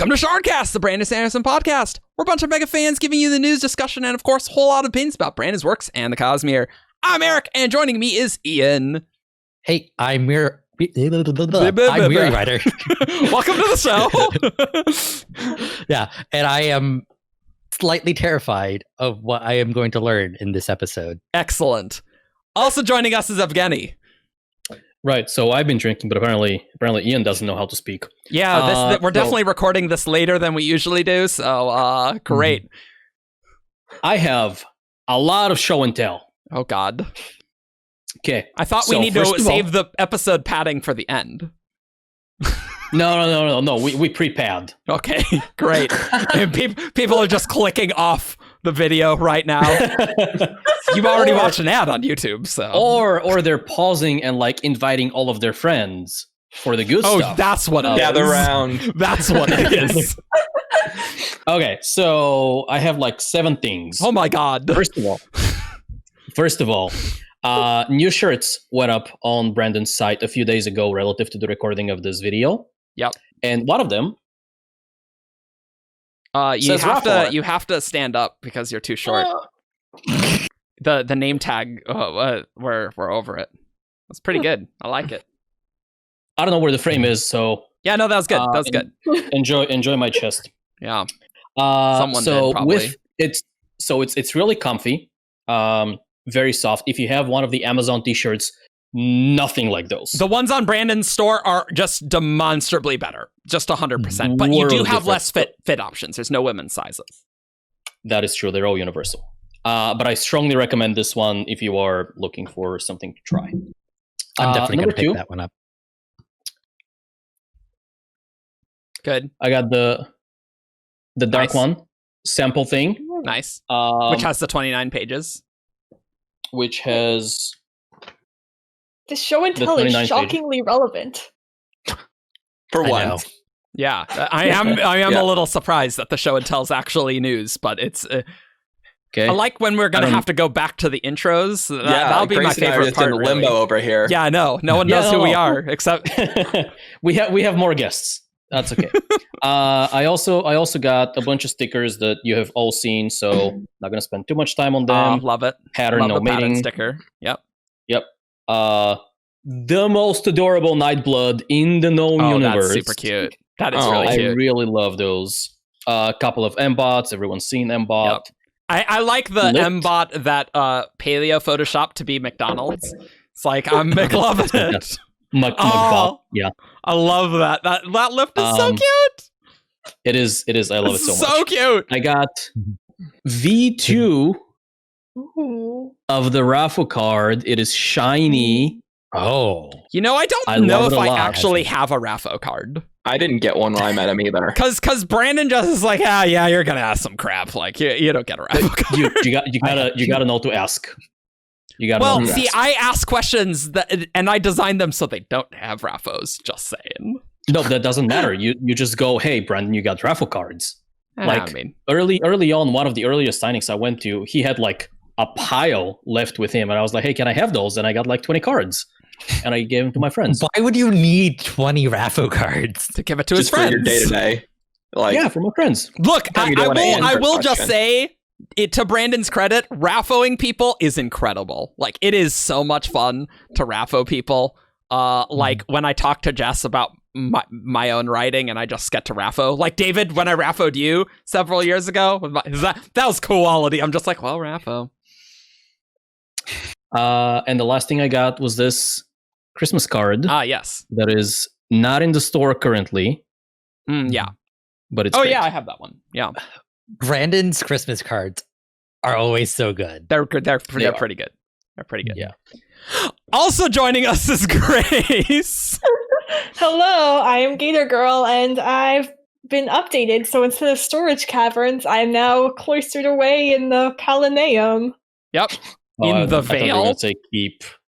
Welcome to Shardcast, the Brandon Sanderson podcast. We're a bunch of mega fans giving you the news, discussion, and of course, a whole lot of opinions about Brandon's works and the Cosmere. I'm Eric, and joining me is Ian. Hey, I'm Weary Rider. Welcome to the show. Yeah, and I am slightly terrified of what I am going to learn in this episode. Excellent. Also joining us is Evgeni. Right, so I've been drinking, but apparently Ian doesn't know how to speak. Yeah, we're definitely recording this later than we usually do, so great. I have a lot of show and tell. Oh, God. Okay. I thought we need to save the episode padding for the end. No. We pre-pad. Okay, great. And people are just clicking off the video right now. You've already watched an ad on YouTube, so. Or they're pausing and like inviting all of their friends for the good stuff. Oh, that's what it is. Gather round. That's what it is. Okay, so I have like 7 things. Oh my God. First of all, new shirts went up on Brandon's site a few days ago relative to the recording of this video. Yep. And one of them you have to stand up because you're too short. The name tag, we're over it. That's pretty good. I like it. I don't know where the frame is, so yeah, no, that was good. That was good. Enjoy my chest. Yeah. Someone did, probably. It's really comfy. Very soft. If you have one of the Amazon t-shirts, nothing like those. The ones on Brandon's store are just demonstrably better, just 100%. But you do have less fit options. There's no women's sizes. That is true. They're all universal. But I strongly recommend this one if you are looking for something to try. I'm definitely going to pick that one up. Good. I got the dark one sample thing. Nice. Which has the 29 pages. Which has the show and tell is shockingly relevant. For once. Yeah, I am a little surprised that the show and tell's actually news, but it's okay. I like when we're gonna have to go back to the intros. That'll be my favorite part. In limbo over here. Yeah, no one knows who we are except we have more guests. That's okay. I also got a bunch of stickers that you have all seen, so not gonna spend too much time on them. Love it. Pattern love omitting sticker. Yep. The most adorable Nightblood in the known universe. That's super cute. That is really cute. I really love those. A couple of M-bots. Everyone's seen M-bot. Yep. I like the M-bot that Paleo photoshopped to be McDonald's. It's like I'm McLovin it. McBot. Yeah. I love that. That lift is so cute. It is. I love it so much. So cute. I got V2 of the raffle card. It is shiny. Oh. You know, I don't know if I actually have a raffo card. I didn't get one when I met him either. Cause Brandon just is like, yeah, you're gonna ask some crap. Like you don't get a raffo card. You gotta know to ask. See, I ask questions and I design them so they don't have raffos. Just saying. No, that doesn't matter. You just go, hey, Brandon, you got raffle cards. Early on, one of the earliest signings I went to, he had like a pile left with him, and I was like, hey, can I have those? And I got like 20 cards, and I gave them to my friends. Why would you need 20 raffo cards? To give it to his friends. For your day-to-day. Yeah, for my friends. Look, I will just say, to Brandon's credit, raffoing people is incredible. Like, it is so much fun to raffo people. Like when I talk to Jess about my own writing and I just get to raffo. Like David, when I raffoed you several years ago, that was quality. I'm just like, well, raffo. And the last thing I got was this Christmas card. Yes. That is not in the store currently. Yeah. But it's great. Yeah, I have that one. Yeah. Brandon's Christmas cards are always so good. They're good. They're pretty good. They're pretty good. Yeah. Also joining us is Grace. Hello, I am Gator Girl, and I've been updated. So instead of storage caverns, I am now cloistered away in the Palaneum. Yep. In the Vale. I thought you were gonna say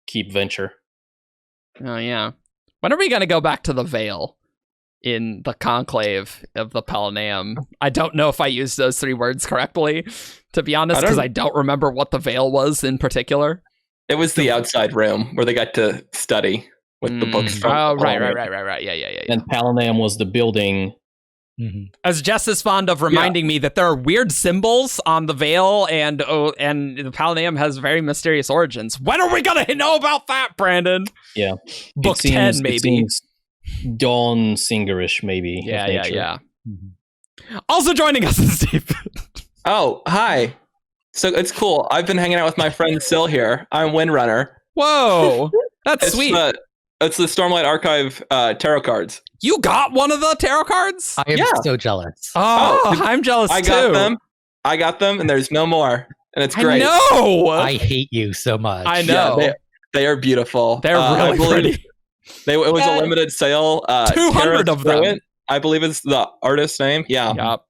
keep venture. Oh yeah. When are we gonna go back to the Vale? In the conclave of the Palaneum. I don't know if I used those 3 words correctly, to be honest, because I don't remember what the Vale was in particular. It was the outside room where they got to study with the books from. Oh, right. Yeah. And Palaneum was the building As Jess is fond of reminding me that there are weird symbols on the veil, and the Palanaeum has very mysterious origins. When are we gonna know about that, Brandon? Yeah, Book 10, maybe. Dawn Singerish, maybe. Yeah. Also joining us is Steve. Oh, hi. So it's cool. I've been hanging out with my friend Sil here. I'm Windrunner. Whoa, that's sweet. It's the Stormlight Archive tarot cards. You got one of the tarot cards? I am so jealous. Oh, I'm jealous too. I got them, and there's no more. And it's great. I know. I hate you so much. I know. Yeah, they are beautiful. They're really pretty. It was a limited sale. 200 of them. I believe it's the artist's name. Yeah. Yep.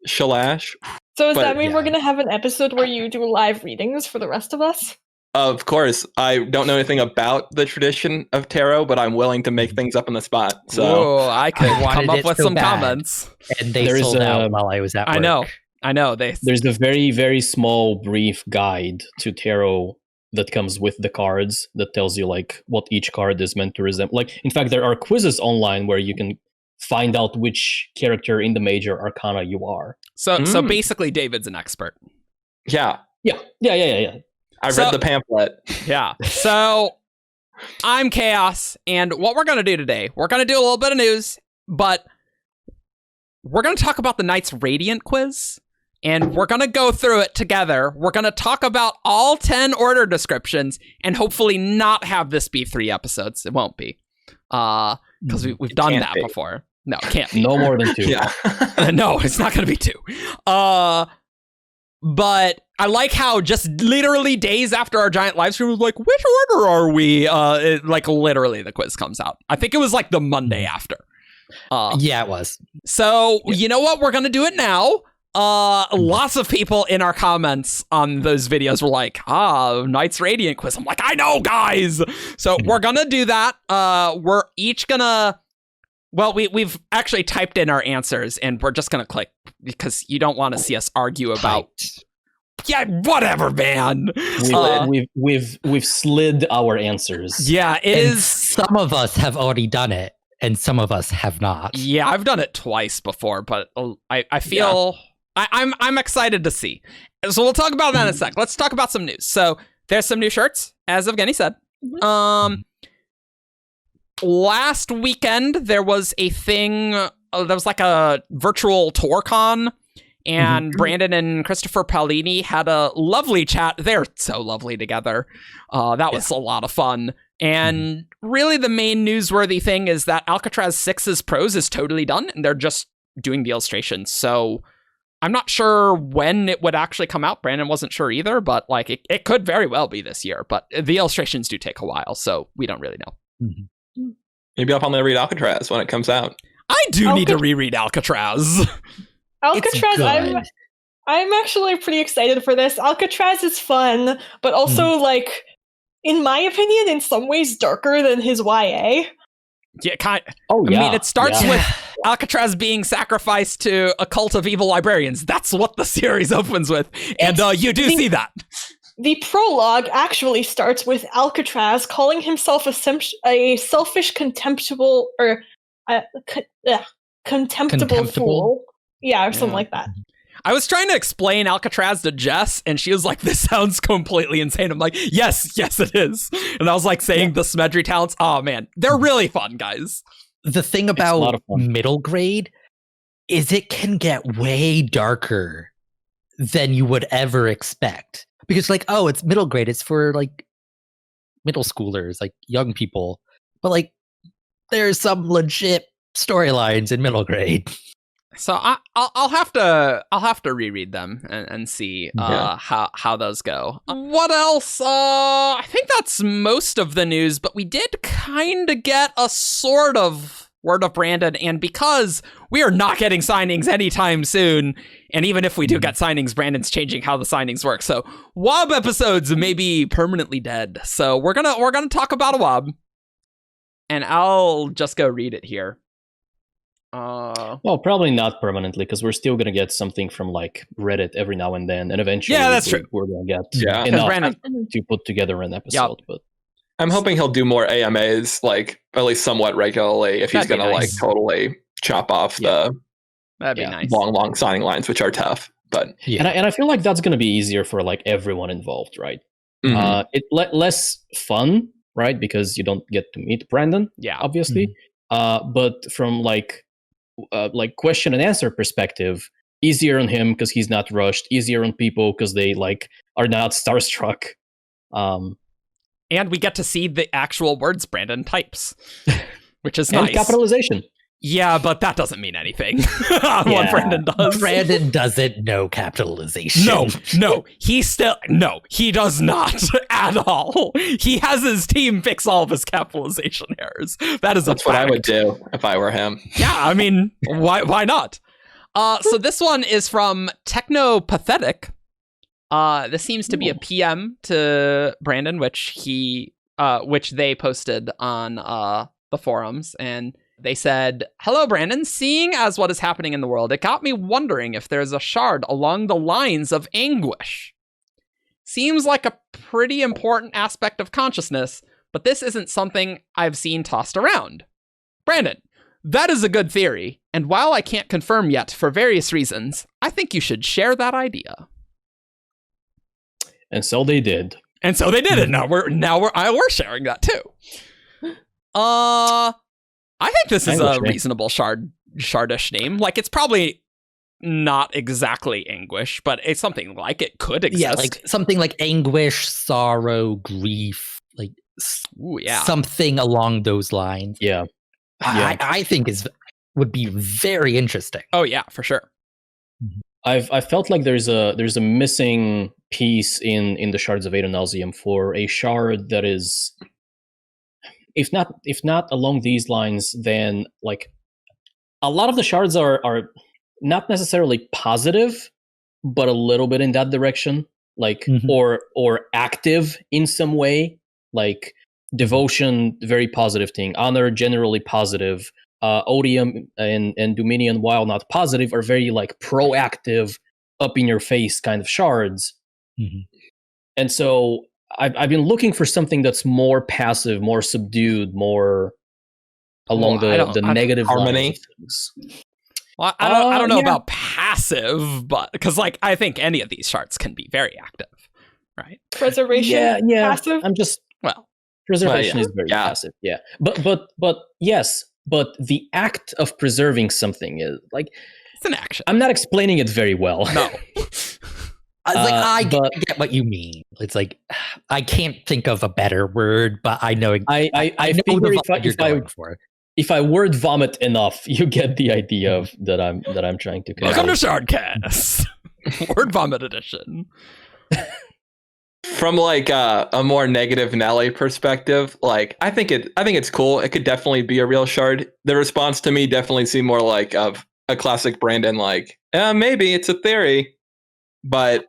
Shalash. So does that mean we're going to have an episode where you do live readings for the rest of us? Of course. I don't know anything about the tradition of tarot, but I'm willing to make things up on the spot. So I could come up with some comments. And they sold out while I was at work. I know. There's a very, very small, brief guide to tarot that comes with the cards that tells you like what each card is meant to resemble. Like, in fact, there are quizzes online where you can find out which character in the major arcana you are. So basically, David's an expert. Yeah. I read the pamphlet. Yeah. So I'm Chaos, and what we're going to do today, we're going to do a little bit of news, but we're going to talk about the Knights Radiant quiz, and we're going to go through it together. We're going to talk about all 10 order descriptions, and hopefully not have this be 3 episodes. It won't be, because we've done that before. No, it can't be. No more than 2. Yeah. No, it's not going to be 2. But I like how just literally days after our giant live stream was like, which order are we? Like literally the quiz comes out. I think it was like the Monday after. Yeah, it was. So you know what? We're going to do it now. Lots of people in our comments on those videos were like, Knights Radiant quiz. I'm like, I know, guys. So we're going to do that. We're each going to... Well, we've actually typed in our answers, and we're just going to click because you don't want to see us argue about... Yeah, whatever, man. We've slid our answers. Yeah, Some of us have already done it, and some of us have not. Yeah, I've done it twice before, but I feel I'm excited to see. So we'll talk about that in a sec. Let's talk about some news. So there's some new shirts, as Evgeni said. Last weekend there was a thing. There was like a virtual TourCon. And Brandon and Christopher Paolini had a lovely chat. They're so lovely together. That was a lot of fun. And really the main newsworthy thing is that Alcatraz 6's prose is totally done, and they're just doing the illustrations. So I'm not sure when it would actually come out. Brandon wasn't sure either, but like it could very well be this year. But the illustrations do take a while, so we don't really know. Maybe I'll probably read Alcatraz when it comes out. I do need to reread Alcatraz. Alcatraz, I'm actually pretty excited for this. Alcatraz is fun, but also like, in my opinion, in some ways darker than his YA. Yeah, I mean, it starts with Alcatraz being sacrificed to a cult of evil librarians. That's what the series opens with, and you do see that. The prologue actually starts with Alcatraz calling himself a selfish, contemptible fool. Yeah, or something like that. I was trying to explain Alcatraz to Jess, and she was like, this sounds completely insane. I'm like, yes, it is. And I was like saying the Smedry talents. Oh, man, they're really fun, guys. The thing about middle grade is it can get way darker than you would ever expect. Because like, oh, it's middle grade. It's for like middle schoolers, like young people. But like, there's some legit storylines in middle grade. So I'll have to reread them and see how those go. What else? I think that's most of the news, but we did kind of get a sort of word of Brandon, and because we are not getting signings anytime soon, and even if we do get signings, Brandon's changing how the signings work. So WoB episodes may be permanently dead. So we're gonna talk about a WoB, and I'll just go read it here. Well, probably not permanently, because we're still gonna get something from like Reddit every now and then, and eventually, that's true. We're gonna get enough to put together an episode. But I'm hoping he'll do more AMAs, like at least somewhat regularly, if he's gonna like totally chop off the That'd be nice. long signing lines, which are tough. But and I feel like that's going to be easier for like everyone involved, right? It less fun, right? Because you don't get to meet Brandon, obviously. But from like question and answer perspective, easier on him because he's not rushed. Easier on people because they like are not starstruck. And we get to see the actual words Brandon types, which is and nice. Capitalization. Yeah, but that doesn't mean anything on what Brandon does. Brandon doesn't know capitalization. No, he does not at all. He has his team fix all of his capitalization errors. That's what I would do if I were him. Yeah, I mean, why not? So this one is from Technopathetic. This seems to be a PM to Brandon, which they posted on the forums, and they said, "Hello, Brandon. Seeing as what is happening in the world, it got me wondering if there's a shard along the lines of anguish. Seems like a pretty important aspect of consciousness, but this isn't something I've seen tossed around. Brandon, that is a good theory, and while I can't confirm yet for various reasons, I think you should share that idea." And so they did. And so they did it. Now we're sharing that too. I think this is a reasonable shardish name. Like, it's probably not exactly anguish, but it's something like it could exist. Yeah, like something like anguish, sorrow, grief, like something along those lines. Yeah. I think would be very interesting. Oh yeah, for sure. I felt like there's a missing piece in the Shards of Adonalsium for a shard that is, if not along these lines, then like a lot of the shards are not necessarily positive, but a little bit in that direction, like or active in some way, like devotion, very positive thing, honor, generally positive, odium and dominion, while not positive, are very like proactive, up in your face kind of shards. And so I've been looking for something that's more passive, more subdued, more along the negative harmony. Well, I don't know about passive, but because like I think any of these shards can be very active, right? Preservation, passive. Preservation is very passive, But yes, but the act of preserving something is like it's an action. I'm not explaining it very well. No. I get what you mean. It's like I can't think of a better word, but I know. I figure if I word vomit enough, you get the idea of that I'm trying to. Welcome to Shardcast, word vomit edition. From like a more negative Nelly perspective, like I think it's cool. It could definitely be a real shard. The response to me definitely seemed more like of a classic Brandon, like maybe it's a theory, but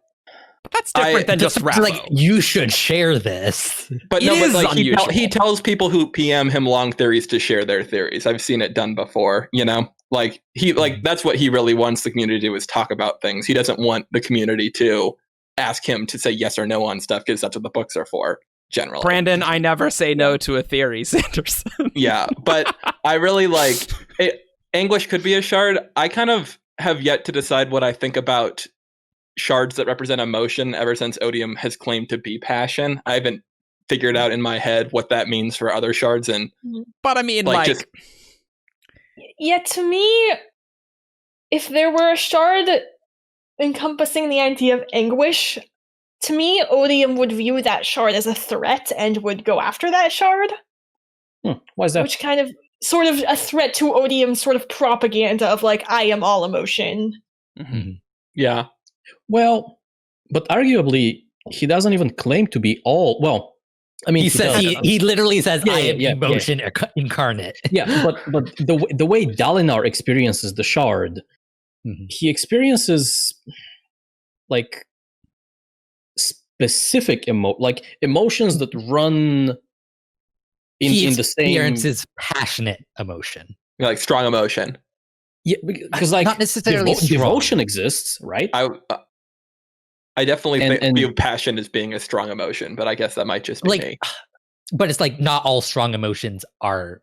that's different than just rap. Like you should share this. But he tells people who PM him long theories to share their theories. I've seen it done before. You know, like that's what he really wants the community to do, is talk about things. He doesn't want the community to ask him to say yes or no on stuff, because that's what the books are for, generally. Brandon, I never say no to a theory, Sanderson. Yeah, but I really like it. Anguish could be a shard. I kind of have yet to decide what I think about shards that represent emotion ever since Odium has claimed to be passion. I haven't figured out in my head what that means for other shards. But I mean, like yeah, to me, if there were a shard encompassing the idea of anguish, to me, Odium would view that shard as a threat and would go after that shard. Why is that? Which kind of, sort of a threat to Odium's sort of propaganda of like, I am all emotion. Yeah. Well, but arguably, he doesn't even claim to be all. Well, I mean, he literally says, "I am emotion incarnate." Yeah, but the way Dalinar experiences the shard, he experiences like specific emotions that run in the same. He experiences passionate emotion, like strong emotion. Yeah, because like not necessarily devotion exists, right? I definitely view passion as being a strong emotion, but I guess that might just be me. But it's like not all strong emotions are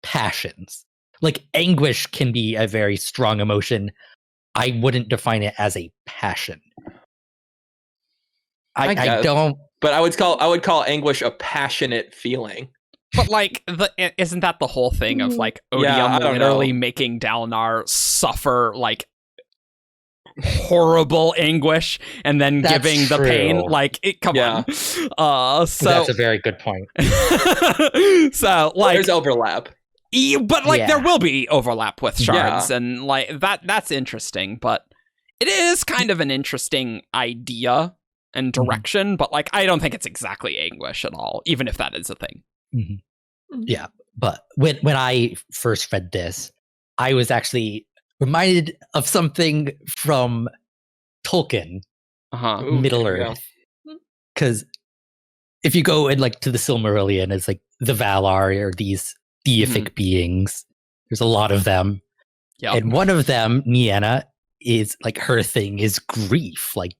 passions. Like anguish can be a very strong emotion, I wouldn't define it as a passion. I don't. But I would call anguish a passionate feeling. But like, isn't that the whole thing of like Odium literally making Dalinar suffer like horrible anguish and then giving the pain? Like, come on. So that's a very good point. So like, there's overlap. But like, there will be overlap with shards, and like that's interesting. But it is kind of an interesting idea and direction. But like, I don't think it's exactly anguish at all, even if that is a thing. Yeah, but when I first read this, I was actually reminded of something from Tolkien, Middle Earth. Because if you go in like to the Silmarillion, it's like the Valar are these deific beings. There's a lot of them, and one of them, Nienna, is like her thing is grief, like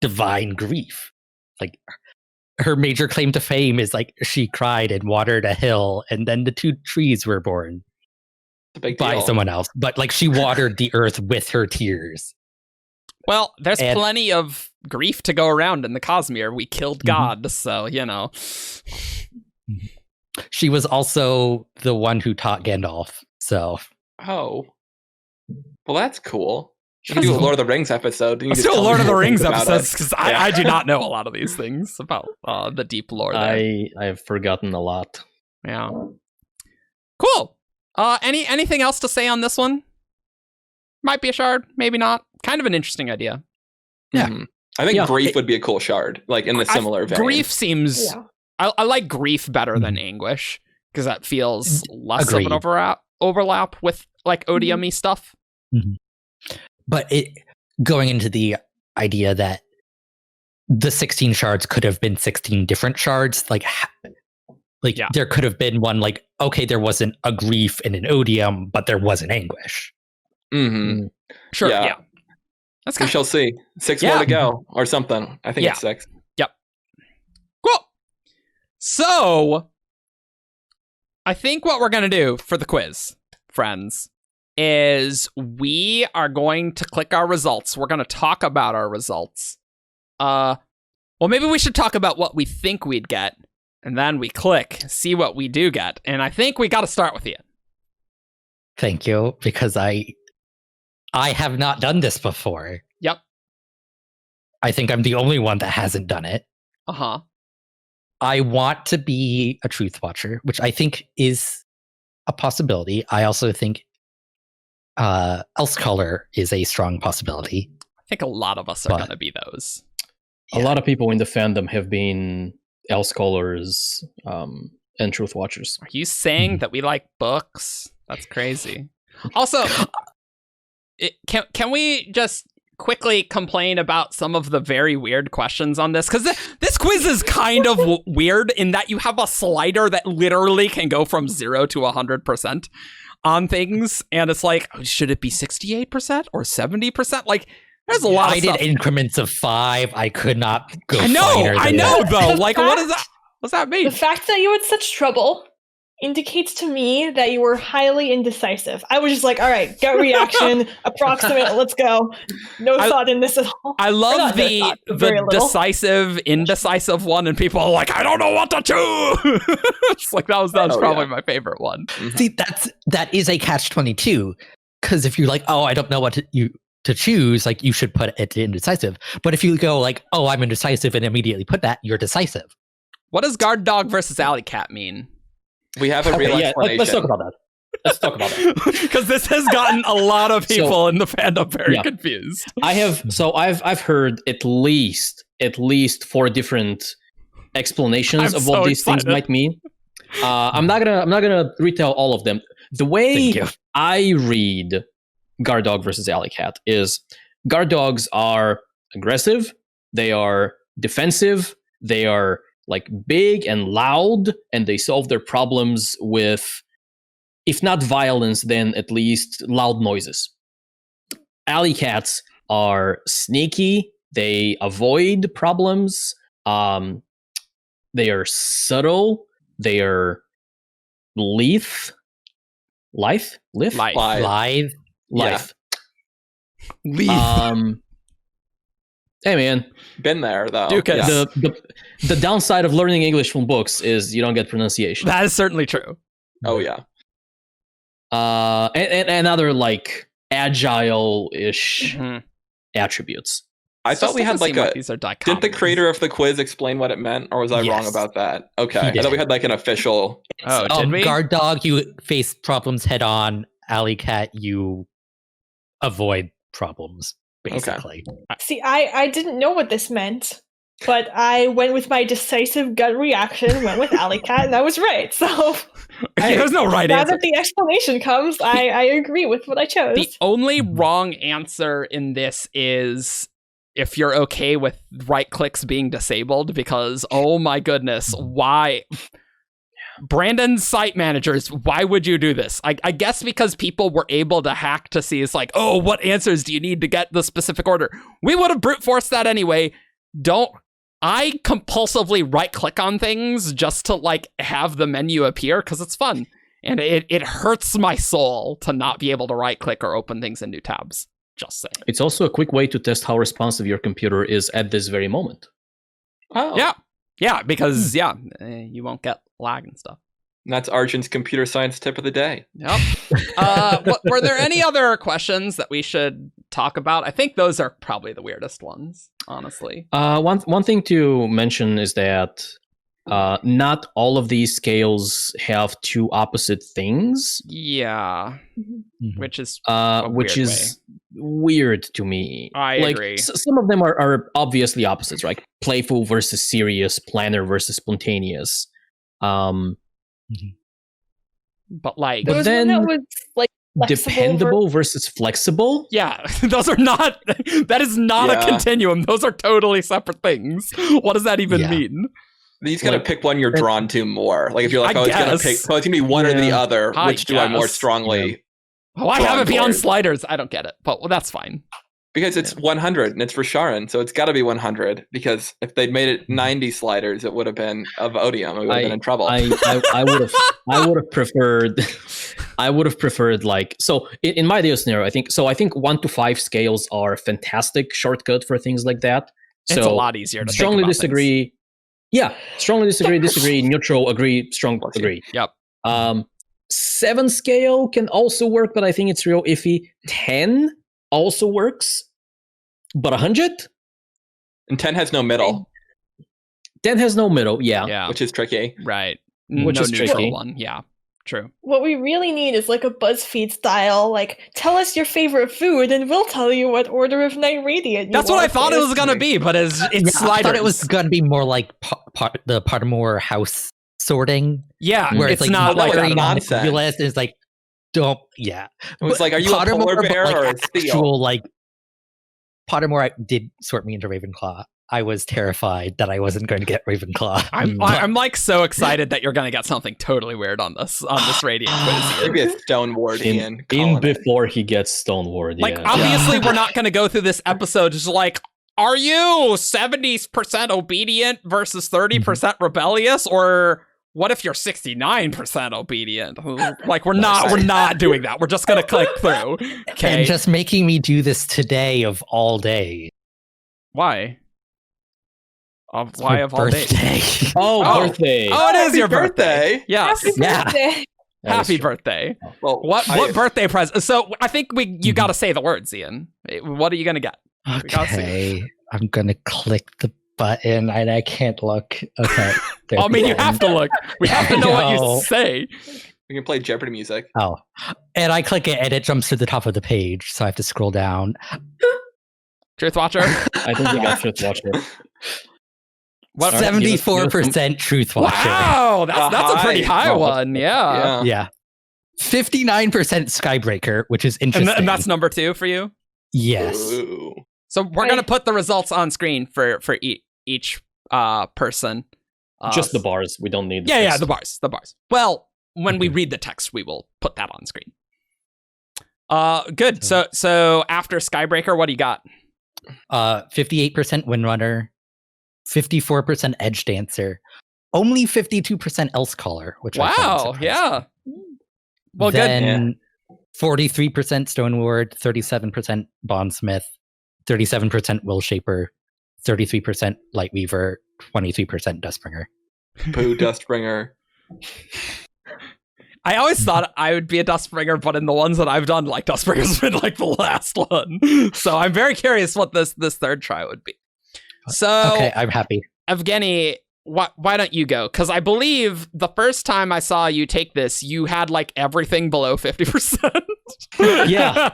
divine grief, like. Her major claim to fame is like she cried and watered a hill, and then the 2 trees were born by someone else. But like she watered the earth with her tears. Well, there's plenty of grief to go around in the Cosmere. We killed God, so you know. She was also the one who taught Gandalf. So. Oh, well, that's cool. You can do a Lord of the Rings episode. Let's do a Lord of the Rings episode, because I do not know a lot of these things about the deep lore there. I've forgotten a lot. Yeah. Cool. Anything else to say on this one? Might be a shard, maybe not. Kind of an interesting idea. Yeah. I think grief would be a cool shard, like in the similar vein. Grief seems... Yeah. I like grief better than anguish, because that feels less of an overlap with like Odium-y stuff. But going into the idea that the 16 shards could have been 16 different shards, there could have been one like, okay, there wasn't a grief and an odium, but there was an anguish. Sure, yeah. We shall see. 6 more to go, or something. I think it's 6. Yep. Cool. So, I think what we're going to do for the quiz, friends, is we are going to click our results. We're going to talk about our results. Well, maybe we should talk about what we think we'd get, and then we click, see what we do get. And I think we got to start with you. Thank you, because I have not done this before. Yep. I think I'm the only one that hasn't done it. I want to be a Truthwatcher, which I think is a possibility. I also think Elsecaller is a strong possibility. I think a lot of us are going to be those. A lot of people in the fandom have been Elsecallers and Truthwatchers. Are you saying that we like books? That's crazy. Also, can we just quickly complain about some of the very weird questions on this? Because this quiz is kind of weird in that you have a slider that literally can go from 0 to 100%. On things, and it's like, should it be 68% or 70%? Like, there's a lot of stuff. I did increments of 5. I could not go. I know, though. Like, what is that? What's that mean? The fact that you had such trouble indicates to me that you were highly indecisive. I was just like, all right, gut reaction, approximate, let's go. No thought in this at all. I love the decisive, indecisive one, and people are like, I don't know what to choose. It's like, that was probably my favorite one. See, that is a catch-22, because if you're like, oh, I don't know what to choose, like, you should put it to indecisive. But if you go like, oh, I'm indecisive, and immediately put that, you're decisive. What does guard dog versus alley cat mean? We have a real explanation. Let's talk about that. Because this has gotten a lot of people in the fandom very confused. I've heard at least 4 different explanations of what these things might mean. I'm not gonna retell all of them. The way I read guard dog versus alley cat is guard dogs are aggressive, they are defensive, they are like big and loud, and they solve their problems with, if not violence, then at least loud noises. Alley cats are sneaky, they avoid problems, they are subtle, they are lithe. Leave. Hey man, been there though. Dukas. The downside of learning English from books is you don't get pronunciation. That is certainly true. Oh yeah. And other like agile-ish attributes. I thought we had like these are didn't the creator of the quiz explain what it meant, or was I wrong about that? Okay, I thought we had like an official. Oh, did we? Guard dog, you face problems head on. Alley cat, you avoid problems. Basically. Okay. See, I didn't know what this meant, but I went with my decisive gut reaction, went with Alley cat, and I was right. So there's no right now answer. that the explanation comes, I agree with what I chose. The only wrong answer in this is if you're okay with right clicks being disabled, because oh my goodness, why? Brandon's site managers, why would you do this? I guess because people were able to hack to see, it's like, oh, what answers do you need to get the specific order? We would have brute forced that anyway. I compulsively right click on things just to like have the menu appear because it's fun. And it hurts my soul to not be able to right click or open things in new tabs. Just saying. It's also a quick way to test how responsive your computer is at this very moment. Oh. Yeah, because you won't get lag and stuff. And that's Argent's computer science tip of the day. Yep. Were there any other questions that we should talk about? I think those are probably the weirdest ones, honestly. One thing to mention is that not all of these scales have two opposite things. Yeah, which is weird to me. I agree. Some of them are obviously opposites, right? Playful versus serious, planner versus spontaneous. But like, there was then one that was like dependable versus flexible. Yeah, those are not. That is not a continuum. Those are totally separate things. What does that even mean? You just gotta pick one you're drawn to more. Like if you're like, it's gonna be one or the other. Which do I more strongly? Oh, I have it beyond sliders. I don't get it, but that's fine. Because it's 100 and it's for Sharon, so it's got to be 100. Because if they'd made it 90 sliders, it would have been of odium. We would have been in trouble. I would have preferred. I would have preferred like so. In my ideal scenario, I think 1 to 5 scales are a fantastic shortcut for things like that. So it's a lot easier to strongly think about disagree. Things. Yeah, strongly disagree, neutral, agree, strong, agree. Yep. 7 scale can also work, but I think it's real iffy. 10 also works, but 100? And 10 has no middle. 10 has no middle, yeah. Which is tricky. Right. Which is tricky. One. Yeah, true. What we really need is like a BuzzFeed style, like, tell us your favorite food and we'll tell you what order of night radiant you That's what I thought it was going to be, but it's sliders. I thought it was going to be more like the Pottermore house sorting. Yeah, where it's like not like nonsense. It's like, don't, It was like, are you a polar bear or a actual, like, Pottermore did sort me into Ravenclaw. I was terrified that I wasn't going to get Ravenclaw. I'm like so excited that you're going to get something totally weird on this radiant quiz. Maybe a Stonewardian. In before he gets Stoneward. Like, obviously, we're not going to go through this episode just like, are you 70% obedient versus 30% rebellious, or what if you're 69% obedient? Like, we're not doing that. We're just going to click through. Okay. And just making me do this today of all day. Why? Why of all days? Birthday. Oh, it is your birthday. Yes. Happy birthday. Happy birthday. Well, what birthday present? So I think you got to say the words, Ian. What are you going to get? Okay. I'm going to click the button and I can't look. Okay. I mean, you have to look. We have to know what you say. We can play Jeopardy music. Oh. And I click it and it jumps to the top of the page. So I have to scroll down. Truthwatcher? I think you got Truthwatcher. 74% Truthwatcher. Wow, that's a pretty high one. Yeah. 59% Skybreaker, which is interesting. And that's number 2 for you? Yes. Ooh. So we're going to put the results on screen for each person. Just the bars. We don't need the text. The bars. Well, when we read the text, we will put that on screen. Good. So after Skybreaker, what do you got? 58% Windrunner, 54% Edgedancer, only 52% Elsecaller, which I find surprising. Yeah. Well, then 43% Stoneward, 37% Bondsmith, 37% Willshaper, 33% Lightweaver, 23% Dustbringer. Boo, Dustbringer. I always thought I would be a Dustbringer, but in the ones that I've done, like, Dustbringer's been like the last one. So I'm very curious what this third try would be. So okay, I'm happy. Evgeni, why don't you go? Because I believe the first time I saw you take this, you had like everything below 50%. yeah.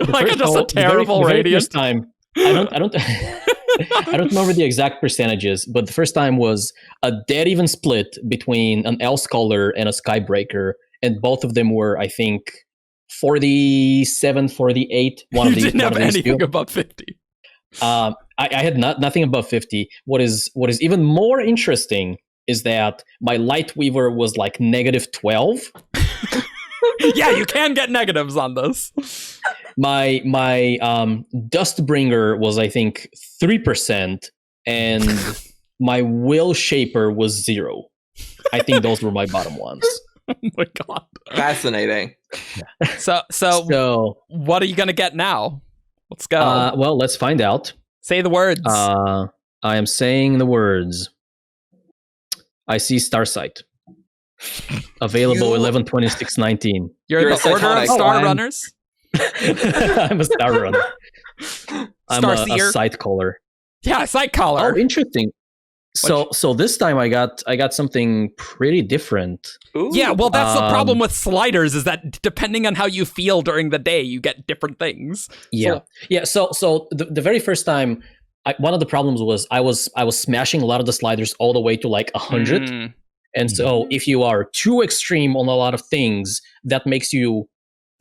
Like just a terrible radius time. I don't I don't remember the exact percentages, but the first time was a dead even split between an Elsecallers and a Skybreaker, and both of them were, I think, 47, 48. One of these. You didn't have anything above 50. I had nothing above 50. What is even more interesting is that my Lightweaver was like -12. Yeah, you can get negatives on this. My Dustbringer was, I think, 3%, and my Willshaper was 0. I think those were my bottom ones. Oh my god. Fascinating. So what are you gonna get now? Let's go. Well, let's find out. Say the words. I am saying the words. I see Starsight. Available 11/26/19. You're the Order of Star Runners? I'm a Star Runner. I'm a sight caller. Yeah, sight caller. Oh, interesting. So this time I got something pretty different. Ooh. Yeah, well, that's the problem with sliders, is that depending on how you feel during the day, you get different things. Yeah. So the very first time, one of the problems was I was smashing a lot of the sliders all the way to like 100. And so if you are too extreme on a lot of things, that makes you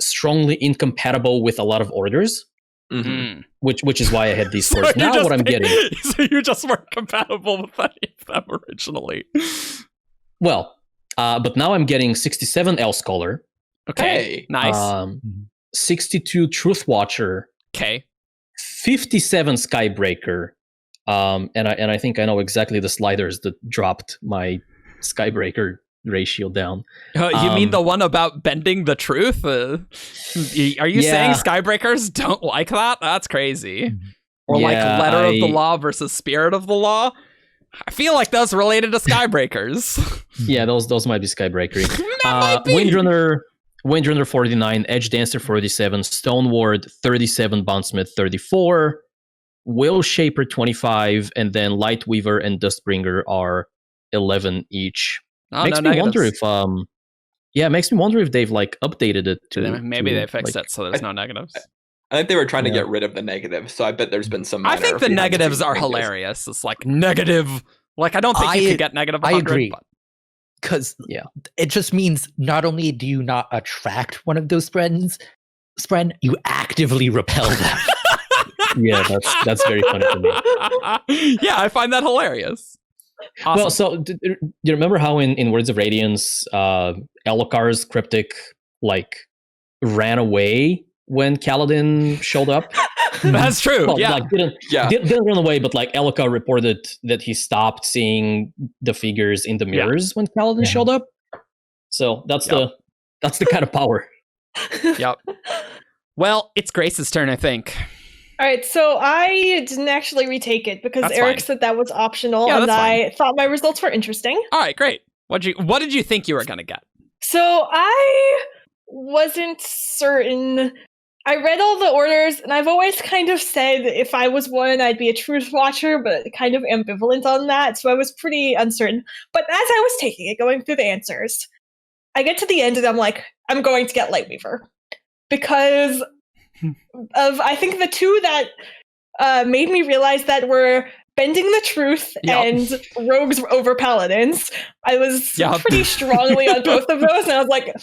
strongly incompatible with a lot of orders. Mm-hmm. Which is why I had these scores. Now what I'm getting. So you just weren't compatible with any of them originally. Well, but now I'm getting 67 Elsecallers. Okay, nice. 62 Truthwatcher. Okay. 57 Skybreaker. And I think I know exactly the sliders that dropped my Skybreaker ratio down. You mean the one about bending the truth? Are you saying Skybreakers don't like that? That's crazy. Or like letter of the law versus spirit of the law? I feel like that's related to Skybreakers. Yeah, those might be Skybreaker. Windrunner 49, Edgedancer 47, Stonewards 37, Bondsmiths 34, Willshaper 25, and then Lightweaver and Dustbringer are 11 each. Makes me wonder if they've like updated it to maybe they fixed it so there's no negatives. I think they were trying to get rid of the negatives, so I bet there's been some minor. I think the negatives are hilarious. It's like negative. Like I don't think you could get negative 100. I agree. Because it just means not only do you not attract one of those friends, you actively repel them. Yeah, that's very funny to me. Yeah, I find that hilarious. Awesome. Well, so do you remember how in Words of Radiance, Elsecallers Cryptic like ran away when Kaladin showed up? That's true. Well, like, didn't run away, but like Elsecallers reported that he stopped seeing the figures in the mirrors when Kaladin showed up. So that's the kind of power. Yep. Well, it's Grace's turn, I think. All right, so I didn't actually retake it because Eric said that was optional, and I thought my results were interesting. All right, great. What did you think you were going to get? So I wasn't certain. I read all the orders, and I've always kind of said if I was one, I'd be a Truthwatcher, but kind of ambivalent on that, so I was pretty uncertain. But as I was taking it, going through the answers, I get to the end, and I'm like, I'm going to get Lightweaver. Because of, I think, the two that made me realize that were Bending the Truth and Rogues over Paladins. I was pretty strongly on both of those, and I was like,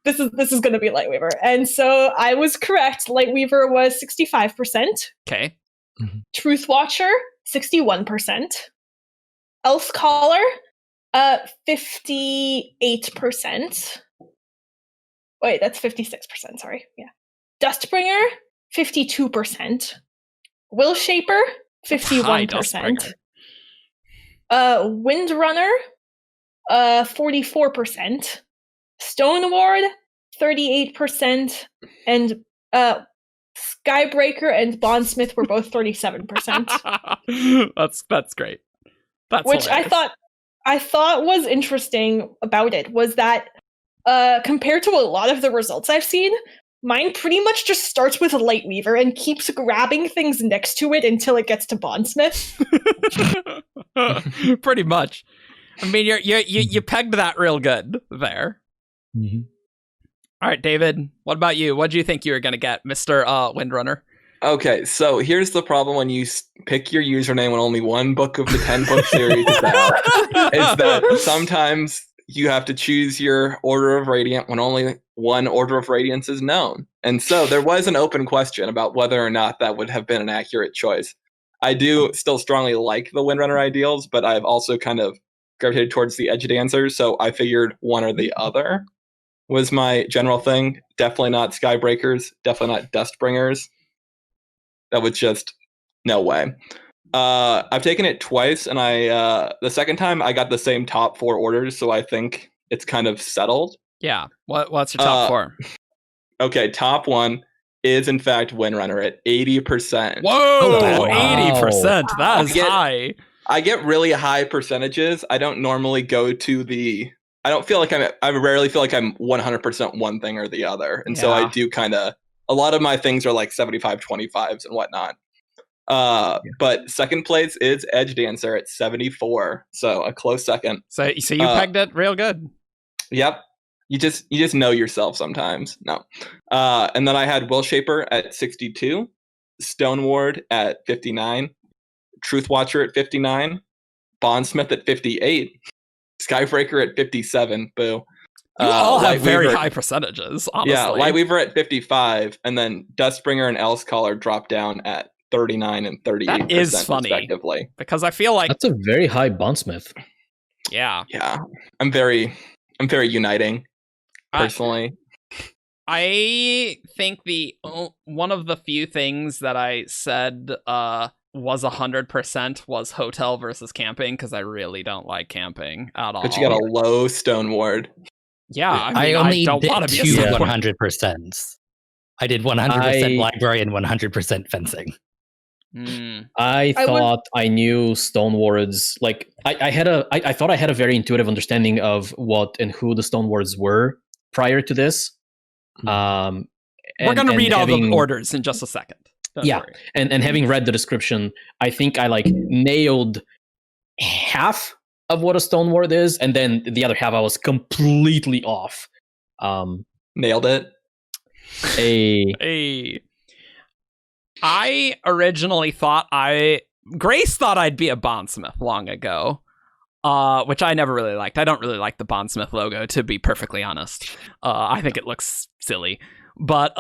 this is going to be Lightweaver. And so I was correct. Lightweaver was 65%. Okay. Truthwatcher, 61%. Elsecallers, 58%. Wait, that's 56%, sorry. Yeah. Dustbringer, 52%. Willshaper, 51%. Windrunner, 44%. Stonewards, 38%, and Skybreaker and Bondsmith were both 37%. That's great. That's which hilarious. I thought was interesting about it was that compared to a lot of the results I've seen, mine pretty much just starts with Lightweaver and keeps grabbing things next to it until it gets to Bondsmith. Pretty much. I mean, you pegged that real good there. Mm-hmm. All right, David, what about you? What do you think you were going to get, Mr. Windrunner? Okay, so here's the problem when you pick your username when only one book of the 10-book series is out, is that sometimes you have to choose your Order of Radiant when only one Order of Radiance is known. And so there was an open question about whether or not that would have been an accurate choice. I do still strongly like the Windrunner ideals, but I've also kind of gravitated towards the Edgedancers, so I figured one or the other was my general thing. Definitely not Skybreakers, definitely not Dustbringers. That was just no way. I've taken it twice, and the second time I got the same top 4 orders, so I think it's kind of settled. Yeah. What's your top 4? Okay, top 1 is in fact Windrunner at 80%. Whoa, 80%. That is high. I get really high percentages. I don't normally go to the. I don't feel like I rarely feel like I'm 100% one thing or the other, and so I do kind of. A lot of my things are like 75-25s and whatnot. But second place is Edgedancer at 74, so a close second. So you pegged it real good. Yep. You just know yourself sometimes. No. And then I had Willshaper at 62, Stoneward at 59, Truthwatcher at 59, Bondsmith at 58, Skybreaker at 57. Boo. You all have very high percentages, honestly. Yeah, Lightweaver at 55, and then Dustbringer and Elsecaller drop down at 39 and 38%. That is funny, respectively. Because I feel like that's a very high Bondsmith. Yeah. Yeah. I'm very uniting, personally. I think one of the few things that I said was 100% was hotel versus camping, because I really don't like camping at all. But you got a low Stoneward. Yeah, I only don't did 2 100%. I did 100% library and 100% fencing. I thought I knew Stonewards. Like I thought I had a very intuitive understanding of what and who the Stonewards were prior to this. We're going to read all the orders in just a second. Don't worry. And having read the description, I think I nailed half of what a Stoneward is, and then the other half I was completely off. Nailed it. I originally thought Grace thought I'd be a Bondsmith long ago, which I never really liked. I don't really like the Bondsmith logo, to be perfectly honest. I think it looks silly. But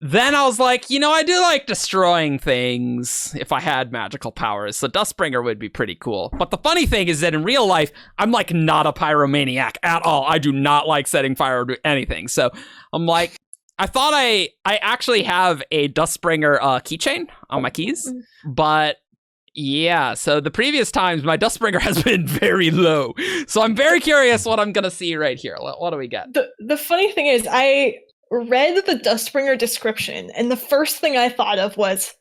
then I was like, I do like destroying things if I had magical powers, so Dustbringer would be pretty cool. But the funny thing is that in real life, I'm not a pyromaniac at all. I do not like setting fire to anything. So I'm like, I thought I actually have a Dustbringer keychain on my keys, but yeah, so the previous times my Dustbringer has been very low. So I'm very curious what I'm going to see right here. What do we get? The funny thing is, I read the Dustbringer description, and the first thing I thought of was,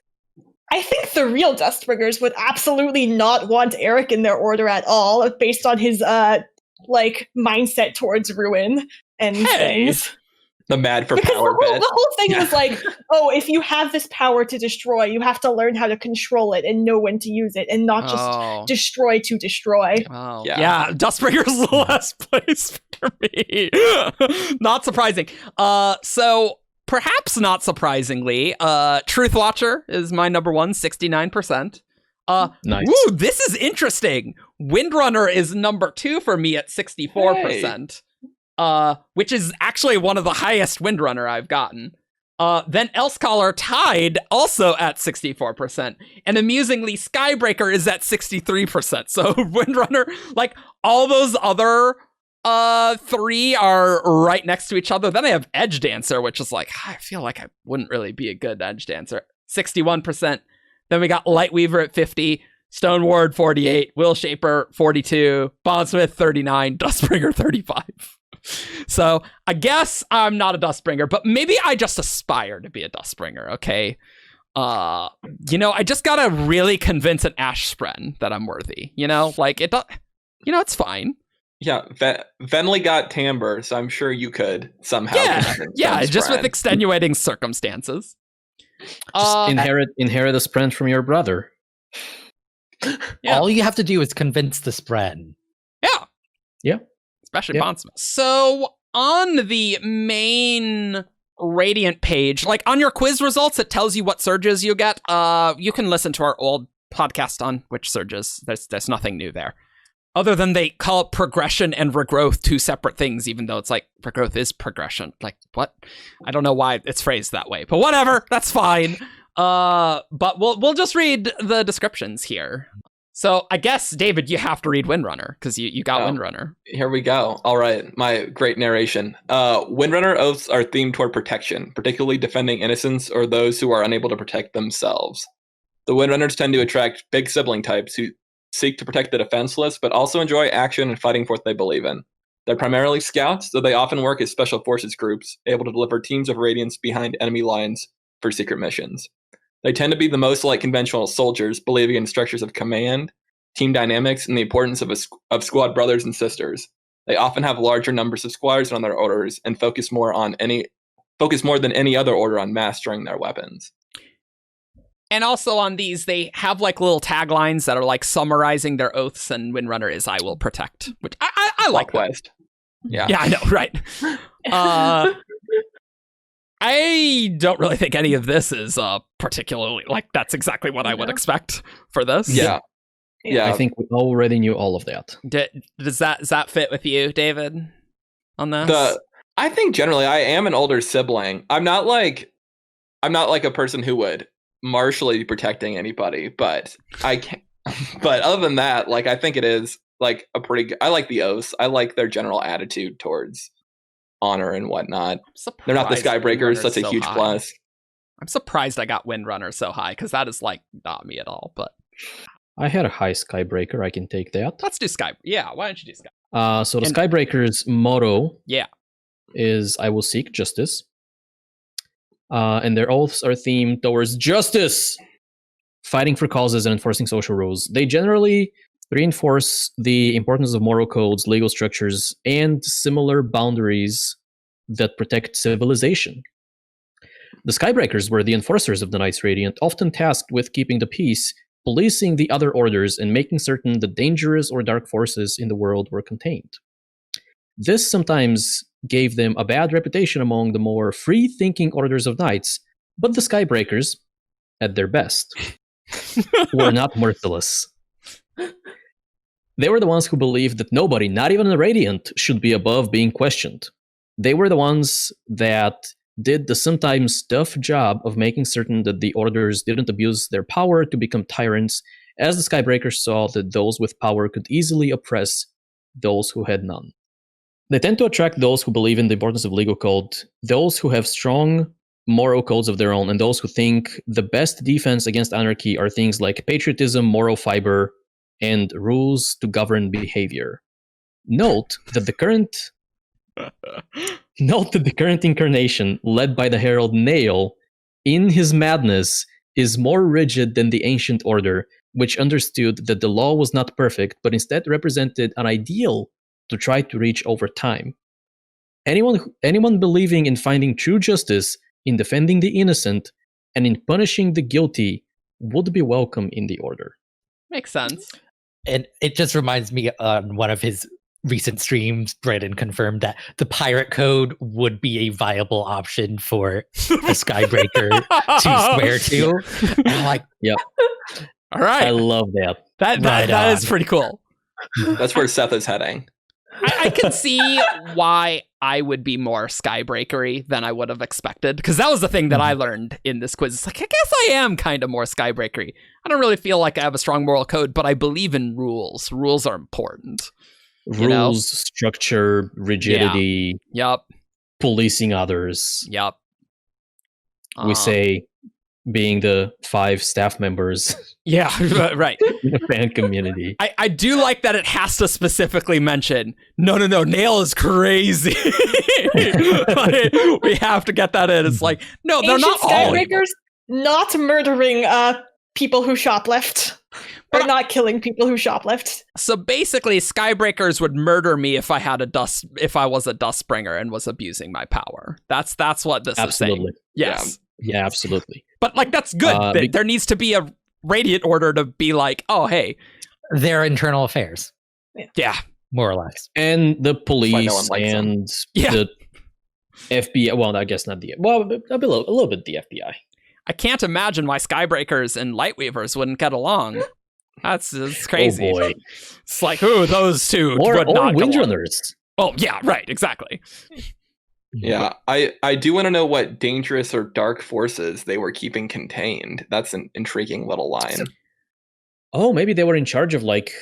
I think the real Dustbringers would absolutely not want Eric in their order at all, based on his mindset towards ruin and things. The mad for power bit. The whole thing was if you have this power to destroy, you have to learn how to control it and know when to use it, and not just destroy to destroy. Oh. Yeah, Dustbringer's the last place for me. Not surprising. So perhaps not surprisingly, Truthwatcher is my number 1, 69%. Nice. Woo, this is interesting. Windrunner is number 2 for me at 64%. Which is actually one of the highest Windrunner I've gotten. Then Elsecaller tied also at 64%. And amusingly, Skybreaker is at 63%. So Windrunner, all those other 3 are right next to each other. Then I have Edgedancer, which is I feel like I wouldn't really be a good Edgedancer. 61%. Then we got Lightweaver at 50, Stoneward 48, Willshaper 42, Bondsmith 39, Dustbringer 35. So I guess I'm not a Dustbringer, but maybe I just aspire to be a Dustbringer, okay? I just gotta really convince an Ash Spren that I'm worthy, like it's fine. Yeah, Venli got timbre, so I'm sure you could somehow. Yeah, just with extenuating circumstances. Just inherit a Spren from your brother. Yeah. All you have to do is convince the Spren. Yeah. Especially Bondsmiths. So on the main Radiant page, like on your quiz results, it tells you what surges you get. You can listen to our old podcast on which surges. There's nothing new there. Other than they call it progression and regrowth two separate things, even though it's like regrowth is progression. Like, what? I don't know why it's phrased that way, but whatever. That's fine. But we'll just read the descriptions here. So I guess, David, you have to read Windrunner because you got Windrunner. Here we go. All right, my great narration. Windrunner oaths are themed toward protection, particularly defending innocents or those who are unable to protect themselves. The Windrunners tend to attract big sibling types who seek to protect the defenseless, but also enjoy action and fighting for what they believe in. They're primarily scouts, though they often work as special forces groups, able to deliver teams of Radiants behind enemy lines for secret missions. They tend to be the most like conventional soldiers, believing in structures of command, team dynamics, and the importance of squad brothers and sisters. They often have larger numbers of squires on their orders and focus more than any other order on mastering their weapons. And also on these, they have like little taglines that are like summarizing their oaths, and Windrunner is "I will protect," which I like. West. Yeah, I know, right? I don't really think any of this is particularly like that's exactly what I would expect for this. Yeah. I think we already knew all of that. Does that fit with you, David? On this, I think generally I am an older sibling. I'm not like a person who would martially be protecting anybody, but I can't. But other than that, like I think it is like a pretty good, I like the oaths. I like their general attitude towards honor and whatnot. They're not the Skybreakers. That's a huge plus. I'm surprised I got Windrunner so high because that is like not me at all. But I had a high Skybreaker. I can take that. Let's do Sky. Yeah, why don't you do Sky? So the Skybreakers' motto is "I will seek justice." And their oaths are themed towards justice, fighting for causes and enforcing social rules. They generally reinforce the importance of moral codes, legal structures, and similar boundaries that protect civilization. The Skybreakers were the enforcers of the Knights Radiant, often tasked with keeping the peace, policing the other orders, and making certain that dangerous or dark forces in the world were contained. This sometimes gave them a bad reputation among the more free-thinking orders of knights, but the Skybreakers, at their best, were not merciless. They were the ones who believed that nobody, not even the Radiant, should be above being questioned. They were the ones that did the sometimes tough job of making certain that the orders didn't abuse their power to become tyrants, as the Skybreakers saw that those with power could easily oppress those who had none. They tend to attract those who believe in the importance of legal code, those who have strong moral codes of their own, and those who think the best defense against anarchy are things like patriotism, moral fiber, and rules to govern behavior. Note that the current incarnation, led by the Herald Nail, in his madness, is more rigid than the ancient order, which understood that the law was not perfect, but instead represented an ideal to try to reach over time. Anyone believing in finding true justice, in defending the innocent, and in punishing the guilty would be welcome in the order. Makes sense. And it just reminds me on one of his recent streams, Brandon confirmed that the pirate code would be a viable option for a Skybreaker to swear to. And I'm like, yep. All right. I love that. That is pretty cool. That's where Seth is heading. I can see why I would be more Skybreakery than I would have expected, because that was the thing that I learned in this quiz. It's like, I guess I am kind of more Skybreakery. I don't really feel like I have a strong moral code, but I believe in rules. Rules are important. Rules, structure, rigidity. Yep. Policing others. Yep. We say being the 5 staff members. Yeah, right. In the fan community. I do like that it has to specifically mention, no, Nail is crazy. Like, we have to get that in. It's like, no, they're not all. Skybreakers not murdering people who shoplift. Or not killing people who shoplift. So basically, Skybreakers would murder me if I was a Dustbringer and was abusing my power. That's what this is saying. Yes. Yeah, absolutely. But like that's good. There needs to be a Radiant Order to be like, oh hey, their internal affairs. Yeah, more or less. And the police and the FBI. Well, I guess not the. Well, a little bit the FBI. I can't imagine why Skybreakers and Lightweavers wouldn't get along. That's crazy. Oh boy. It's like, ooh, those two or not Windrunners. Oh yeah, right, exactly. Yeah, I do want to know what dangerous or dark forces they were keeping contained. That's an intriguing little line. Maybe they were in charge of like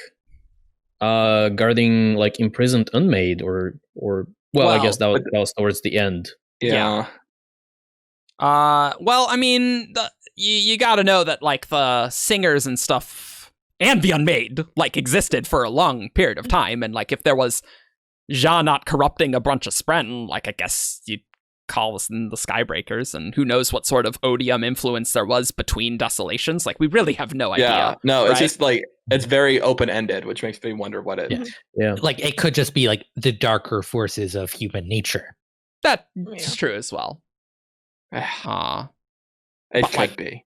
guarding like imprisoned unmade or I guess that was towards the end. Yeah. Well, I mean, you got to know that like the singers and stuff and the unmade like existed for a long period of time, and like if there was Ja not corrupting a bunch of Spren, like I guess you'd call us in the Skybreakers, and who knows what sort of odium influence there was between Desolations. Like we really have no idea. Yeah, no, right? It's just like it's very open-ended, which makes me wonder what it. Yeah, like it could just be like the darker forces of human nature. That's true as well. It could be.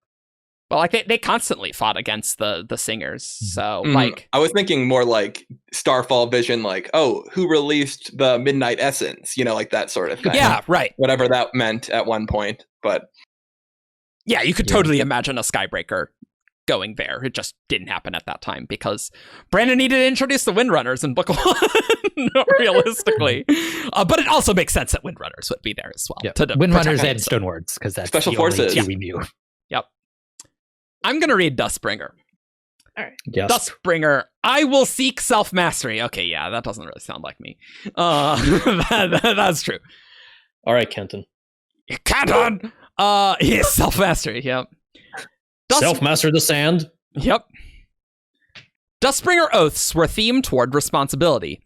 Well, like they constantly fought against the singers, so like I was thinking more like Starfall Vision, like who released the Midnight Essence, like that sort of thing. Yeah, right. Whatever that meant at one point, but yeah, you could totally imagine a Skybreaker going there. It just didn't happen at that time because Brandon needed to introduce the Windrunners in book 1, realistically. But it also makes sense that Windrunners would be there as well. Yep. Windrunners and Stonewards, because that's special the forces only two we knew. Yep. I'm going to read Dustbringer. All right. Yes. Dustbringer, I will seek self-mastery. Okay, yeah, that doesn't really sound like me. That's true. All right, Kenton. Kenton! Yes, self-mastery, yep. Self-master the sand. Yep. Dustbringer oaths were themed toward responsibility.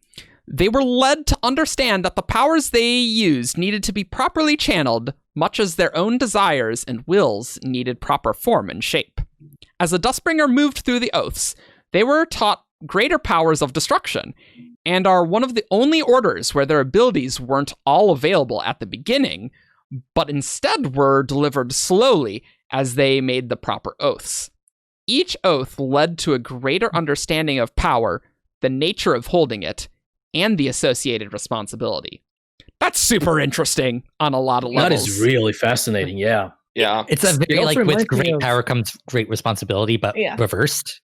They were led to understand that the powers they used needed to be properly channeled, much as their own desires and wills needed proper form and shape. As the Dustbringer moved through the oaths, they were taught greater powers of destruction, and are one of the only orders where their abilities weren't all available at the beginning, but instead were delivered slowly as they made the proper oaths. Each oath led to a greater understanding of power, the nature of holding it, and the associated responsibility. That's super interesting on a lot of levels. That is really fascinating, yeah. Yeah. It's a very, like, with great power comes great responsibility, but reversed.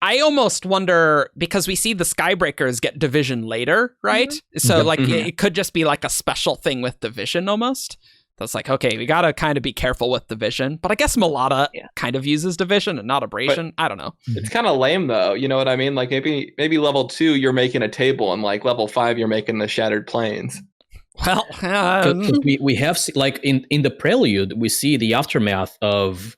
I almost wonder, because we see the Skybreakers get division later, right? Mm-hmm. So, like, it could just be like a special thing with division almost. That's like, okay, we gotta kind of be careful with division. But I guess Mulata kind of uses division and not abrasion. But I don't know. It's kind of lame, though. You know what I mean? Like, maybe level 2, you're making a table, and like level 5, you're making the Shattered Plains. Well, we have, like, in the prelude, we see the aftermath of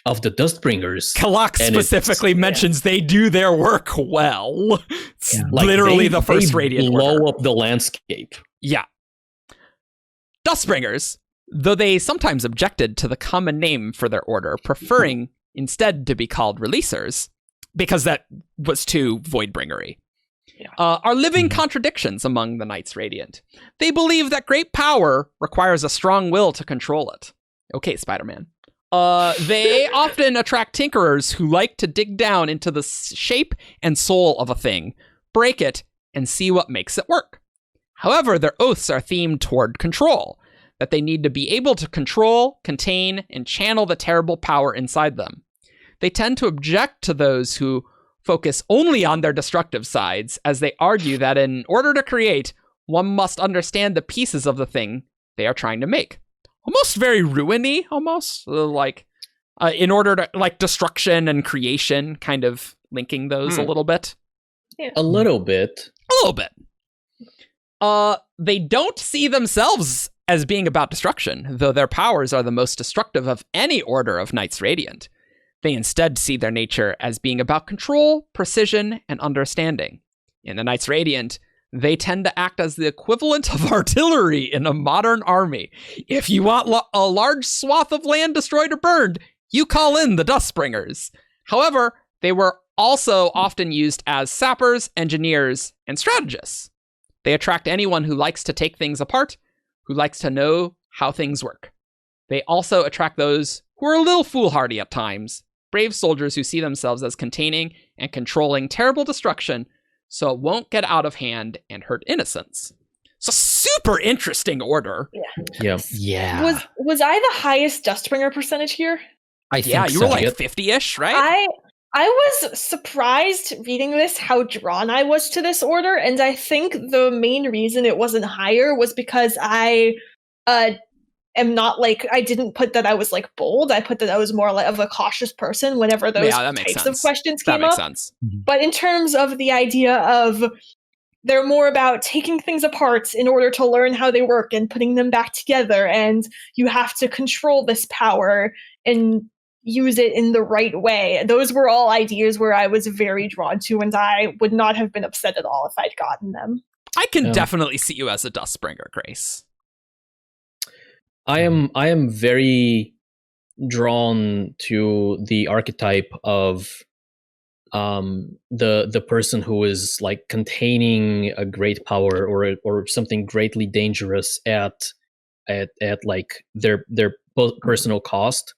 the Dustbringers. Kalak specifically mentions they do their work well. It's literally the first Radiant blow Order. Up the landscape. Yeah. Dustbringers, though they sometimes objected to the common name for their order, preferring instead to be called Releasers, because that was too Voidbringery, are living contradictions among the Knights Radiant. They believe that great power requires a strong will to control it. Okay, Spider-Man. They often attract tinkerers who like to dig down into the shape and soul of a thing, break it, and see what makes it work. However, their oaths are themed toward control, that they need to be able to control, contain, and channel the terrible power inside them. They tend to object to those who focus only on their destructive sides, as they argue that in order to create, one must understand the pieces of the thing they are trying to make. Almost very ruiny, almost like in order to, like, destruction and creation, kind of linking those a little bit. A little bit. A little bit. They don't see themselves as being about destruction, though their powers are the most destructive of any order of Knights Radiant. They instead see their nature as being about control, precision, and understanding. In the Knights Radiant, they tend to act as the equivalent of artillery in a modern army. If you want a large swath of land destroyed or burned, you call in the Dustbringers. However, they were also often used as sappers, engineers, and strategists. They attract anyone who likes to take things apart, who likes to know how things work. They also attract those who are a little foolhardy at times, brave soldiers who see themselves as containing and controlling terrible destruction so it won't get out of hand and hurt innocents. It's a super interesting order. Yeah. Was I the highest Dustbringer percentage here? I think you were like 50-ish, right? I was surprised reading this how drawn I was to this order, and I think the main reason it wasn't higher was because I am not like, I didn't put that I was like bold. I put that I was more like of a cautious person whenever those types of questions came up. That makes sense. But in terms of the idea of they're more about taking things apart in order to learn how they work and putting them back together, and you have to control this power and use it in the right way. Those were all ideas where I was very drawn to, and I would not have been upset at all if I'd gotten them. I can definitely see you as a Dustbringer, Grace. I am very drawn to the archetype of the person who is like containing a great power or something greatly dangerous at like their personal cost.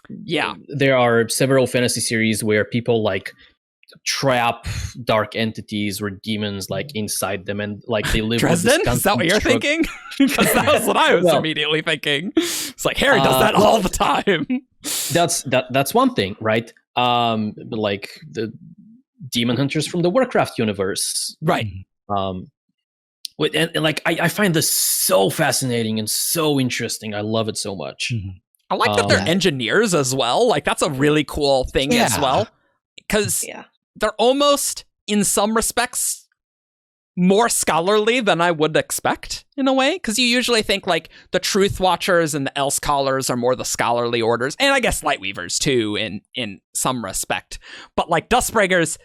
Yeah, there are several fantasy series where people like trap dark entities or demons like inside them, and like they live. Dresden, is that what you're thinking? Because that was what I was immediately thinking. It's like Harry does that all the time. That's one thing, right? Like the demon hunters from the Warcraft universe, right? And like I find this so fascinating and so interesting. I love it so much. Mm-hmm. I like that they're engineers as well. Like that's a really cool thing as well, because they're almost, in some respects, more scholarly than I would expect in a way. Because you usually think like the Truthwatchers and the Elsecallers are more the scholarly orders, and I guess Lightweavers too, in some respect. But like Dustbringers,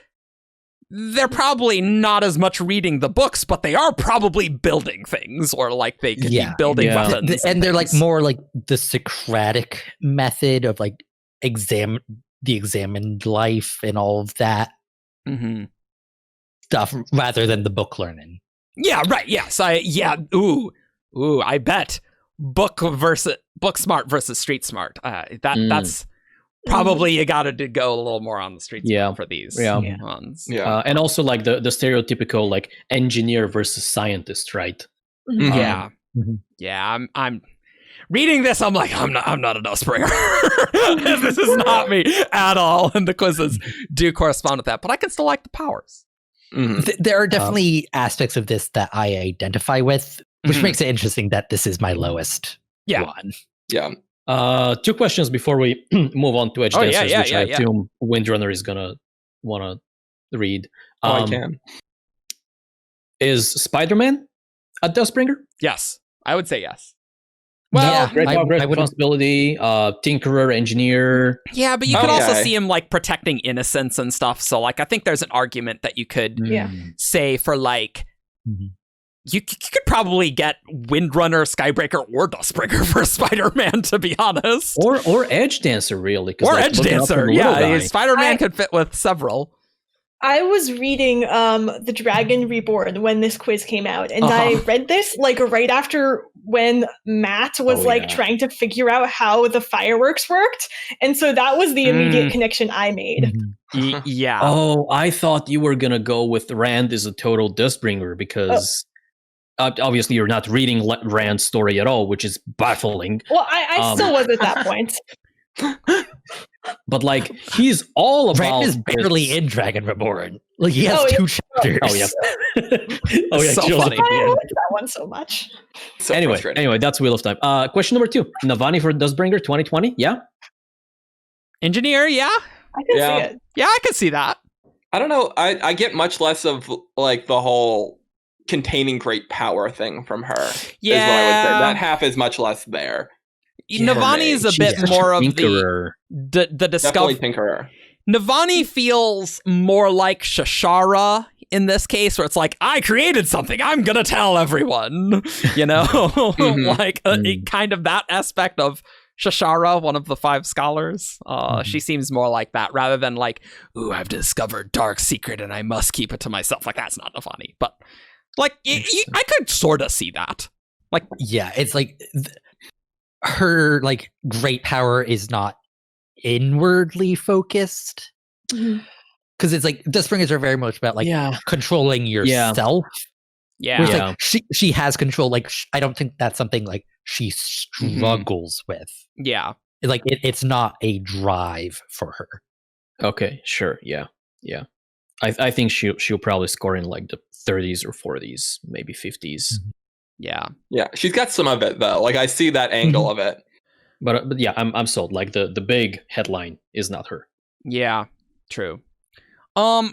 they're probably not as much reading the books, but they are probably building things, or like they could be building weapons. And they're like more like the Socratic method of like the examined life and all of that stuff, rather than the book learning. Yeah, right. Yes, ooh, I bet book smart versus street smart. That's. Probably you got to go a little more on the streets for these ones. And also like the stereotypical like engineer versus scientist, right? I'm reading this. I'm like, I'm not a Dustbringer. This is not me at all. And the quizzes do correspond with that, but I can still like the powers. There are definitely aspects of this that I identify with, which makes it interesting that this is my lowest one. Yeah. 2 questions before we move on to Edgedancers, which I assume Windrunner is gonna want to read. I can. Is Spider-Man a Dustbringer? Yes, I would say yes. Well, great responsibility, tinkerer, engineer. Yeah, but you could also see him like protecting innocence and stuff. So like, I think there's an argument that you could say for like. You could probably get Windrunner, Skybreaker, or Dustbringer for Spider-Man, to be honest. Or Edgedancer, really. Or like, Edgedancer, Spider-Man could fit with several. I was reading The Dragon Reborn when this quiz came out, and I read this like right after when Matt was trying to figure out how the fireworks worked, and so that was the immediate connection I made. Yeah. Oh, I thought you were gonna go with Rand is a total Dustbringer because... obviously, you're not reading Rand's story at all, which is baffling. Well, I still was at that point. But like, he's all about. Rand is barely in Dragon Reborn. Like he has 2 chapters. Oh yeah. So funny. I liked that one so much. So anyway, that's Wheel of Time. Question number 2: Navani for Dustbringer 2020. Yeah. Engineer. Yeah. I can see it. Yeah, I can see that. I don't know. I get much less of like the whole containing great power thing from her. Yeah. Is what I would say. That half is much less there. Navani is a bit more of the discovery. Definitely Tinkerer. Navani feels more like Shashara in this case, where it's like, I created something, I'm gonna tell everyone, you know? Like kind of that aspect of Shashara, one of the 5 scholars. She seems more like that rather than like, ooh, I've discovered dark secret and I must keep it to myself. Like, that's not Navani. But like, I could sort of see that. Like, yeah, it's like her like great power is not inwardly focused, because it's like Dustbringers are very much about like controlling yourself. Whereas, like, she has control. Like, I don't think that's something like she struggles with. Yeah, like it's not a drive for her. Okay, sure, yeah. I think she'll probably score in like the 30s or 40s, maybe 50s. Yeah, she's got some of it though. Like, I see that angle of it. But yeah, I'm sold. Like the big headline is not her. Yeah, true.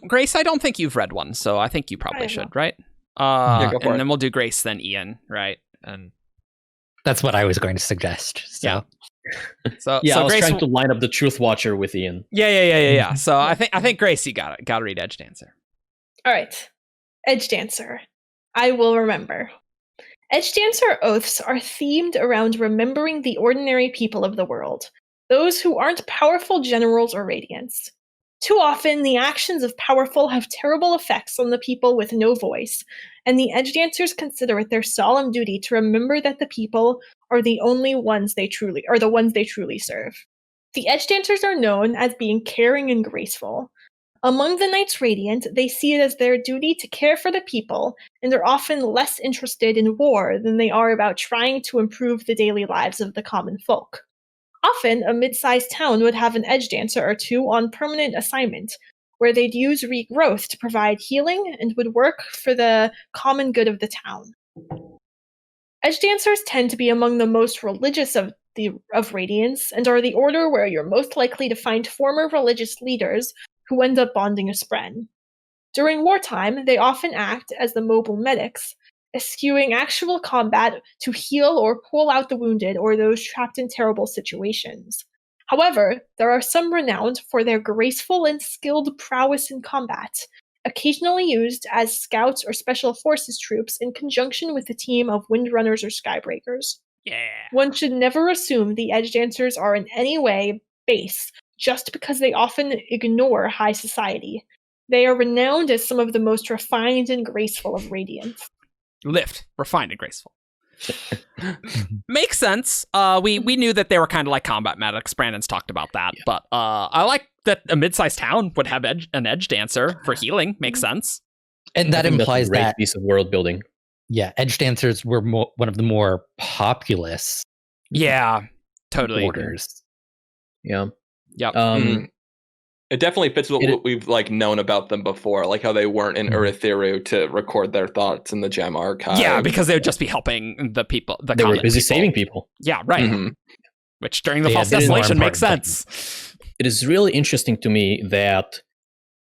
Grace, I don't think you've read one, so I think you probably should, right? And then we'll do Grace, then Ian, right? And that's what I was going to suggest. So. Yeah. So I was Grace, trying to line up the Truthwatcher with Ian. Yeah. So I think Grace, you got to read Edgedancer. All right, Edgedancer. I will remember. Edgedancer oaths are themed around remembering the ordinary people of the world, those who aren't powerful generals or radiants. Too often, the actions of powerful have terrible effects on the people with no voice, and the Edgedancers consider it their solemn duty to remember that the people are the ones they truly serve. The Edgedancers are known as being caring and graceful. Among the Knights Radiant, they see it as their duty to care for the people, and are often less interested in war than they are about trying to improve the daily lives of the common folk. Often, a mid-sized town would have an Edgedancer or 2 on permanent assignment, where they'd use regrowth to provide healing and would work for the common good of the town. Edgedancers tend to be among the most religious of Radiants, and are the order where you're most likely to find former religious leaders who end up bonding a spren. During wartime, they often act as the mobile medics, eschewing actual combat to heal or pull out the wounded or those trapped in terrible situations. However, there are some renowned for their graceful and skilled prowess in combat, occasionally used as scouts or special forces troops in conjunction with a team of Windrunners or Skybreakers. Yeah. One should never assume the Edgedancers are in any way base, just because they often ignore high society. They are renowned as some of the most refined and graceful of Radiants. Refined and graceful. Makes sense. We knew that they were kind of like combat medics. Brandon's talked about that, but I like that a mid-sized town would have an Edgedancer for healing. Makes sense. And that implies that's a great that piece of world building. Yeah, Edgedancers were one of the more populous. Yeah, totally. Orders. Yeah. Yep. It definitely fits what we've like known about them before, like how they weren't in Urithiru to record their thoughts in the gem archive. Yeah, because they would just be helping the people. They were busy saving people. Yeah, right. Which during the False Desolation makes sense. It is really interesting to me that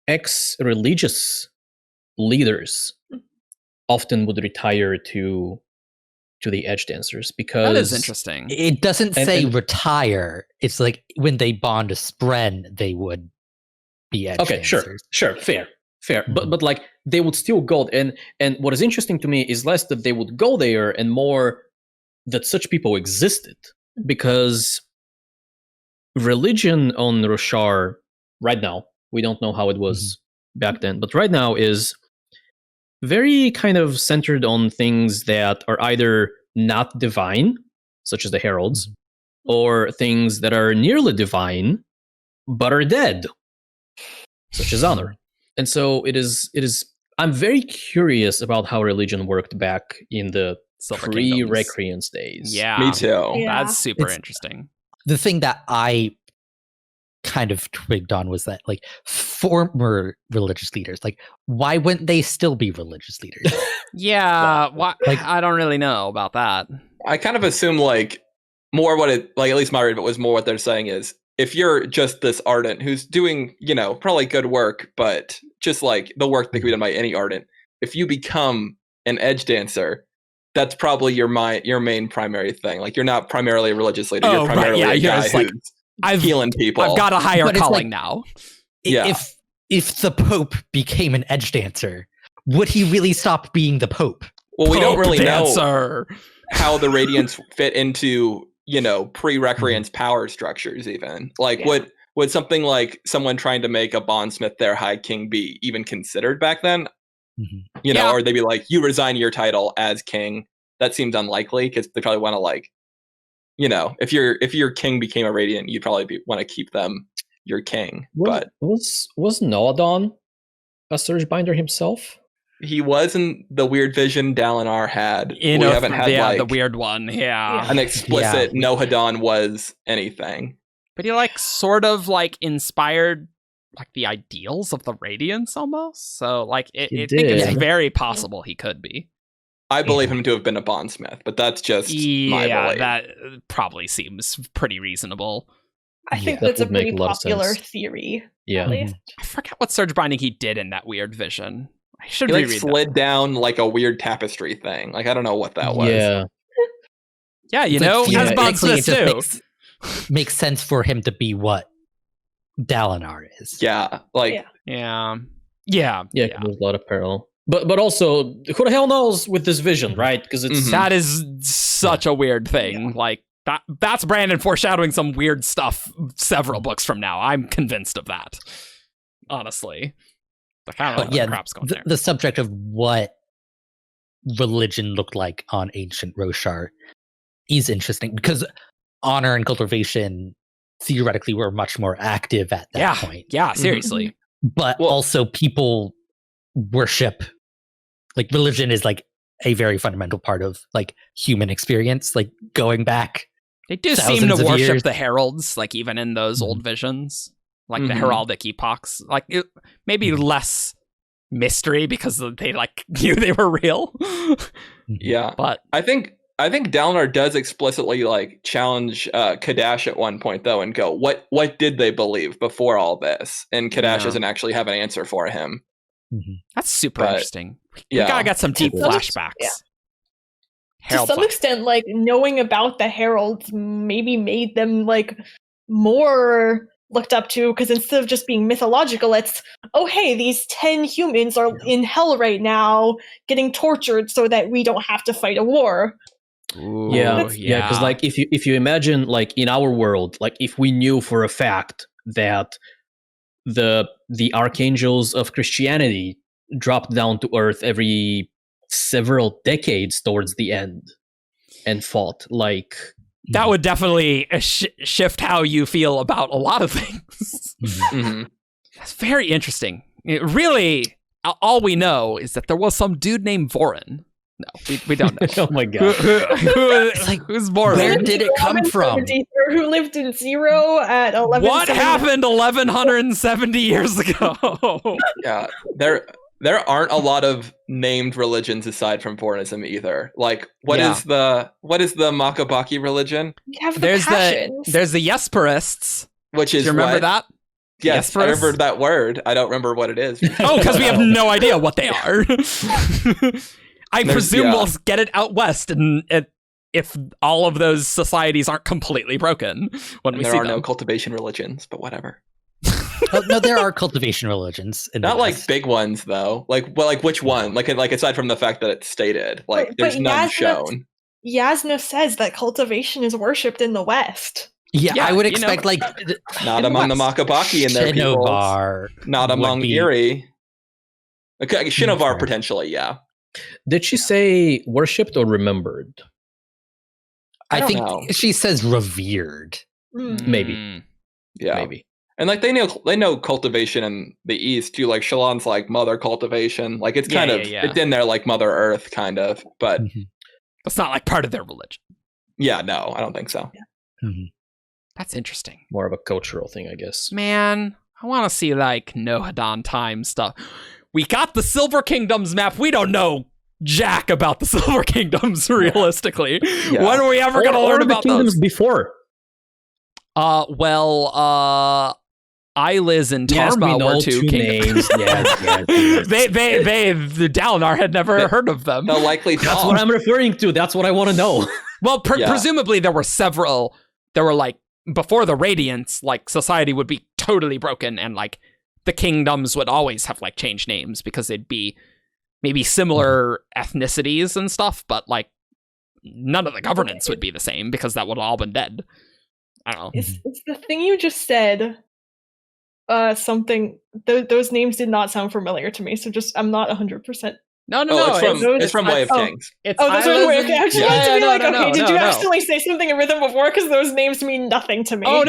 ex-religious leaders often would retire to the Edgedancers, because that is interesting. It doesn't say retire. It's like when they bond a spren, they would be Edgedancers. Okay, sure, fair. But like they would still go, and what is interesting to me is less that they would go there and more that such people existed, because religion on Roshar right now, we don't know how it was back then, but right now is very kind of centered on things that are either not divine, such as the heralds, or things that are nearly divine but are dead, such as honor. And so it is I'm very curious about how religion worked back in the pre-Recreance days. Yeah, me too. Yeah. That's super interesting. The thing that I kind of twigged on was that, like, former religious leaders, like, why wouldn't they still be religious leaders? Yeah, I don't really know about that. I kind of assume like more what it, like, at least my read of it was more what they're saying is, if you're just this Ardent who's doing, probably good work, but just like the work that could be done by any Ardent, if you become an Edgedancer, that's probably your main primary thing. Like, you're not primarily a religious leader. You're primarily a guy who's healing people. I've got a higher calling now. If the Pope became an Edgedancer, would he really stop being the Pope? Well, we don't really know how the Radiants fit into, pre-Recreant's power structures even. Like, would something like someone trying to make a Bondsmith their High King be even considered back then? Or they'd be like, you resign your title as king. That seems unlikely because they probably want to if your king became a Radiant, you'd probably want to keep them your king. But was Noadon a Surgebinder himself? He was in the weird vision Dalinar had. We haven't had the weird one. Yeah, an explicit Nohadon was anything. But he sort of inspired the ideals of the Radiants almost. So I think it's very possible he could be. I believe him to have been a Bondsmith, but that's just my belief. That probably seems pretty reasonable. I think that's a pretty popular theory. Yeah. At least. I forgot what surge binding he did in that weird vision. I should reread that. He slid down a weird tapestry thing. I don't know what that was. Yeah. Yeah, has Bondsmiths too. Makes sense for him to be what Dalinar is. Yeah. Yeah. There's a lot of parallel. But also, who the hell knows with this vision, right? Because it's that is such a weird thing. Yeah. That's Brandon foreshadowing some weird stuff several books from now. I'm convinced of that. Honestly. I don't know what crap's going there. The subject of what religion looked like on ancient Roshar is interesting because honor and cultivation theoretically were much more active at that point. Yeah, seriously. But also people worship, religion is a very fundamental part of human experience, going back. They do seem to worship the heralds, even in those old visions, the heraldic epochs. Maybe less mystery because they knew they were real. Yeah, but I think Dalinar does explicitly challenge Kadash at one point though, and go, what did they believe before all this? And Kadash doesn't actually have an answer for him. That's super interesting. We gotta get some deep flashbacks. Yeah. To some extent, knowing about the heralds maybe made them more looked up to, because instead of just being mythological, it's, oh hey, these 10 humans are in hell right now getting tortured so that we don't have to fight a war. Ooh, because if you imagine in our world, if we knew for a fact that the archangels of Christianity dropped down to earth every several decades towards the end and fought, that would definitely shift how you feel about a lot of things. That's very interesting. Really, all we know is that there was some dude named Vorin. No, we don't know. Oh my god. Who's Vorin? Where did it come from? Who lived in Zero at 11? What happened 1170 years ago? Yeah, there aren't a lot of named religions aside from Vorinism either. What is the Makabaki religion? There's the Yesperists. Which is, do you remember that? Yes, Yesperists? I remember that word. I don't remember what it is. Because we have no idea what they are. I presume we'll get it out west, and if all of those societies aren't completely broken when we see them. There are no cultivation religions, but whatever. No, there are cultivation religions. Not big ones though. Which one? Aside from the fact that it's stated, there's none shown. Yasna says that cultivation is worshipped in the West. Yeah, I would expect not among the Makabaki and their people. Not among Eyrie. Okay, Shinovar potentially, yeah. Did she say worshipped or remembered? I think she says revered. Maybe. Yeah. Maybe. And they know cultivation in the East too. Shalon's mother cultivation. It's kind of it's in there Mother Earth kind of, but it's not part of their religion. Yeah, no, I don't think so. Yeah. That's interesting. More of a cultural thing, I guess. Man, I want to see Nohadon time stuff. We got the Silver Kingdoms map. We don't know jack about the Silver Kingdoms realistically. Yeah. When are we ever going to learn about the kingdoms those before? Eyeliz and Tarma were two names. Yes. Dalinar had never heard of them. They'll likely That's what I'm referring to. That's what I want to know. Well, presumably there were several. There were like before the Radiance, like society would be totally broken, and like the kingdoms would always have like changed names because they'd be maybe similar ethnicities and stuff, but like none of the governance would be the same because that would have all been dead. I don't know. It's the thing you just said. Something. Those names did not sound familiar to me, so just I'm not 100%. No. It's from Way of Kings. Those are Way of Kings. I just wanted to be like, okay, did you accidentally say something in rhythm before? Because those names mean nothing to me. Oh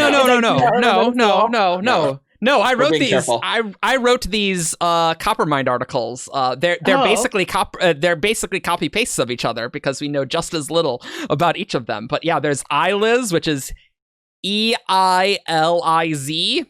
no! I wrote these. Careful. I wrote these Coppermind articles. They're basically copy pastes of each other because we know just as little about each of them. But yeah, there's Eyeliz, which is Eiliz.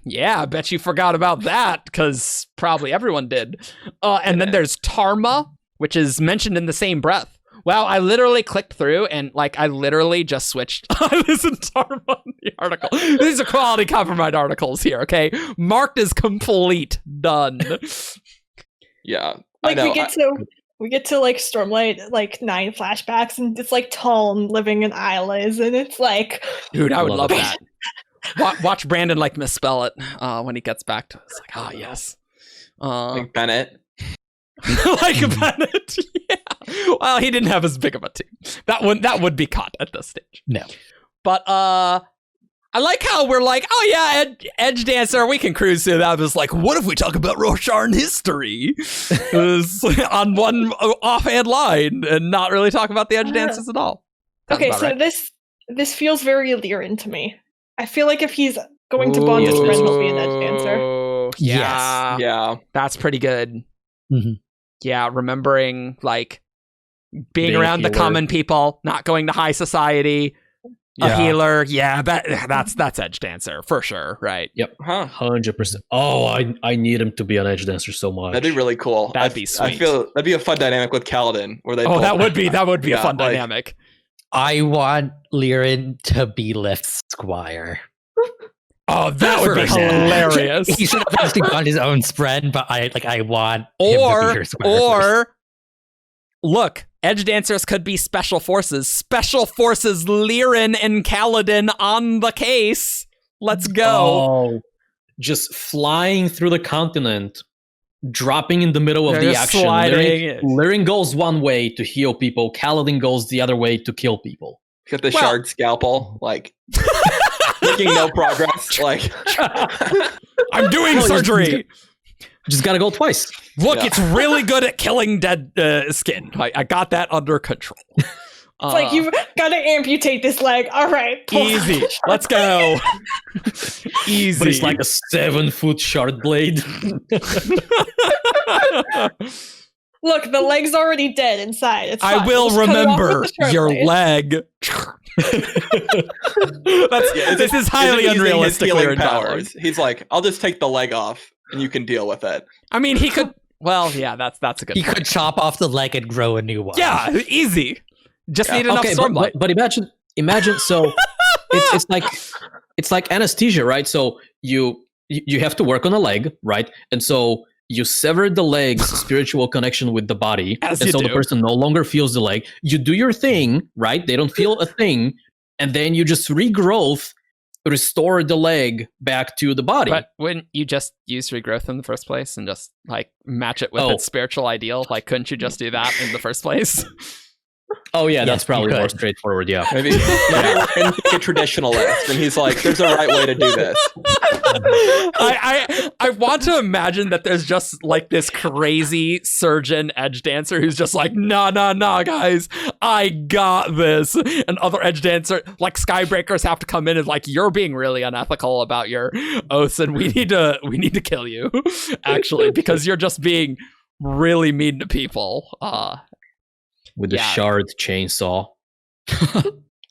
Yeah, I bet you forgot about that because probably everyone did. And then there's Tarma, which is mentioned in the same breath. Wow, I literally clicked through and like I literally just switched. I listened to Tarma in the article. These are quality Coppermind articles here, okay? Marked as complete. Done. Yeah. Like we get to like Stormlight, like 9 flashbacks, and it's like Talm living in Eyeliz, and it's like, dude, I would love that. Watch Brandon like misspell it when he gets back to it. It's like, yes. Like Bennett. Like Bennett, yeah. Well, he didn't have as big of a team. That would be caught at this stage. No. But I like how we're like, oh yeah, Edgedancer, we can cruise through that. I was like, what if we talk about Rosharn history? It was on one offhand line and not really talk about the Edgedancers at all. Okay, so right. This feels very Lyran to me. I feel like if he's going to bond his friend, he'll be an Edgedancer. Yeah. Yes. Yeah. That's pretty good. Mm-hmm. Yeah, remembering like being around the common people, not going to high society. A healer, that's Edgedancer for sure, right? Yep, 100%. Oh, I need him to be an Edgedancer so much. That'd be really cool. That'd be sweet. I feel that'd be a fun dynamic with Kaladin, where they. That would be a fun dynamic. I want Lyran to be Lift's squire. Oh, that would be hilarious. He should have actually gone his own spread, but I want him to be her squire. Or look. Edgedancers could be special forces. Special forces Lyran and Kaladin on the case. Let's go. Oh, just flying through the continent, dropping in the middle of the action. Lyran goes one way to heal people. Kaladin goes the other way to kill people. Got the shard scalpel, like making no progress. Like I'm doing surgery. Just gotta go twice. Look, it's really good at killing dead skin. I got that under control. It's like, you've got to amputate this leg. All right. Easy. Let's go. Easy. But it's like a 7-foot shard blade. Look, the leg's already dead inside. It's fine. I will remember your leg. This is highly unrealistic. Powers. He's like, I'll just take the leg off. And you can deal with it. I mean, he could. Well, yeah, that's a good. He could chop off the leg and grow a new one. Yeah, easy. Just need enough stormlight. But imagine. So it's like anesthesia, right? So you have to work on a leg, right? And so you sever the leg's spiritual connection with the body, the person no longer feels the leg. You do your thing, right? They don't feel a thing, and then you just restore the leg back to the body. But wouldn't you just use regrowth in the first place and just like match it with its spiritual ideal? Like, couldn't you just do that in the first place? Oh yeah, that's probably more straightforward. Yeah, maybe we're a traditionalist, and he's like, "There's a right way to do this." I want to imagine that there's just like this crazy surgeon Edgedancer who's just like, nah, guys, I got this, and other Edgedancer like Skybreakers have to come in and like, you're being really unethical about your oaths, and we need to kill you, actually, because you're just being really mean to people. With the shard chainsaw.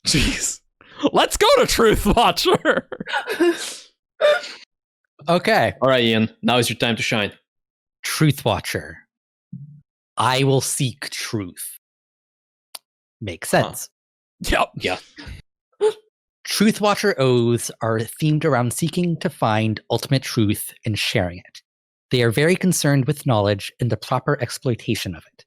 Jeez. Let's go to Truthwatcher. Okay. All right, Ian. Now is your time to shine. Truthwatcher. I will seek truth. Makes sense. Yep. Yeah. Truthwatcher oaths are themed around seeking to find ultimate truth and sharing it. They are very concerned with knowledge and the proper exploitation of it.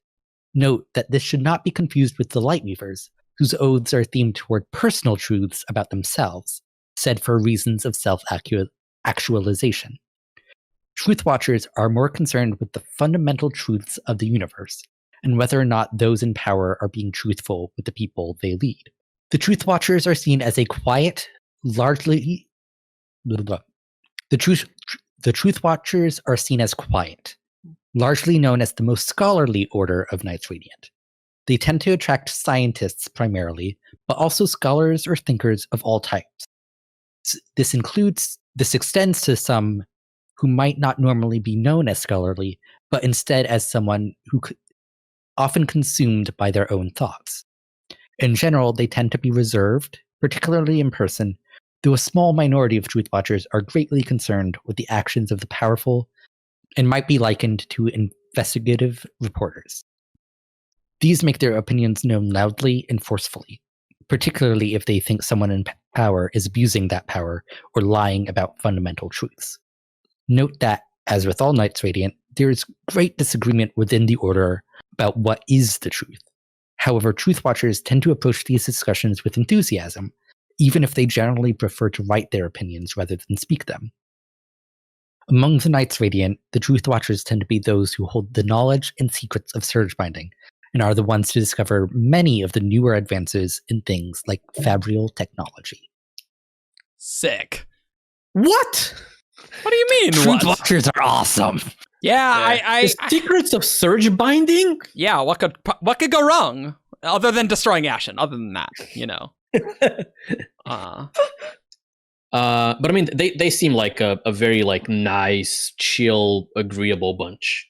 Note that this should not be confused with the Lightweavers, whose oaths are themed toward personal truths about themselves, said for reasons of self-actualization. Truthwatchers are more concerned with the fundamental truths of the universe, and whether or not those in power are being truthful with the people they lead. The Truthwatchers are seen as a quiet, largely... The Truthwatchers are seen as quiet, largely known as the most scholarly order of Knights Radiant. They tend to attract scientists primarily, but also scholars or thinkers of all types. This extends to some who might not normally be known as scholarly, but instead as someone who often consumed by their own thoughts. In general, they tend to be reserved, particularly in person, though a small minority of Truthwatchers are greatly concerned with the actions of the powerful and might be likened to investigative reporters. These make their opinions known loudly and forcefully, particularly if they think someone in power is abusing that power or lying about fundamental truths. Note that, as with all Knights Radiant, there is great disagreement within the Order about what is the truth. However, Truthwatchers tend to approach these discussions with enthusiasm, even if they generally prefer to write their opinions rather than speak them. Among the Knights Radiant, the Truthwatchers tend to be those who hold the knowledge and secrets of surge binding, and are the ones to discover many of the newer advances in things like fabrial technology. Sick. What? What do you mean? Truthwatchers are awesome. Yeah, The secrets of surge binding? Yeah, what could go wrong? Other than destroying Ashen, other than that, you know. But I mean, they seem like a very like nice, chill, agreeable bunch.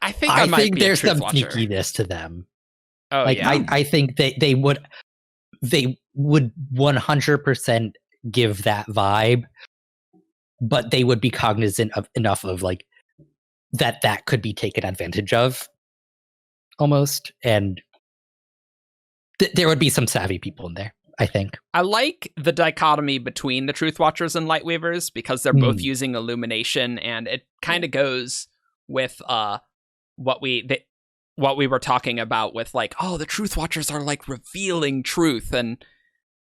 I think there's some sneakiness to them. Oh, like, yeah. I think they would 100% give that vibe, but they would be cognizant of enough of like that could be taken advantage of, almost, and there would be some savvy people in there. I think I like the dichotomy between the Truthwatchers and Lightweavers because they're both using illumination, and it kind of goes with what we were talking about with like, oh, the Truthwatchers are like revealing truth, and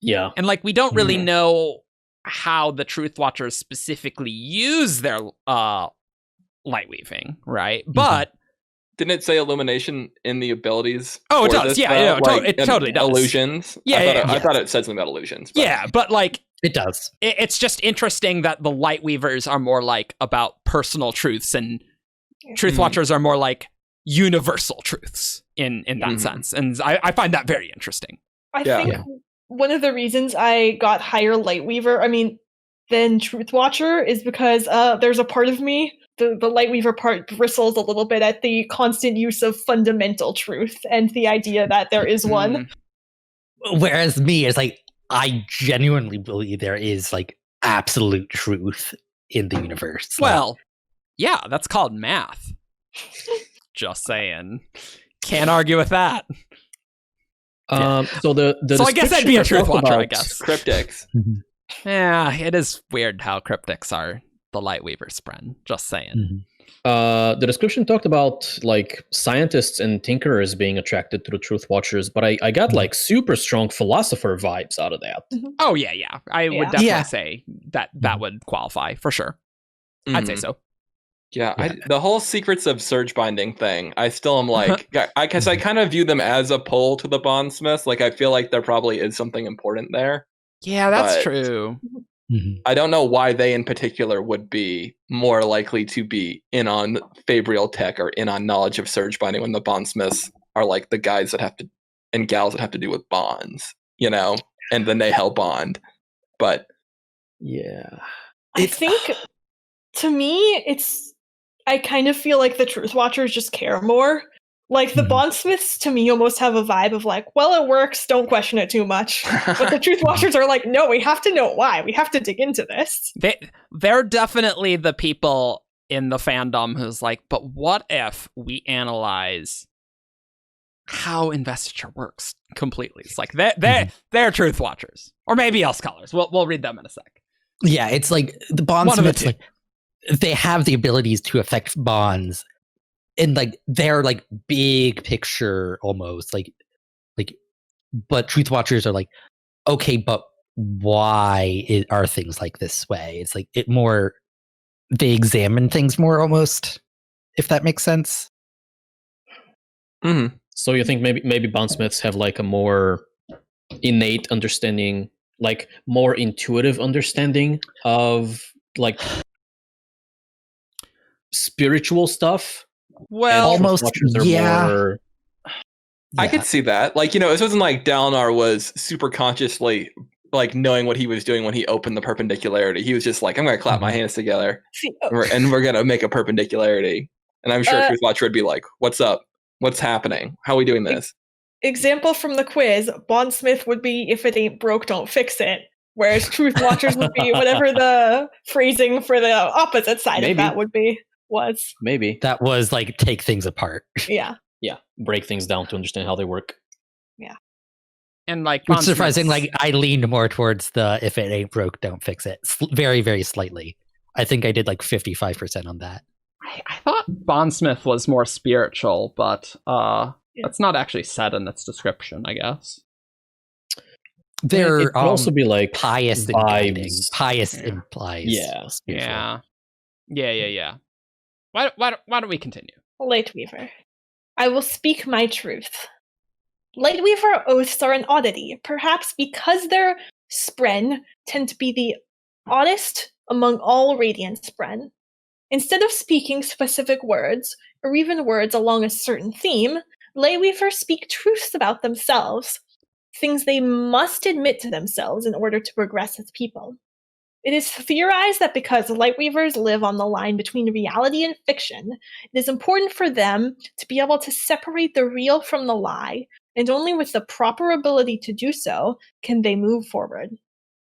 like we don't really know how the Truthwatchers specifically use their light weaving, right? But didn't it say illumination in the abilities? Oh, it does. It totally does. Illusions. I thought it said something about illusions. But. Yeah, but like it does. It's just interesting that the Lightweavers are more like about personal truths, and Truthwatchers are more like universal truths in that sense, and I find that very interesting. I think one of the reasons I got higher Lightweaver, than Truthwatcher is because there's a part of me, the Lightweaver part, bristles a little bit at the constant use of fundamental truth and the idea that there is one. Whereas me, it's like, I genuinely believe there is like absolute truth in the universe. Well, yeah, that's called math. Just saying. Can't argue with that. So I guess that'd be a Truthwatcher, I guess. Cryptics. Yeah, it is weird how cryptics are the Lightweavers, friend. Just saying. The description talked about like scientists and tinkerers being attracted to the Truthwatchers, but I got like super strong philosopher vibes out of that. Oh yeah. I would definitely say that would qualify for sure. I'd say so. Yeah, the whole secrets of surge binding thing, I still am like, I guess I kind of view them as a pull to the Bondsmiths. Like, I feel like there probably is something important there. Yeah, that's true. I don't know why they in particular would be more likely to be in on fabrial tech or in on knowledge of surge binding when the Bondsmiths are like the guys that have to, and gals that have to do with bonds, and then they help bond. But yeah, I think to me, I kind of feel like the Truthwatchers just care more. Like, the Bondsmiths, to me, almost have a vibe of like, well, it works, don't question it too much. But the Truthwatchers are like, no, we have to know why. We have to dig into this. They're definitely the people in the fandom who's like, but what if we analyze how investiture works completely. It's like they're Truthwatchers, or maybe Elsecallers. We'll read them in a sec. Yeah, it's like the Bondsmiths, like they have the abilities to affect bonds, and like they're like big picture almost like, but Truthwatchers are like, okay, but why are things like this way? It's like they examine things more almost, if that makes sense. Mm-hmm. So you think maybe Bondsmiths have like a more innate understanding, like more intuitive understanding of like spiritual stuff? Well, almost, yeah. More... I could see that. Like, it wasn't like Dalinar was super consciously like knowing what he was doing when he opened the perpendicularity. He was just like, I'm going to clap my hands together and we're going to make a perpendicularity. And I'm sure Truthwatcher would be like, what's up? What's happening? How are we doing this? Example from the quiz, Bondsmith would be, if it ain't broke, don't fix it. Whereas Truthwatchers would be whatever the phrasing for the opposite side of that would be. Maybe. That was like take things apart. Yeah. Yeah. Break things down to understand how they work. Yeah. And like, it's surprising. Like, I leaned more towards the if it ain't broke, don't fix it. Very, very slightly. I think I did like 55% on that. I thought Bondsmith was more spiritual, but that's not actually said in its description, I guess. There could also be like pious vibes. Pious implies. Yeah. Spiritual. Yeah. Why don't we continue? Lightweaver. I will speak my truth. Lightweaver oaths are an oddity, perhaps because their spren tend to be the oddest among all Radiant spren. Instead of speaking specific words, or even words along a certain theme, Lightweavers speak truths about themselves, things they must admit to themselves in order to progress as people. It is theorized that because Lightweavers live on the line between reality and fiction, it is important for them to be able to separate the real from the lie, and only with the proper ability to do so can they move forward.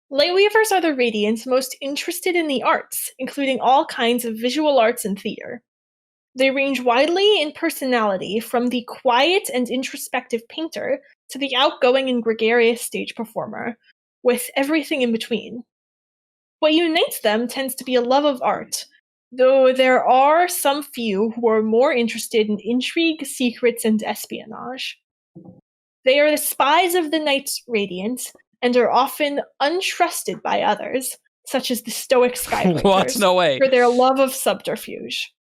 Lightweavers are the Radiants most interested in the arts, including all kinds of visual arts and theater. They range widely in personality, from the quiet and introspective painter to the outgoing and gregarious stage performer, with everything in between. What unites them tends to be a love of art, though there are some few who are more interested in intrigue, secrets, and espionage. They are the spies of the Night's Radiant, and are often untrusted by others, such as the stoic Skybreakers, What? No way. for their love of subterfuge.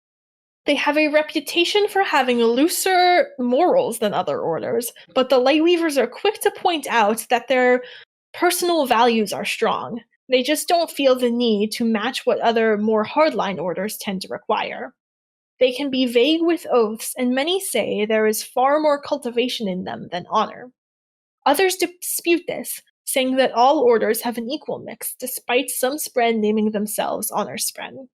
They have a reputation for having looser morals than other orders, but the Lightweavers are quick to point out that their personal values are strong. They just don't feel the need to match what other more hardline orders tend to require. They can be vague with oaths, and many say there is far more cultivation in them than honor. Others dispute this, saying that all orders have an equal mix, despite some spren naming themselves honor spren.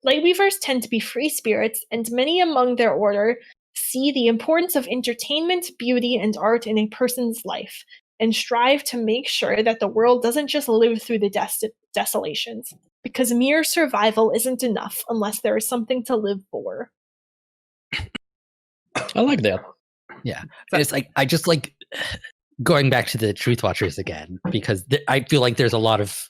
Lightweavers tend to be free spirits, and many among their order see the importance of entertainment, beauty, and art in a person's life, and strive to make sure that the world doesn't just live through the desolations, because mere survival isn't enough unless there is something to live for. I like that. Yeah. It's like, I just like going back to the Truthwatchers again, because I feel like there's a lot of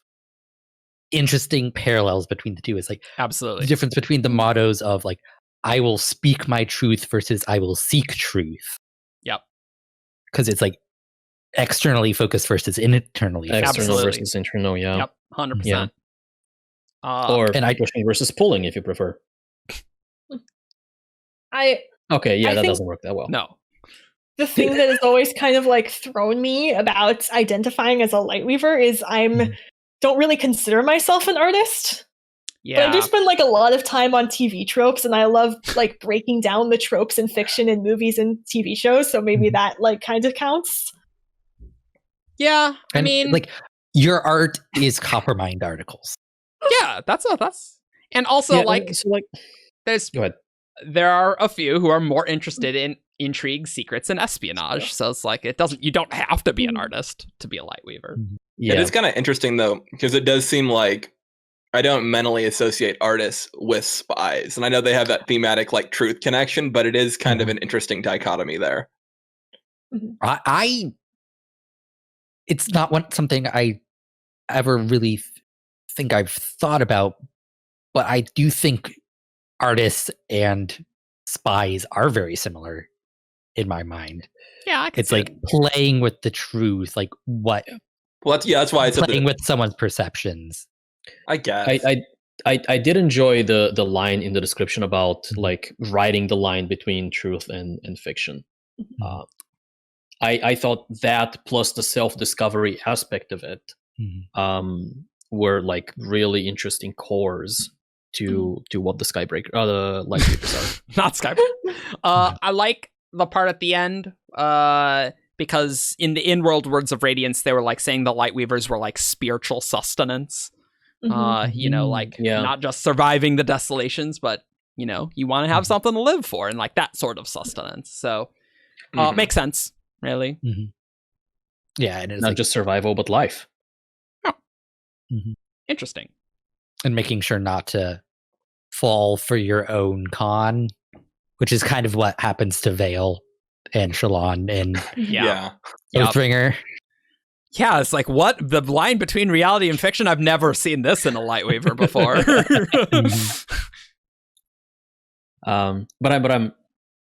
interesting parallels between the two. It's like absolutely the difference between the mottos of like, I will speak my truth versus I will seek truth. Yep. Because it's like externally focused versus internally focused. External versus internal, yeah. Yep, 100%. Yeah. Or pushing versus pulling, if you prefer. Okay, yeah, that doesn't work that well. No. The thing that has always kind of like thrown me about identifying as a Lightweaver is don't really consider myself an artist. Yeah. But I do spend like a lot of time on TV tropes, and I love like breaking down the tropes in fiction and movies and TV shows, so maybe that like kind of counts. Yeah, I mean, like your art is Coppermind articles. Yeah, that's and also there's go ahead. There are a few who are more interested in intrigue, secrets, and espionage. So it's like you don't have to be an artist to be a Lightweaver. Yeah. It is kind of interesting though, because it does seem like I don't mentally associate artists with spies, and I know they have that thematic like truth connection, but it is kind of an interesting dichotomy there. It's not something I ever really think I've thought about, but I do think artists and spies are very similar in my mind. Yeah, it's like playing with the truth, like what. Well, that's why it's playing with someone's perceptions. I guess. I did enjoy the line in the description about like writing the line between truth and fiction. I thought that plus the self-discovery aspect of it were like really interesting cores to what the Skybreaker, the Lightweavers are. Not Skybreaker. I like the part at the end because in the in-world words of Radiance, they were like saying the Lightweavers were like spiritual sustenance. You know, like not just surviving the desolations, but you know, you want to have something to live for, and like that sort of sustenance. So makes sense, really. Yeah, and it's not just survival, but life. Oh. Interesting. And making sure not to fall for your own con, which is kind of what happens to Vale and Shalon and Dustbringer. Yeah, it's like, what? The line between reality and fiction? I've never seen this in a Lightweaver before. But I'm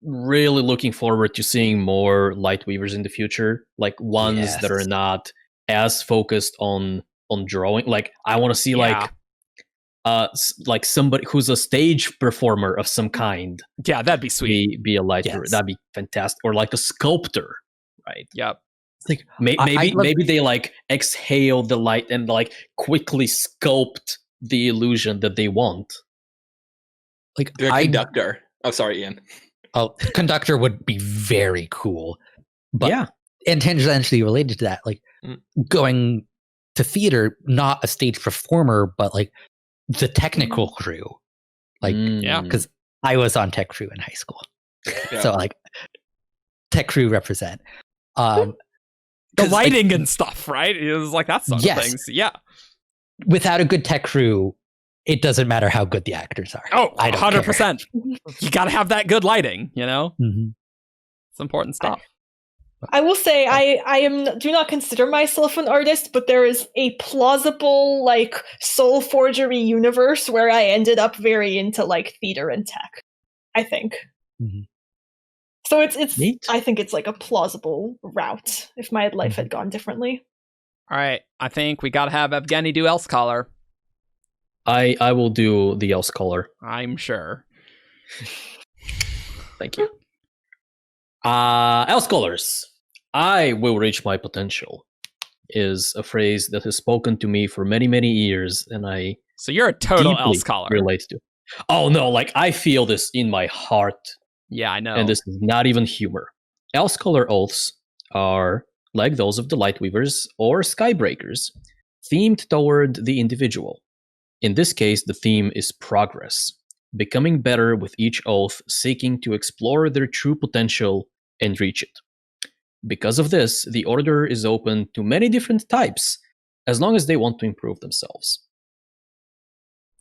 really looking forward to seeing more Lightweavers in the future, like ones that are not as focused on drawing. Like I want to see like somebody who's a stage performer of some kind. Yeah, that'd be sweet. Be a Lightweaver. That'd be fantastic. Or like a sculptor, right? Yep. Like maybe they like exhale the light and like quickly sculpt the illusion that they want. Like the conductor. Oh, sorry, Ian. Oh, conductor would be very cool. But and tangentially related to that, like going to theater, not a stage performer, but like the technical crew. Like because I was on tech crew in high school. So like tech crew represent. The lighting and stuff, right? It was like that sort of things. Yeah. Without a good tech crew, it doesn't matter how good the actors are. Oh, 100%. You got to have that good lighting, you know? It's important stuff. I will say do not consider myself an artist, but there is a plausible like soul forgery universe where I ended up very into like theater and tech, I think. So it's neat. I think it's like a plausible route if my life had gone differently. All right, I think we got to have Evgeni do Elsecaller. I will do the Elsecallers. I'm sure. Thank you. Elsecallers. I will reach my potential is a phrase that has spoken to me for many, many years, and I so you're a total Elsecaller. Relate to. Oh no, like I feel this in my heart. Yeah, I know. And this is not even humor. Elsecallers oaths are like those of the Lightweavers or Skybreakers, themed toward the individual. In this case, the theme is progress, becoming better with each oath, seeking to explore their true potential and reach it. Because of this, the order is open to many different types, as long as they want to improve themselves.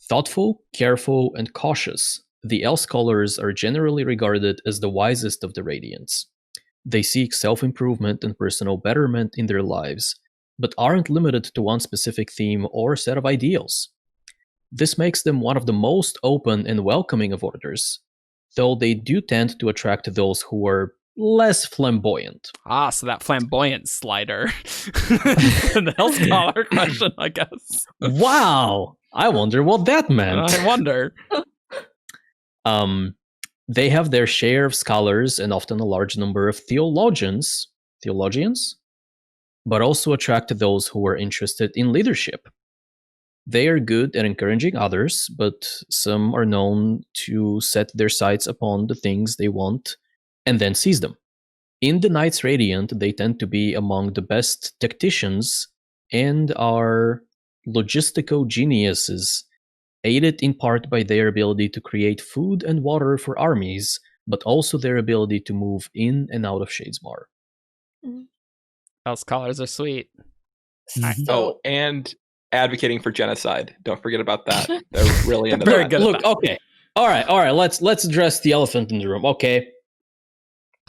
Thoughtful, careful, and cautious, the Elsecallers are generally regarded as the wisest of the Radiants. They seek self-improvement and personal betterment in their lives, but aren't limited to one specific theme or set of ideals. This makes them one of the most open and welcoming of orders, though they do tend to attract those who are less flamboyant. So that flamboyant slider. The Elsecallers question, I guess. Wow! I wonder what that meant. I wonder. They have their share of scholars and often a large number of theologians, but also attract those who are interested in leadership. They are good at encouraging others, but some are known to set their sights upon the things they want and then seize them. In the Knights Radiant, they tend to be among the best tacticians and are logistical geniuses, aided in part by their ability to create food and water for armies, but also their ability to move in and out of Shadesmar. Elsecallers are sweet. Oh, and advocating for genocide. Don't forget about that. They're really into Very that. good. Look, okay. All right. Let's address the elephant in the room. Okay.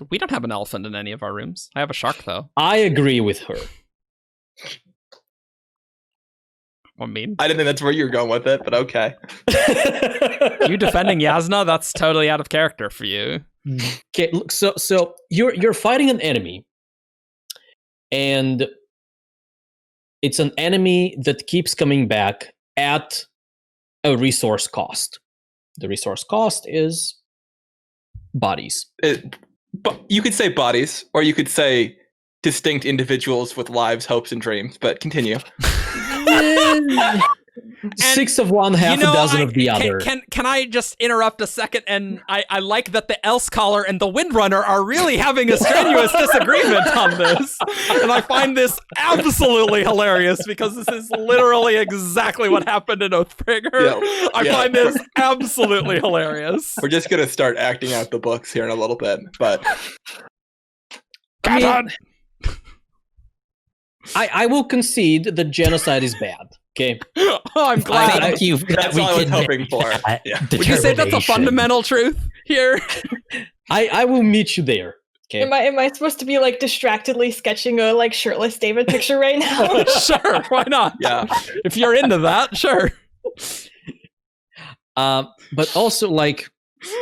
We don't have an elephant in any of our rooms. I have a shark, though. I agree with her. I mean, I didn't think that's where you were going with it, but okay. You defending Yasna? That's totally out of character for you. Okay, look, so you're fighting an enemy, and it's an enemy that keeps coming back at a resource cost. The resource cost is bodies. But you could say bodies, or you could say distinct individuals with lives, hopes, and dreams. But continue. 6 of one, half a dozen of the other. Can I just interrupt a second? And I like that the Elsecaller and the Windrunner are really having a strenuous disagreement on this. And I find this absolutely hilarious because this is literally exactly what happened in Oathbringer. Yeah. I find this absolutely hilarious. We're just going to start acting out the books here in a little bit. But I will concede that genocide is bad. Okay. Oh, I'm glad. Thank you. That's all I was hoping for. Yeah. Would you say that's a fundamental truth here? I will meet you there. Okay. Am I supposed to be like distractedly sketching a like shirtless David picture right now? Sure, why not? Yeah. If you're into that, sure. But also like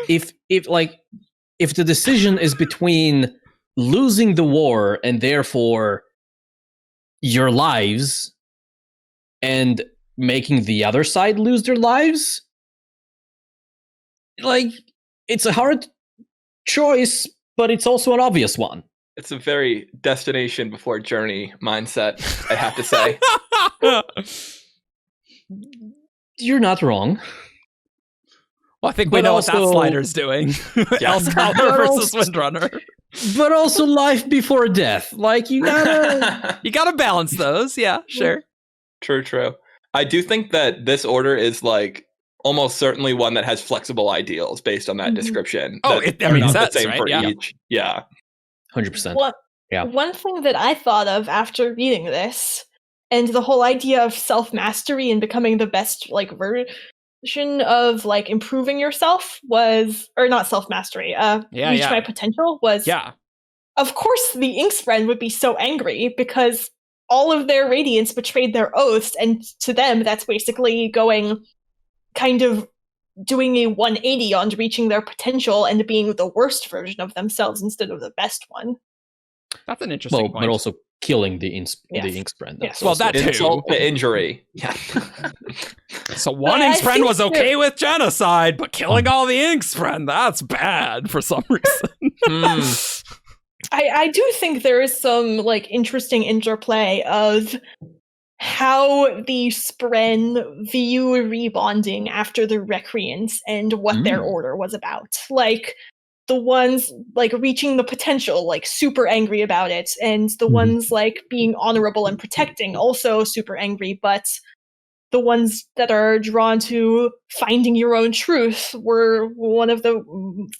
if the decision is between losing the war and therefore your lives and making the other side lose their lives, like, it's a hard choice, but it's also an obvious one. It's a very destination before journey mindset, I have to say. You're not wrong. Well, I think we know what that slider's doing. Elsecallers versus Windrunner. But also life before death. Like, you gotta balance those. Yeah, sure. True. I do think that this order is like almost certainly one that has flexible ideals based on that description. Oh, it makes sense, the same right? for Yeah. each. Yeah. 100%. One thing that I thought of after reading this, and the whole idea of self-mastery and becoming the best like version of like improving yourself was, or not self-mastery, reach my potential was, of course the Inkspren would be so angry because all of their radiants betrayed their oaths, and to them that's basically going kind of doing a 180 on reaching their potential and being the worst version of themselves instead of the best one. That's an interesting point. But also killing the Inkspren. Yes. Well, that too. Insult to injury. Yeah. So one Inkspren was okay with genocide, but killing all the Inkspren, that's bad for some reason. I do think there is some like interesting interplay of how the Spren view rebonding after the Recreants and what their order was about. Like the ones like reaching the potential, like super angry about it, and the ones like being honorable and protecting, also super angry, but the ones that are drawn to finding your own truth were one of the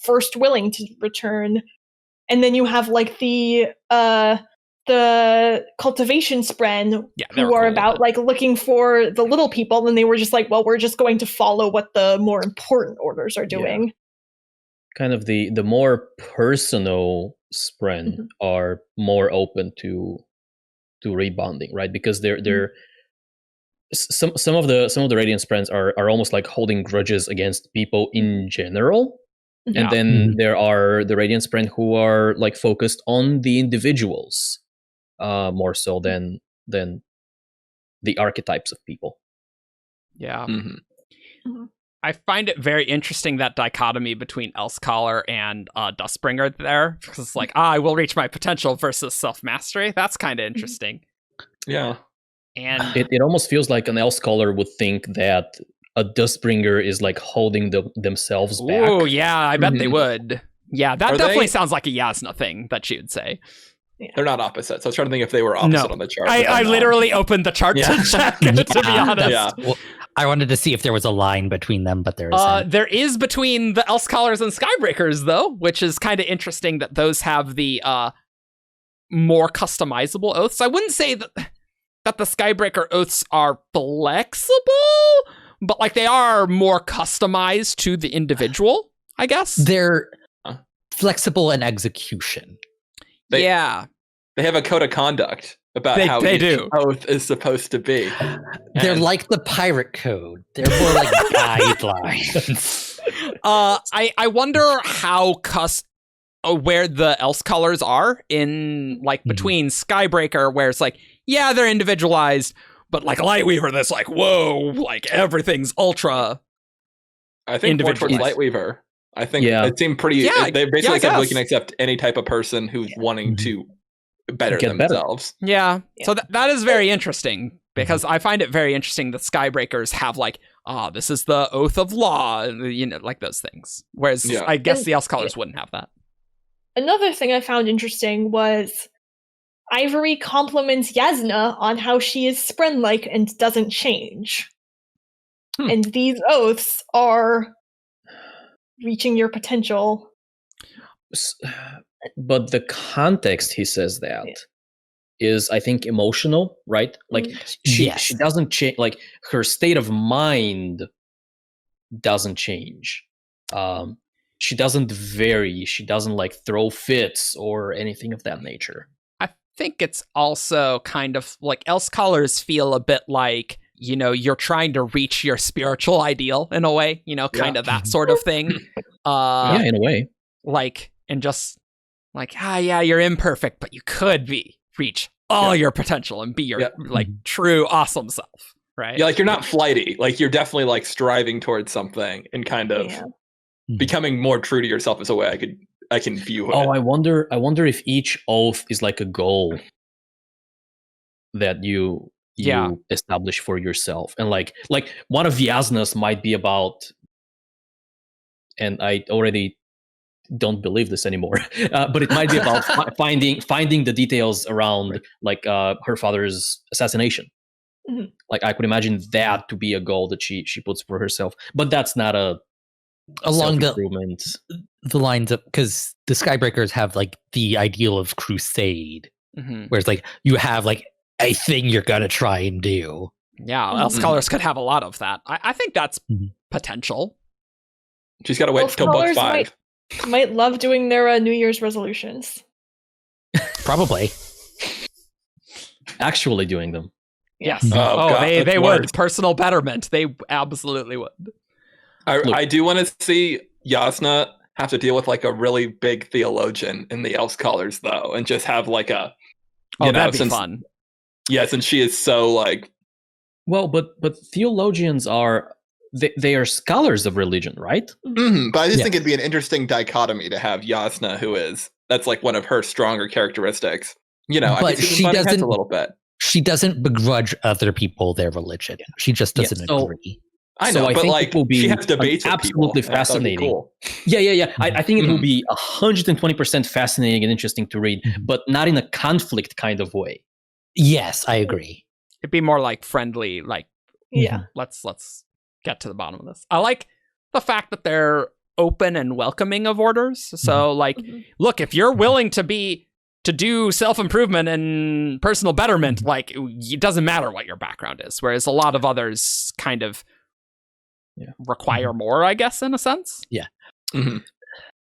first willing to return. And then you have like the cultivation Spren who are about like looking for the little people, and they were just like, well, we're just going to follow what the more important orders are doing. Kind of the more personal Spren are more open to rebonding, right? Because they're some of the Radiant Sprens are almost like holding grudges against people in general. And then there are the Radiant Spren who are like focused on the individuals more so than the archetypes of people. Yeah. I find it very interesting, that dichotomy between Elsecaller and Dustbringer there. Because it's like, I will reach my potential versus self-mastery. That's kind of interesting. Yeah. And it almost feels like an Elsecallers would think that a Dustbringer is like holding themselves back. Oh, yeah, I bet they would. Yeah, that definitely sounds like a Yasna thing that she would say. Yeah. They're not opposites. I was trying to think if they were opposite on the chart. I literally opened the chart to check, to be honest. Yeah. Well, I wanted to see if there was a line between them, but there isn't. There is between the Elsecallers and Skybreakers, though, which is kind of interesting that those have the more customizable oaths. I wouldn't say that the Skybreaker oaths are flexible, but like they are more customized to the individual, I guess. They're flexible in execution. They have a code of conduct about how each oath is supposed to be. They're like the pirate code. They're more like guidelines. I wonder how where the Elsecallers are in like between Skybreaker, where it's like, yeah, they're individualized, but like Lightweaver, that's like, whoa, like everything's ultra. I think more towards Lightweaver. I think it seemed pretty. They basically said we can accept any type of person who's wanting to better themselves. Yeah. So that is very interesting, because I find it very interesting that Skybreakers have like, this is the oath of law, you know, like those things. Whereas I guess the Elsecallers wouldn't have that. Another thing I found interesting was Ivory compliments Yasna on how she is spren-like and doesn't change. And these oaths are reaching your potential. But the context he says that is, I think, emotional, right? Like she doesn't change. Like her state of mind doesn't change. She doesn't vary. She doesn't like throw fits or anything of that nature. I think it's also kind of like Elsecallers feel a bit like, you know, you're trying to reach your spiritual ideal in a way, you know, kind of that sort of thing. In a way. Like, and just like, you're imperfect, but you could reach all your potential and be your like true awesome self, right? Yeah, like you're not flighty. Like you're definitely like striving towards something and kind of becoming more true to yourself is a way I can view it. Oh, I wonder if each oath is like a goal that you establish for yourself. And like one of Yasna's might be about, and I already don't believe this anymore, but it might be about finding the details around like her father's assassination. Like I could imagine that to be a goal that she puts for herself, but that's not along the lines of, because the Skybreakers have like the ideal of crusade, whereas like you have like a thing you're gonna try and do. Yeah, Elsecallers could have a lot of that. I think that's potential. She's got to wait till book 5. Might love doing their New Year's resolutions. Probably. Actually doing them. Yes. They would. Personal betterment. They absolutely would. I do want to see Yasna have to deal with like a really big theologian in the Elsecallers though, and just have like a that'd be fun. Yes, and she is so like, well, but theologians are they are scholars of religion, right? But I just think it'd be an interesting dichotomy to have Yasna, that's like one of her stronger characteristics. You know, but she doesn't a little bit. She doesn't begrudge other people their religion. She just doesn't agree. I know, but think like it will be she has debates absolutely fascinating. Cool. Yeah. I think it will be 120% fascinating and interesting to read, but not in a conflict kind of way. Yes, I agree. It'd be more like friendly, like let's get to the bottom of this. I like the fact that they're open and welcoming of orders. So like, look, if you're willing to do self-improvement and personal betterment, like it doesn't matter what your background is. Whereas a lot of others kind of require more, I guess, in a sense. Yeah.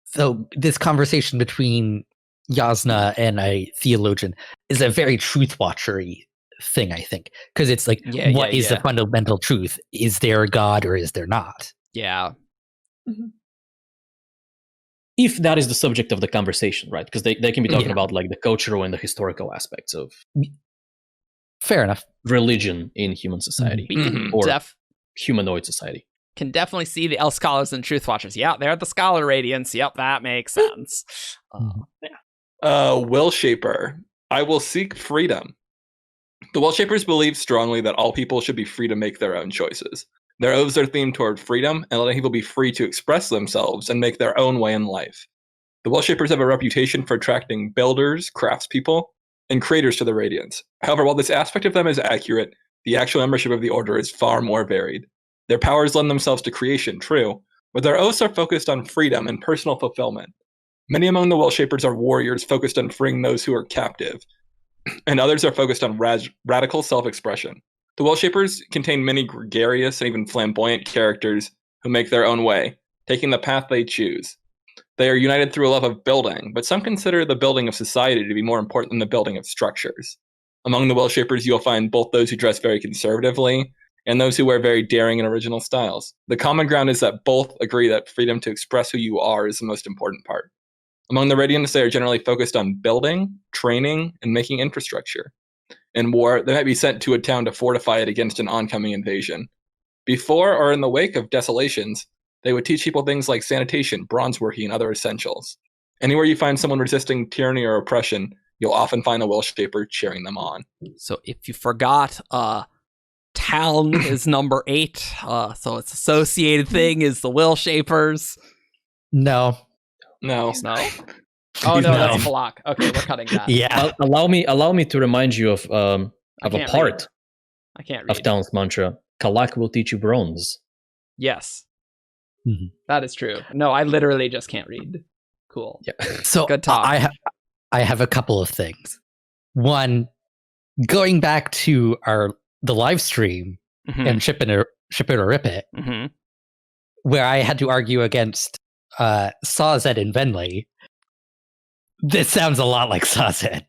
So this conversation between Yasna and a theologian is a very Truthwatchery thing, I think, because it's like, what is the fundamental truth? Is there a God or is there not? Yeah. If that is the subject of the conversation, right? Because they can be talking about like the cultural and the historical aspects of fair enough religion in human society or humanoid society. Can definitely see the Elsecallers and Truthwatchers. Yeah, they're the Scholar Radiance. Yep, that makes sense. Willshaper. I will seek freedom. The Willshapers believe strongly that all people should be free to make their own choices. Their oaths are themed toward freedom and letting people be free to express themselves and make their own way in life. The Willshapers have a reputation for attracting builders, craftspeople, and creators to the Radiance. However, while this aspect of them is accurate, the actual membership of the Order is far more varied. Their powers lend themselves to creation, true, but their oaths are focused on freedom and personal fulfillment. Many among the Willshapers are warriors focused on freeing those who are captive, and others are focused on radical self-expression. The Willshapers contain many gregarious and even flamboyant characters who make their own way, taking the path they choose. They are united through a love of building, but some consider the building of society to be more important than the building of structures. Among the Willshapers, you'll find both those who dress very conservatively and those who wear very daring and original styles. The common ground is that both agree that freedom to express who you are is the most important part. Among the Radiants, they are generally focused on building, training, and making infrastructure. In war, they might be sent to a town to fortify it against an oncoming invasion. Before or in the wake of desolations, they would teach people things like sanitation, bronzeworking, and other essentials. Anywhere you find someone resisting tyranny or oppression, you'll often find a Willshaper cheering them on. So if you forgot, town is number 8. So its associated thing is the Willshapers. No. Oh no, that's Halak. Okay, we're cutting that. Yeah. Allow me to remind you of a part I can't read. of Town's mantra. Kalak will teach you bronze. Yes. Mm-hmm. That is true. No, I literally just can't read. Cool. Yeah. So good talk. I have a couple of things. One, going back to the live stream and ship it or rip it, where I had to argue against Sawzed and Venli. This sounds a lot like Sawzed.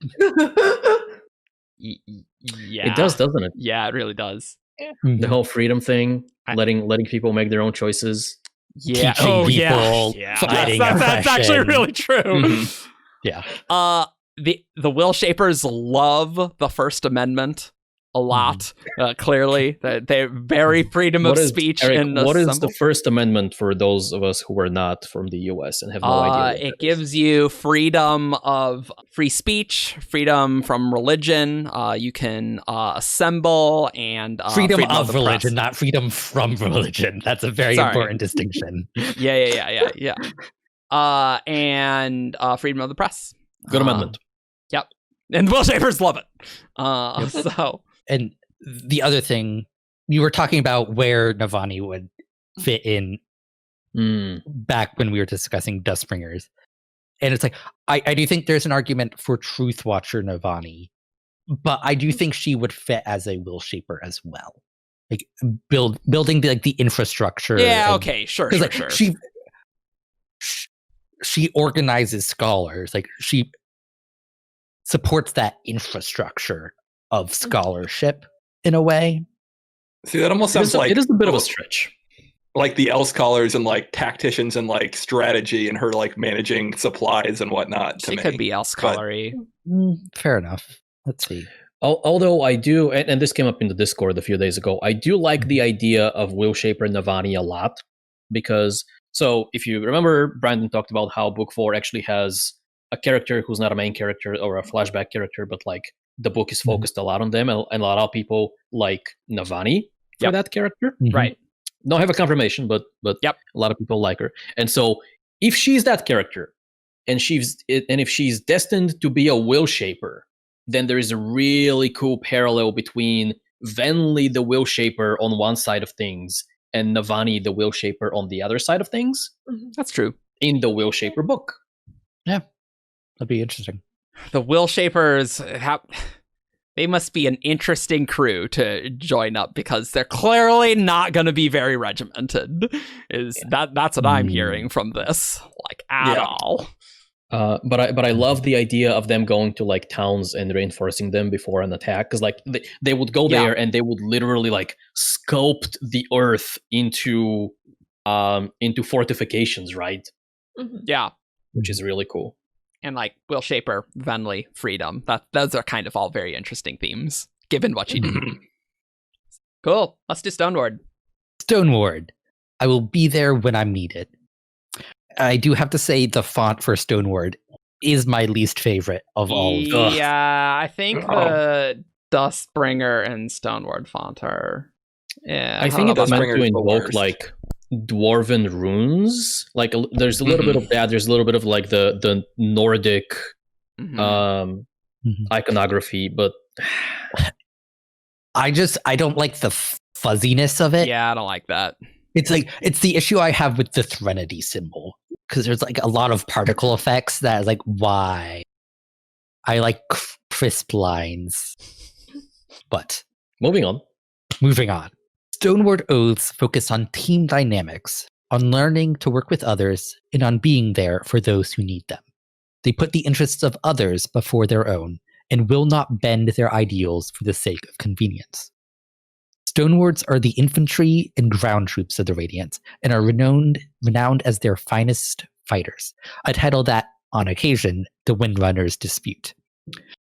Yeah, it does, doesn't it? Yeah, it really does. The whole freedom thing, letting people make their own choices. Yeah. Teaching people, fighting that's actually really true. Yeah. The Willshapers love the First Amendment a lot. Clearly, they're very freedom of speech. Eric, what is the First Amendment for those of us who are not from the U.S. and have no idea? It gives you freedom of free speech, freedom from religion. You can assemble and freedom of religion, not freedom from religion. That's a very important distinction. Yeah. And freedom of the press. Good amendment. Yep. And Willshapers love it. So. And the other thing, you were talking about where Navani would fit in back when we were discussing Dustbringers. And it's like, I do think there's an argument for Truthwatcher Navani, but I do think she would fit as a Willshaper as well. Like building the infrastructure. Yeah, okay, sure. She organizes scholars. Like she supports that infrastructure of scholarship in a way. See, that almost sounds like it is a bit of a stretch. Like the Elsecallers and like tacticians and like strategy and her like managing supplies and whatnot. She could be Elsecallery. Fair enough. Let's see. Although I do, and this came up in the Discord a few days ago, I do like the idea of Willshaper Navani a lot because, so if you remember, Brandon talked about how Book 4 actually has a character who's not a main character or a flashback character, but like the book is focused a lot on them, and a lot of people like Navani for that character. Right. Don't have a confirmation, but a lot of people like her. And so if she's that character, and if she's destined to be a Willshaper, then there is a really cool parallel between Venli the Willshaper on one side of things and Navani the Willshaper on the other side of things. That's true. In the Willshaper book. Yeah. That'd be interesting. The Willshapers they must be an interesting crew to join up because they're clearly not going to be very regimented. That's what I'm hearing from this, like at all. But I love the idea of them going to like towns and reinforcing them before an attack, because like they would go there and they would literally like sculpt the earth into fortifications, right? Yeah, which is really cool. And like Willshaper, Venli, freedom. Those are kind of all very interesting themes, given what you do. Cool. Let's do Stoneward. Stoneward. I will be there when I'm needed. I do have to say the font for Stoneward is my least favorite of all. Yeah, I think the Dustbringer and Stoneward font are. Yeah, I think it's meant to invoke like dwarven runes. Like there's a little bit of that. There's a little bit of like the Nordic iconography, but I don't like the fuzziness of it. Yeah, I don't like that. It's the issue I have with the Threnody symbol, because there's like a lot of particle effects that is like why. I like crisp lines. But moving on. Stoneward Oaths focus on team dynamics, on learning to work with others, and on being there for those who need them. They put the interests of others before their own, and will not bend their ideals for the sake of convenience. Stonewards are the infantry and ground troops of the Radiance, and are renowned as their finest fighters, a title that, on occasion, the Windrunners dispute.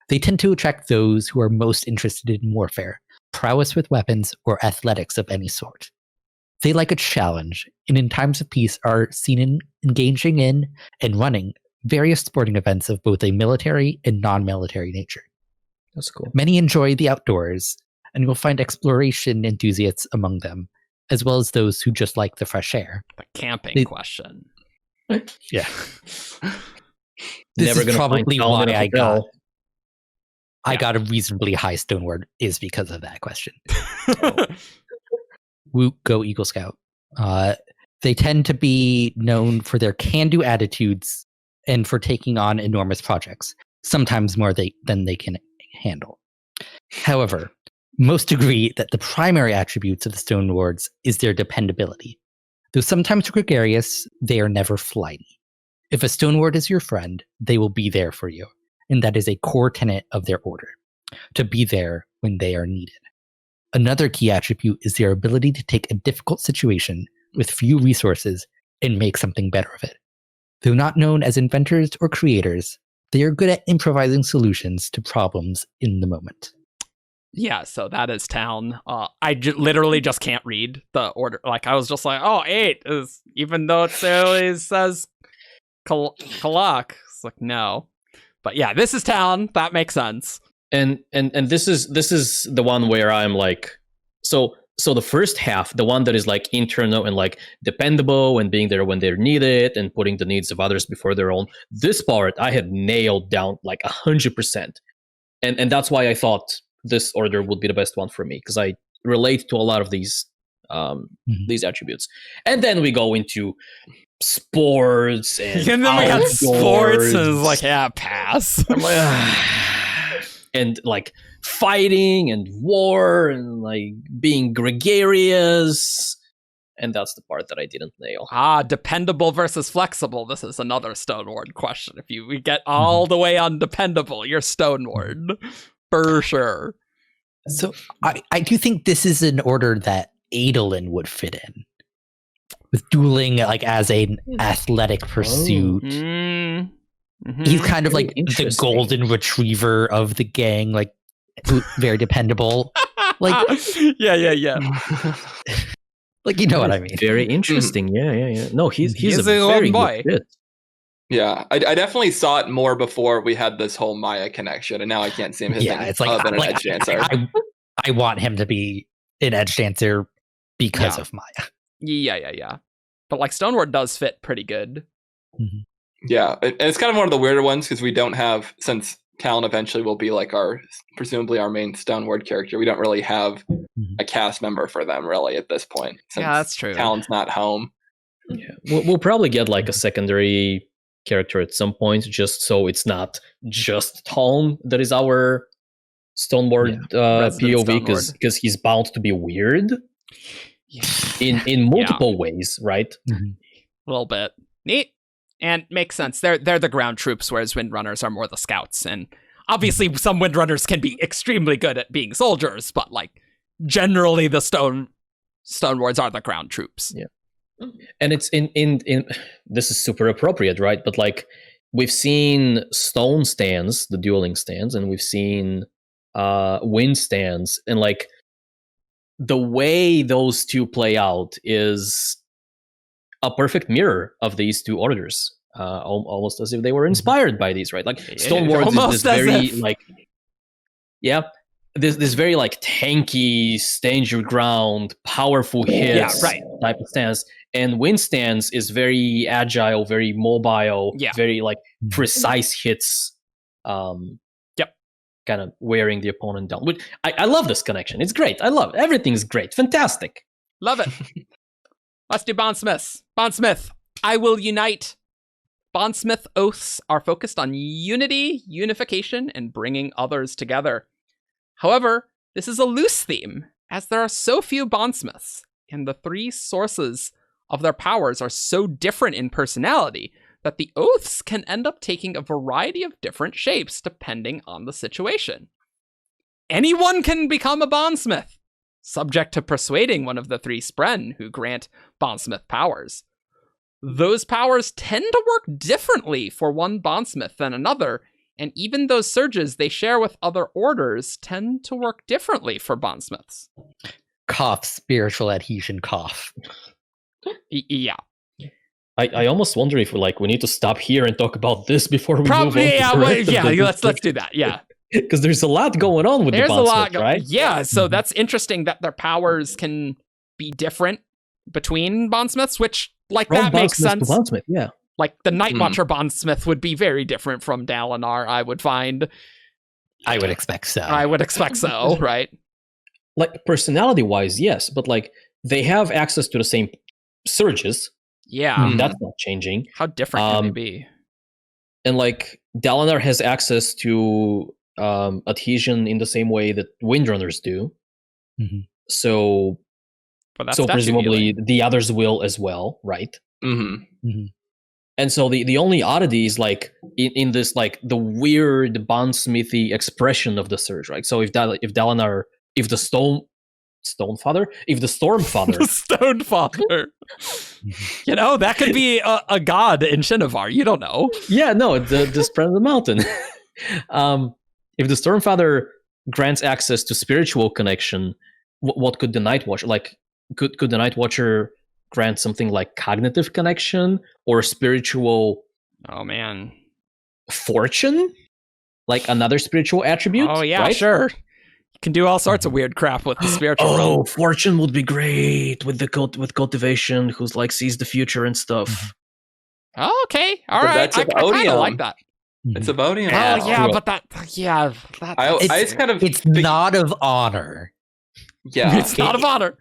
They tend to attract those who are most interested in warfare, prowess with weapons, or athletics of any sort. They like a challenge, and in times of peace are seen in engaging in and running various sporting events of both a military and non-military nature. That's cool. Many enjoy the outdoors, and you'll find exploration enthusiasts among them, as well as those who just like the fresh air. The camping question. Yeah. This is probably why I got a reasonably high Stoneward, is because of that question. Woo, go Eagle Scout. They tend to be known for their can-do attitudes and for taking on enormous projects, sometimes more than they can handle. However, most agree that the primary attributes of the Stonewards is their dependability. Though sometimes gregarious, they are never flighty. If a Stoneward is your friend, they will be there for you, and that is a core tenet of their order, to be there when they are needed. Another key attribute is their ability to take a difficult situation with few resources and make something better of it. Though not known as inventors or creators, they are good at improvising solutions to problems in the moment. Yeah, so that is town. I literally just can't read the order. Like, I was just like, 8 is, even though it always says Kalak. It's like, no. But yeah, this is town. That makes sense. And this is the one where I'm like, so the first half, the one that is like internal and like dependable and being there when they're needed and putting the needs of others before their own, this part I had nailed down like 100%. And that's why I thought this order would be the best one for me, because I relate to a lot of these attributes. And then we go into sports and then we got sports and it's like, yeah, pass. I'm like, and like fighting and war and like being gregarious, and that's the part that I didn't nail. Dependable versus flexible. This is another Stoneward question. If we get all the way on dependable, you're Stoneward for sure. So I do think this is an order that Adolin would fit in, with dueling like as an athletic pursuit. He's kind of like the golden retriever of the gang, like very dependable. Like yeah. Like, you know what I mean. Very interesting. Yeah. No, he's a very boy. Good fit. Yeah, I definitely saw it more before we had this whole Maya connection, and now I can't see him hitting it's like, an Edgedancer. I want him to be an Edgedancer because of Maya. Yeah. But like Stoneward does fit pretty good. Mm-hmm. Yeah, and it's kind of one of the weirder ones because we don't have, since Talon eventually will be like presumably our main Stoneward character, we don't really have a cast member for them really at this point. Yeah, that's true. Talon's not home. Yeah, we'll probably get like a secondary character at some point, just so it's not just Talon that is our Stoneward POV, because he's bound to be weird in multiple ways, right? A little bit. Neat. And makes sense. They're the ground troops, whereas Windrunners are more the scouts. And obviously some Windrunners can be extremely good at being soldiers, but like generally the Stonewards are the ground troops. Yeah. And it's in this is super appropriate, right? But like we've seen stone stands, the dueling stands, and we've seen wind stands, and like the way those two play out is a perfect mirror of these two orders, almost as if they were inspired by these, right? Like Stonewards is this very like, this very like tanky, stand your ground, powerful hits type of stance, and wind stance is very agile, very mobile, very like precise hits. Kind of wearing the opponent down. I love this connection. It's great. I love it. Everything's great. Fantastic. Love it. Let's do Bondsmiths. Bondsmith, I will unite. Bondsmith oaths are focused on unity, unification, and bringing others together. However, this is a loose theme, as there are so few Bondsmiths, and the 3 sources of their powers are so different in personality that the oaths can end up taking a variety of different shapes depending on the situation. Anyone can become a bondsmith, subject to persuading one of the 3 spren who grant bondsmith powers. Those powers tend to work differently for one bondsmith than another, and even those surges they share with other orders tend to work differently for bondsmiths. Cough, spiritual adhesion, cough. Yeah. I almost wonder if we need to stop here and talk about this before we Probably, move on. Let's do that. Yeah. Because there's a lot going on with the bondsmiths, right? Yeah, so that's interesting that their powers can be different between bondsmiths, which that makes sense. Bondsmith, yeah. Like the Nightwatcher bondsmith would be very different from Dalinar, I would find. I would expect so. Right? Like personality-wise, yes, but they have access to the same surges. Yeah. That's not changing. How different can they be? And Dalinar has access to adhesion in the same way that Windrunners do. Mm-hmm. So presumably the others will as well, right? Mm-hmm. Mm-hmm. And so the only oddity is in this the weird bondsmithy expression of the surge, right? So if Dalinar, if the Stormfather, if the Stormfather, Stonefather, that could be a god in Shinovar. You don't know. Yeah, no, the spread of the mountain. If the Stormfather grants access to spiritual connection, what could the Nightwatcher Could the Nightwatcher grant something like cognitive connection or spiritual? Oh man, fortune, another spiritual attribute. Oh yeah, right? Sure. You can do all sorts of weird crap with the spiritual. realm. Fortune would be great with with cultivation, who's sees the future and stuff. Oh, okay, all right. I kind of like that. It's a Bodium. Oh yeah, but it's not of honor. Yeah, it's not of honor.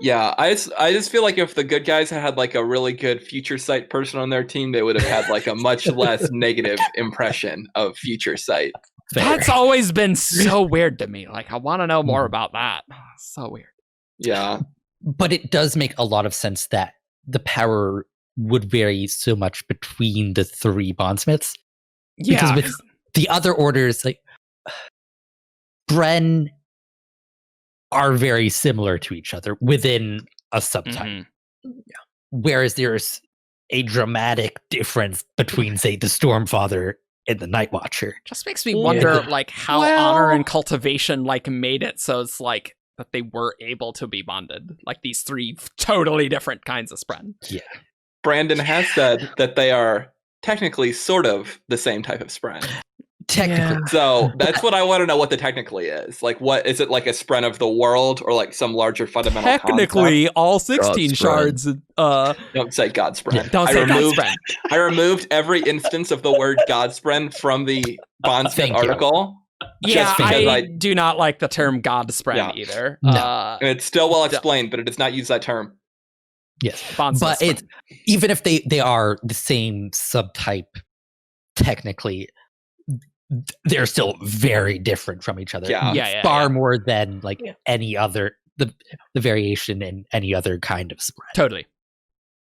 Yeah, I just feel like if the good guys had a really good future sight person on their team, they would have had a much less negative impression of future sight. That's always been so weird to me. I want to know more about that. So weird. Yeah. But it does make a lot of sense that the power would vary so much between the 3 bondsmiths. Yeah. Because with the other orders, Bren are very similar to each other within a subtype. Mm-hmm. Yeah. Whereas there's a dramatic difference between, say, the Stormfather and the Nightwatcher. Just makes me wonder, how honor and cultivation, made it so it's that they were able to be bonded. These 3 totally different kinds of spren. Yeah. Brandon has said that they are technically sort of the same type of spren. Technically. Yeah. So that's what I want to know what the technically is. What is it, a spren of the world or some larger fundamental technically concept? All 16 shards. Don't say God spren. Yeah, don't say God spren. I removed every instance of the word God spren from the Bondsmith article. Yeah, I do not like the term God spren either. No. And it's still well explained, but it does not use that term. Yes. But it's even if they are the same subtype, technically, they're still very different from each other. Far more than any other the variation in any other kind of spread. Totally.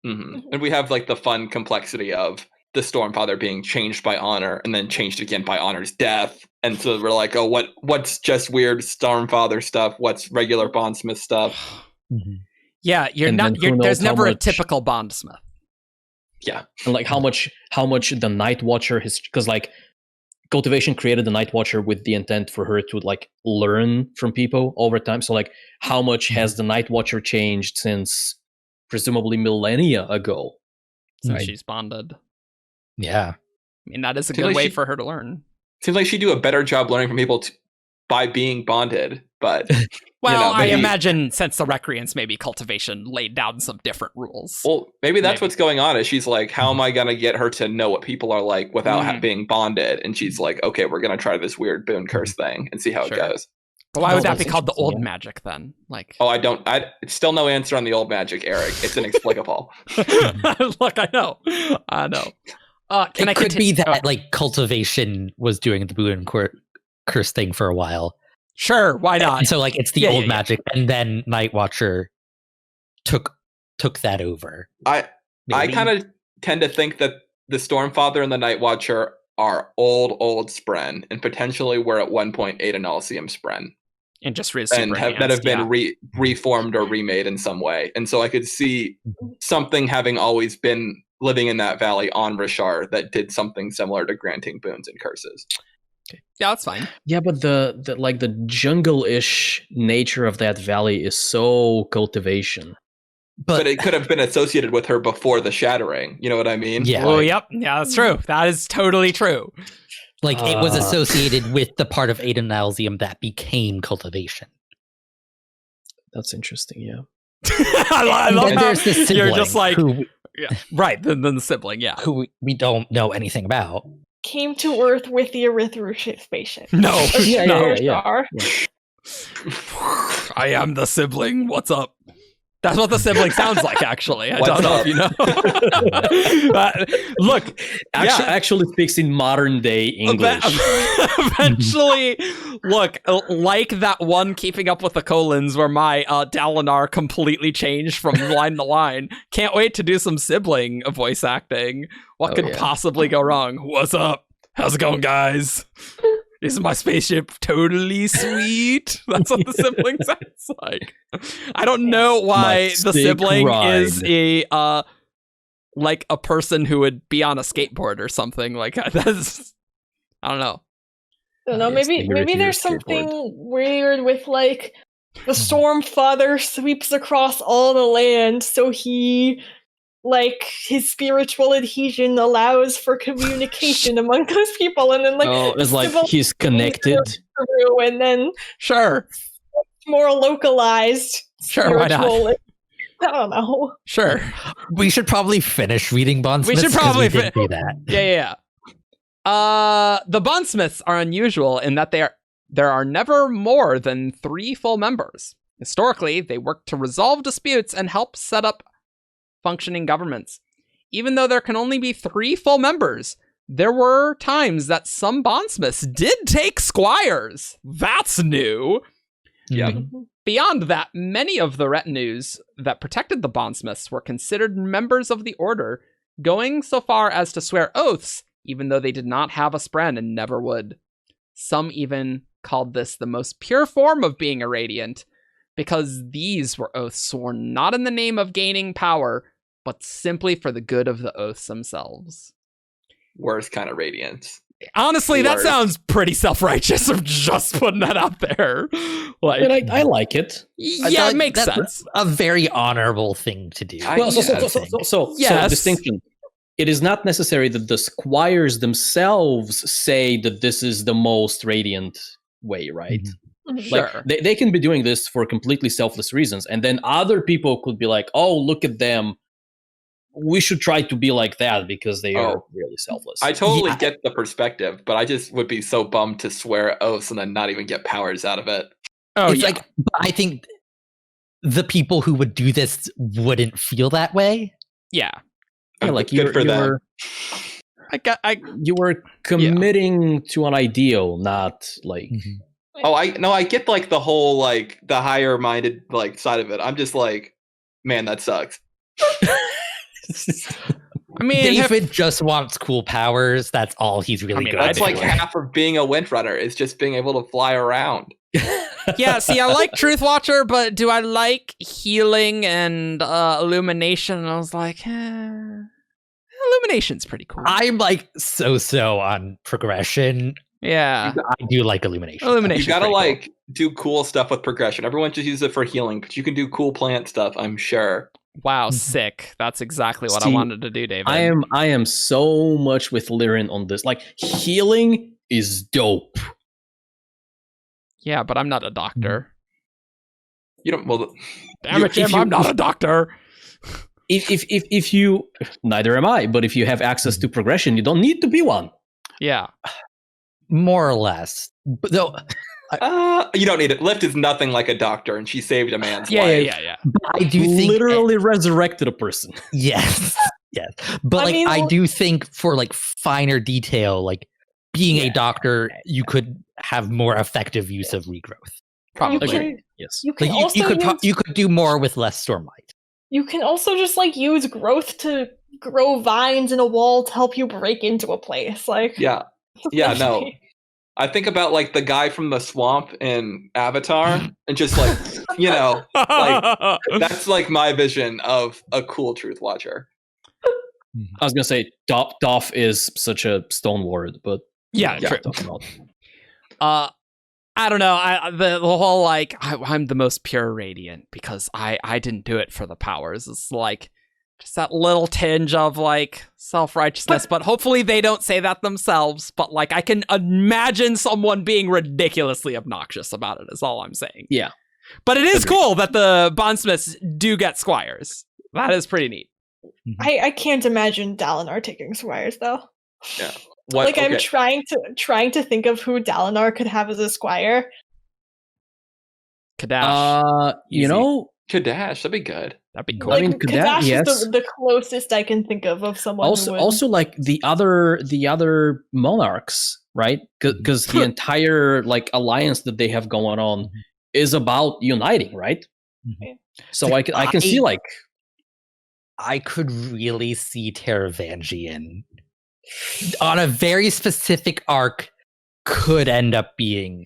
Mm-hmm. And we have the fun complexity of the Stormfather being changed by honor and then changed again by honor's death. And so we're what's just weird Stormfather stuff? What's regular Bondsmith stuff? Mm-hmm. Yeah, there's never a typical Bondsmith. Yeah. And how much the Nightwatcher has, because cultivation created the Nightwatcher with the intent for her to learn from people over time. So how much has the Nightwatcher changed since presumably millennia ago? Since she's bonded. Yeah. I mean, that is a good way for her to learn. Seems like she'd do a better job learning from people by being bonded, but well, I imagine since the Recreants, maybe cultivation laid down some different rules. Well, maybe that's what's going on. Is she's how am I going to get her to know what people are like without being bonded? And she's okay, we're going to try this weird boon curse thing and see how it goes. But why would that be called the old magic then? It's still no answer on the old magic, Eric. It's inexplicable. Look, I know. It could be that cultivation was doing the boon curse thing for a while. Sure, why not? And so it's the old magic, and then Nightwatcher took took that over. I kind of tend to think that the Stormfather and the Nightwatcher are old Spren, and potentially were at one point Adenalcium Spren. And just that have been reformed or remade in some way. And so I could see something having always been living in that valley on Rashar that did something similar to granting boons and curses. Okay. Yeah, that's fine. Yeah, but the jungle-ish nature of that valley is so cultivation. But it could have been associated with her before the shattering. You know what I mean? Yeah. Oh, yep. Yeah, that's true. That is totally true. Like, it was associated with the part of Adenalcium that became cultivation. That's interesting, yeah. I love how there's the sibling, you're just like... right, then the sibling, yeah. Who we don't know anything about. Came to Earth with the Erythro spaceship. No. Yeah. I am the sibling. What's up? That's what the sibling sounds like, actually. I don't know if you know. Look, actually speaks in modern day English. Eventually, look, like that one Keeping Up with the Colons where my Dalinar completely changed from line to line. Can't wait to do some sibling voice acting. What could possibly go wrong? What's up? How's it going, guys? Is my spaceship totally sweet? That's what the sibling sounds like. I don't know why the sibling is a like a person who would be on a skateboard or something. Like that's, I don't know. I don't know. Maybe there's something weird with like the Stormfather sweeps across all the land, so he. Like, his spiritual adhesion allows for communication among those people, and then, like... Oh, it's like he's connected. And then... Sure. More localized. Sure, why not? I don't know. Sure. We should probably finish reading Bondsmiths. We should probably do that. Yeah. The Bondsmiths are unusual in that there are never more than 3 full members. Historically, they work to resolve disputes and help set up functioning governments. Even though there can only be 3 full members, there were times that some Bondsmiths did take squires. That's new. Yeah. Beyond that, many of the retinues that protected the Bondsmiths were considered members of the order, going so far as to swear oaths, even though they did not have a spren and never would. Some even called this the most pure form of being a radiant, because these were oaths sworn not in the name of gaining power, but simply for the good of the oaths themselves. Worst kind of radiance. Honestly, that sounds pretty self-righteous. I'm just putting that out there. Like, I like it. Yeah, it makes sense. A very honorable thing to do. So distinction. It is not necessary that the squires themselves say that this is the most radiant way, right? Mm-hmm. Like, sure. they can be doing this for completely selfless reasons, and then other people could be like, oh, look at them. We should try to be like that because they are really selfless. I totally get the perspective, but I just would be so bummed to swear oaths and then not even get powers out of it. Oh, it's like, I think the people who would do this wouldn't feel that way. Yeah. Like good for them. You were committing to an ideal, not like... Oh, I get like the whole like the higher minded like side of it. I'm just like, man, that sucks. I mean, David just wants cool powers. That's all he's really good at. That's like half of being a Windrunner is just being able to fly around. Yeah, see, I like Truthwatcher, but do I like healing and illumination? And I was like, illumination's pretty cool. I'm like so on progression. Yeah, I do like illumination. You gotta like do cool stuff with progression. Everyone just uses it for healing, but you can do cool plant stuff, I'm sure. Wow, sick. That's exactly what I wanted to do, David. I am so much with Lirin on this. Like, healing is dope. Yeah, but I'm not a doctor. You don't. Well, damn it, Jim, I'm not a doctor. If you, neither am I. But if you have access to progression, you don't need to be one. Yeah, more or less. But though. You don't need it. Lift is nothing like a doctor, and she saved a man's life. Yeah. I do think literally resurrected a person. Yes. But I do think for like finer detail, like being a doctor, you could have more effective use of regrowth. Probably. Yes. You could you could do more with less stormlight. you can also just like use growth to grow vines in a wall to help you break into a place. Like no. I think about like the guy from the swamp in Avatar, and just like like that's like my vision of a cool Truthwatcher. I was gonna say Doff is such a Stoneward, but true. I don't know. The whole like I'm the most pure Radiant because I didn't do it for the powers. It's like just that little tinge of like self-righteousness, but hopefully they don't say that themselves. But like I can imagine someone being ridiculously obnoxious about it is all I'm saying. Yeah. But it is cool that the Bondsmiths do get squires. That is pretty neat. I can't imagine Dalinar taking squires though. Yeah. I'm trying to think of who Dalinar could have as a squire. Kadash. Kadash, that'd be good. That'd be cool. Like, Kadash is the closest I can think of someone. Also, like the other monarchs, right? Because the entire like alliance that they have going on is about uniting, right? Mm-hmm. So I can see like I could really see Taravangian on a very specific arc could end up being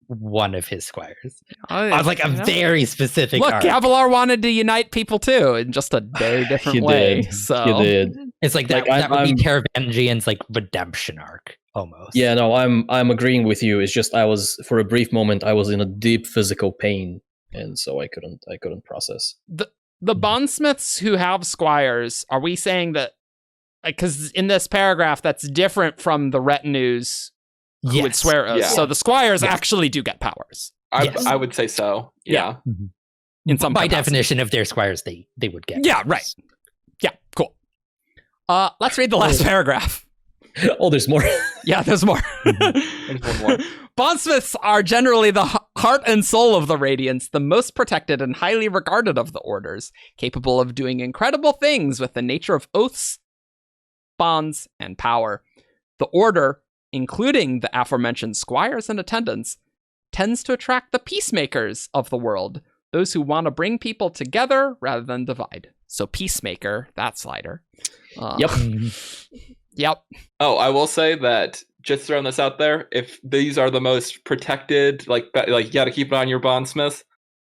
one of his squires. On like a very specific arc. Gavilar wanted to unite people too in just a very different way. So he did. It's like that would be Taravangian's like redemption arc almost. Yeah, no, I'm agreeing with you. It's just I was for a brief moment I was in a deep physical pain, and so I couldn't process. The Bondsmiths who have squires, are we saying that because in this paragraph that's different from the retinues who would swear oaths. Yeah. So the squires actually do get powers. I would say so. Yeah. Mm-hmm. In some by definition of their squires, they would get. Yeah, powers. Right. Yeah, cool. Let's read the last paragraph. Oh, there's more. Yeah, there's more. There's one more. Bondsmiths are generally the heart and soul of the Radiants, the most protected and highly regarded of the orders, capable of doing incredible things with the nature of oaths, bonds, and power. The order, including the aforementioned squires and attendants, tends to attract the peacemakers of the world, those who want to bring people together rather than divide. So peacemaker, that's slider. Yep. Oh, I will say that, just throwing this out there, if these are the most protected, like you got to keep it on your Bondsmith,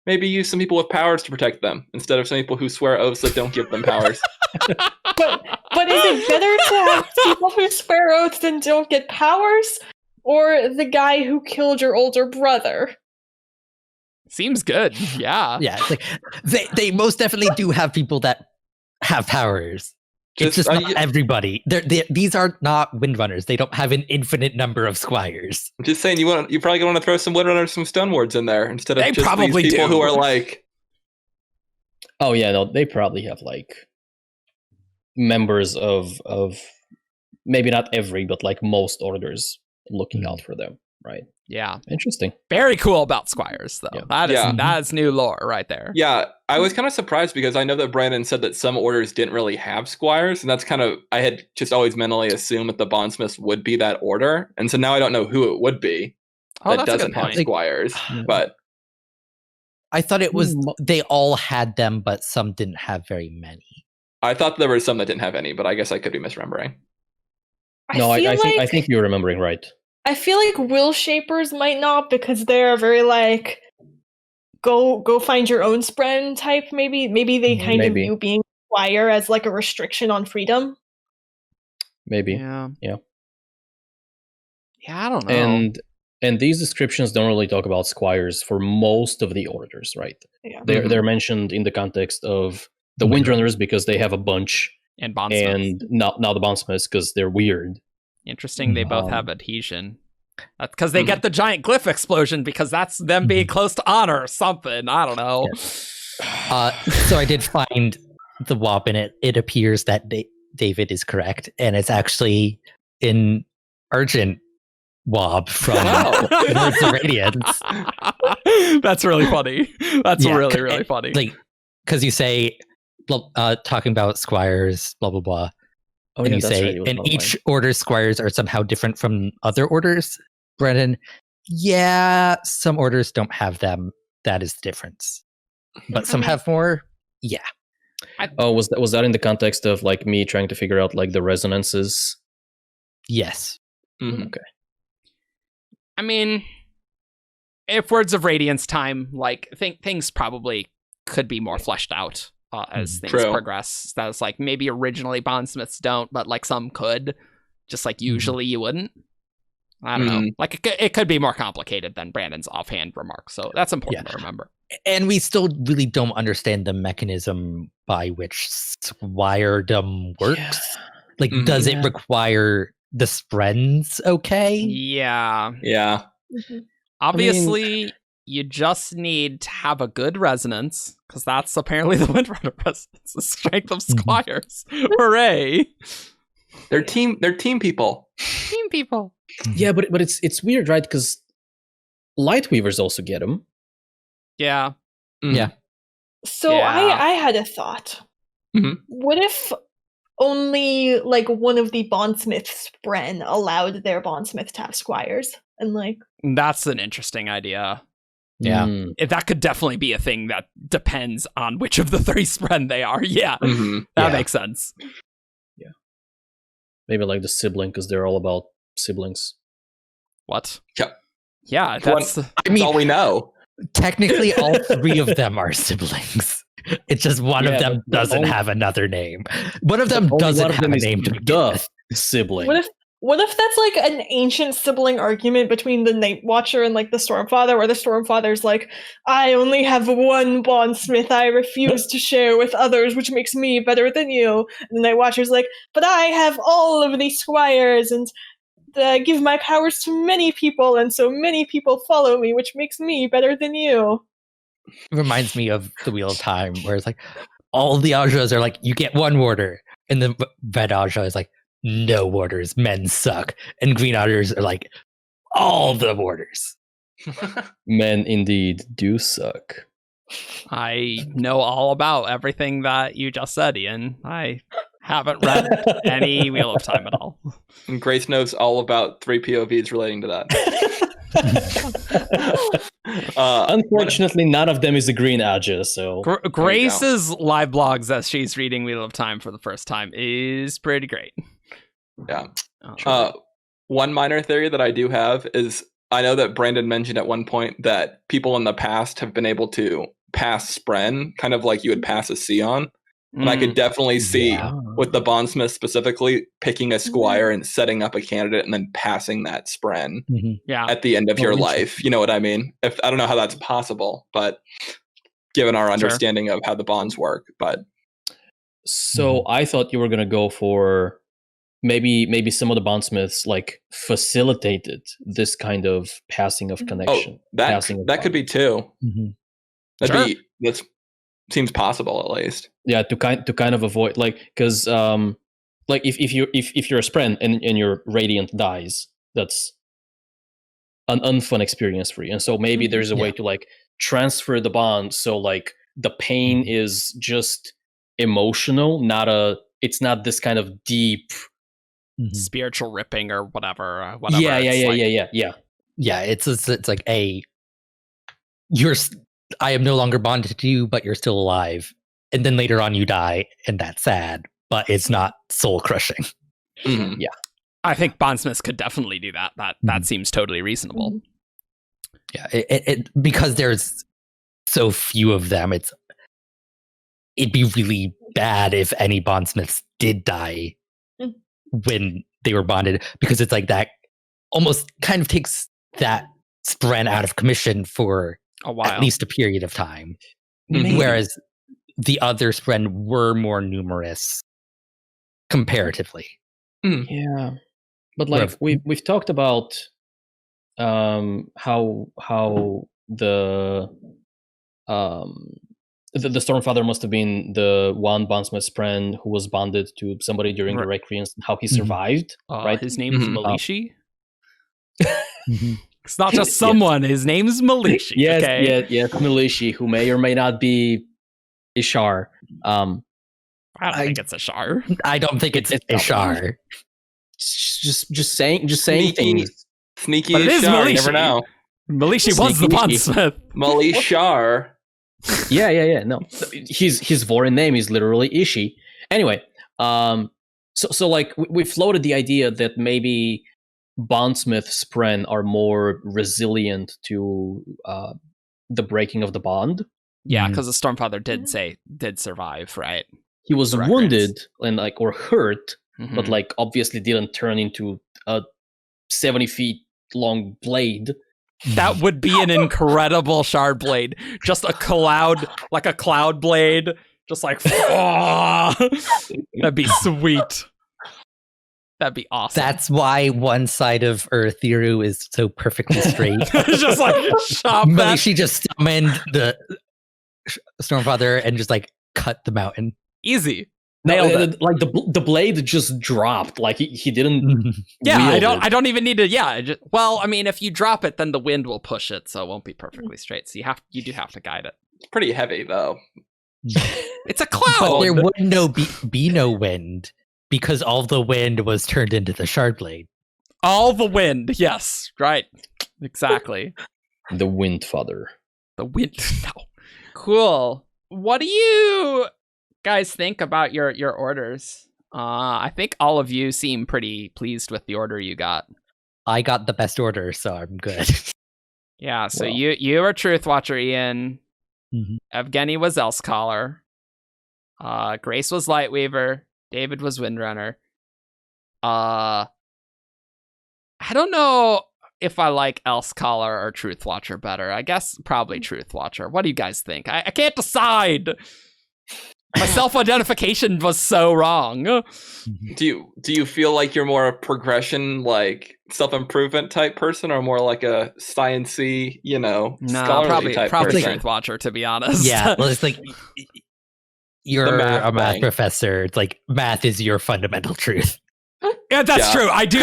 maybe use some people with powers to protect them instead of some people who swear oaths that don't give them powers. But is it better to have people who swear oaths and don't get powers, or the guy who killed your older brother? Seems good. Yeah. Yeah. It's like they most definitely do have people that have powers. It's just not everybody. These are not Windrunners. They don't have an infinite number of squires. I'm just saying, you probably want to throw some Windrunners, some Stonewards in there instead of just probably these people who are like. Oh yeah, no, they probably have like members of maybe not every, but like most orders looking out for them, right? Yeah. Interesting. Very cool about squires, though. Yeah. That is new lore right there. Yeah, I was kind of surprised because I know that Brandon said that some orders didn't really have squires, and that's kind of, I had just always mentally assumed that the Bondsmiths would be that order, and so now I don't know who it would be that doesn't have squires, but... I thought it was, they all had them, but some didn't have very many. I thought there were some that didn't have any, but I guess I could be misremembering. I think you're remembering right. I feel like Willshapers might not, because they're very like go find your own spren type. Maybe they kind of view being a squire as like a restriction on freedom. Maybe. Yeah, I don't know. And these descriptions don't really talk about squires for most of the orders, right? Yeah. They're mentioned in the context of the Windrunners because they have a bunch, and Bondsmiths, and now the Bondsmiths because they're weird. Interesting, they both have adhesion. That's because they get the giant glyph explosion, because that's them being close to honor or something. I don't know. So I did find the WAP, and it appears that David is correct, and it's actually in Argent WAP from Lords of Radiance. That's really funny. That's really, really funny. Like, because you say, talking about squires, blah, blah, blah. Oh, and you say, and each order's squires are somehow different from other orders, Brennan. Yeah, some orders don't have them. That is the difference. But some have more. Yeah. Was that in the context of like me trying to figure out like the resonances? Yes. Mm-hmm. Okay. I mean, if Words of Radiance time, like things probably could be more fleshed out as things progress. That was like maybe originally Bondsmiths don't, but like some could, just like usually you wouldn't. I don't know. Like it could be more complicated than Brandon's offhand remark. So that's important to remember. And we still really don't understand the mechanism by which squiredom works. Yeah. Like, does it require the Sprens? Okay. Yeah. Yeah. Obviously, you just need to have a good resonance, because that's apparently the Windrunner resonance, the strength of squires. Hooray! They're team people. Team people. Yeah, but it's weird, right? Because Lightweavers also get them. Yeah. Yeah. So I had a thought. What if only like one of the Bondsmiths Spren allowed their Bondsmith to have squires? And like, that's an interesting idea. Yeah. That could definitely be a thing that depends on which of the 3 Spren they are. Yeah. That makes sense. Yeah. Maybe like the sibling, because they're all about siblings. What? Yep. Yeah, that's all we know. Technically, all 3 of them are siblings. It's just one of them doesn't have another name. One of them doesn't have a name to begin with. Sibling. What if that's like an ancient sibling argument between the Night Watcher and like the Stormfather, where the Stormfather's like, I only have one Bondsmith I refuse to share with others, which makes me better than you. And the Night Watcher's like, but I have all of these squires and give my powers to many people, and so many people follow me, which makes me better than you. It reminds me of the Wheel of Time, where it's like all the Ajas are like, you get 1 warder, and the red Aja is like, no warders, men suck, and green Ajas are like, all the warders. Men indeed do suck. I know all about everything that you just said, Ian. I haven't read any Wheel of Time at all. And Grace knows all about 3 POVs relating to that. Unfortunately, none of them is a green Aja, so... Grace's live blogs as she's reading Wheel of Time for the first time is pretty great. Yeah. One minor theory that I do have is, I know that Brandon mentioned at one point that people in the past have been able to pass Spren, kind of like you would pass a Sion. And I could definitely see with the Bondsmith specifically picking a squire and setting up a candidate and then passing that Spren at the end of your life. You know what I mean? I don't know how that's possible, but given our understanding of how the bonds work. But so I thought you were gonna go for maybe some of the Bondsmiths like facilitated this kind of passing of connection. That could be too. That seems possible at least. Yeah, to kind of avoid like, because like if you're a Spren and your Radiant dies, that's an unfun experience for you. And so maybe there's a way to like transfer the bond, so like the pain is just emotional, it's not this kind of deep spiritual ripping or whatever. Yeah. It's like I am no longer bonded to you, but you're still alive. And then later on you die, and that's sad, but it's not soul crushing. Yeah. I think Bondsmiths could definitely do that. That seems totally reasonable. Yeah, it because there's so few of them, it'd be really bad if any Bondsmiths did die when they were bonded, because it's like that almost kind of takes that Spren out of commission for a while, at least a period of time. Whereas the other Spren were more numerous comparatively. Yeah, but like we've talked about how the Stormfather must have been the one Bondsmith Spren who was bonded to somebody during the Recreance, and how he survived. Right, his name is Malishi. It's not just someone. His name's Malishi. Yes, Malishi, who may or may not be Ishar. I don't think it's Ishar. I don't think it's Ishar. Just saying things. Sneaky but it is Ishar, Malishi. you never know. Malishi was the Bondsmith. Malishar Yeah. No, his foreign name is literally Ishi. Anyway, so like we floated the idea that maybe Bondsmiths Spren are more resilient to the breaking of the bond. Yeah, because the Stormfather did survive, right? He was wounded and or hurt, but obviously didn't turn into a 70 feet long blade. That would be an incredible shard blade. Just a cloud blade. Just that'd be sweet. That'd be awesome. That's why one side of Earthiru is so perfectly straight. Just chop that. She just summoned the Stormfather and just cut the mountain. Easy. Nailed it. The blade just dropped. He didn't. Yeah, I don't even need to. Yeah. If you drop it, then the wind will push it, so it won't be perfectly straight. So you do have to guide it. It's pretty heavy though. It's a cloud. But there would be no wind because all the wind was turned into the shard blade. All the wind. Yes. Right. Exactly. The Windfather. The wind. No. Cool. What do you guys think about your orders? I think all of you seem pretty pleased with the order you got. I got the best order, so I'm good. Yeah, so you were Truthwatcher, Ian. Mm-hmm. Evgeni was Elsecaller. Grace was Lightweaver. David was Windrunner. I don't know if I like Elsecallers or Truthwatcher better. I guess probably Truthwatcher. What do you guys think? I can't decide. My self-identification was so wrong. Do you feel like you're more a progression, self-improvement type person, or more like a science-y, scholarly type probably person? Truthwatcher, to be honest. Yeah, well, it's you're a math professor. It's math is your fundamental truth. Yeah, that's true. I do.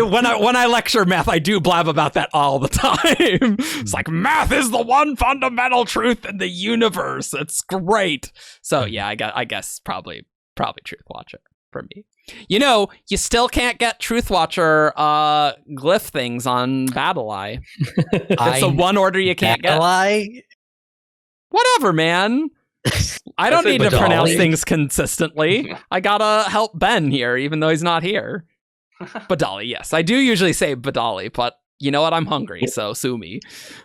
when I lecture math, I do blab about that all the time. It's math is the one fundamental truth in the universe. It's great. So yeah, I guess probably Truthwatcher for me. You still can't get Truthwatcher glyph things on BattleEye. That's the one order you can't get. BattleEye? Whatever, man. I don't need to pronounce things consistently. I gotta help Ben here, even though he's not here. Badali, yes. I do usually say Badali, but you know what? I'm hungry, so sue me.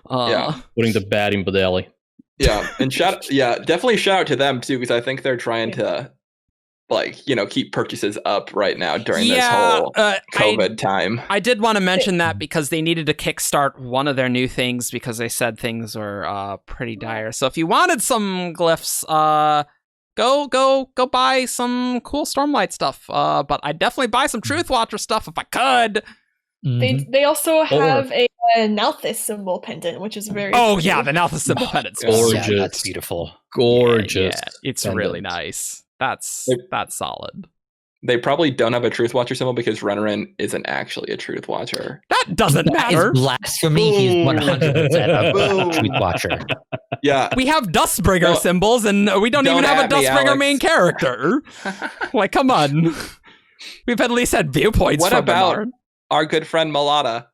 Putting the bad in Badali. Yeah, and definitely shout out to them too, because I think they're trying to keep purchases up right now during this whole COVID time. I did want to mention that because they needed to kickstart one of their new things because they said things were pretty dire. So if you wanted some glyphs, go buy some cool Stormlight stuff. But I'd definitely buy some Truthwatcher stuff if I could. They also have a Nalthis symbol pendant, which is very pretty. Yeah, the Nalthis symbol pendant. Gorgeous. Yeah, that's beautiful. Gorgeous. Yeah, it's really nice. That's solid. They probably don't have a Truthwatcher symbol because Renarin isn't actually a Truthwatcher. That doesn't matter. Is blasphemy. He's 100% a Truthwatcher. Yeah. We have Dustbringer symbols, and we don't even have a Dustbringer main character. Come on. We've at least had viewpoints. What about our good friend Malata?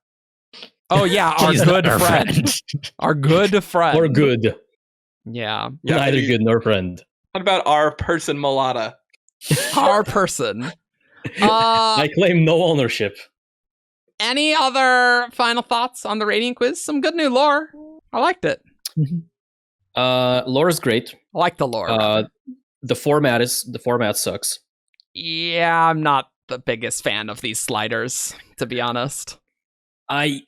Oh yeah, our good friend. Our good friend. Or good. Yeah. Neither good nor friend. What about our person Malata? Our person. I claim no ownership. Any other final thoughts on the rating quiz? Some good new lore. I liked it. Lore is great. I like the lore. The format sucks. Yeah, I'm not the biggest fan of these sliders, to be honest. I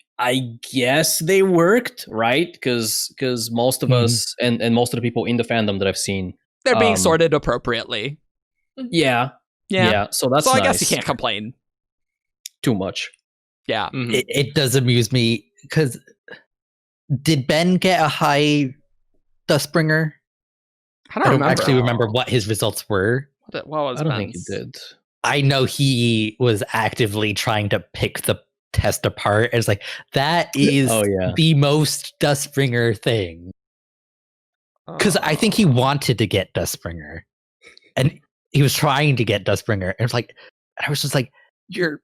guess they worked, right? Because most of us and most of the people in the fandom that I've seen, they're being sorted appropriately. Yeah. So that's I nice. guess you can't complain too much. Yeah. Mm-hmm. It does amuse me because did Ben get a high Dustbringer? I don't actually remember what his results were. What was I don't Ben's? think he did. I know he was actively trying to pick the test apart. It's that is the most Dustbringer thing. Because I think he wanted to get Dustbringer. And he was trying to get Dustbringer. And I was just you're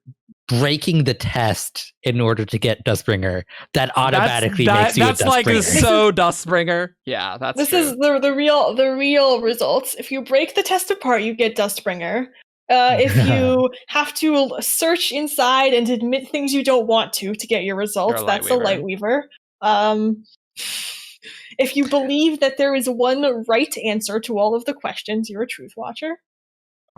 breaking the test in order to get Dustbringer, that automatically makes you a Dustbringer. That's like so Dustbringer. Yeah, that's this true. is the real results. If you break the test apart, you get Dustbringer. If you have to search inside and admit things you don't want to get your results, that's a Lightweaver. If you believe that there is one right answer to all of the questions, you're a Truthwatcher.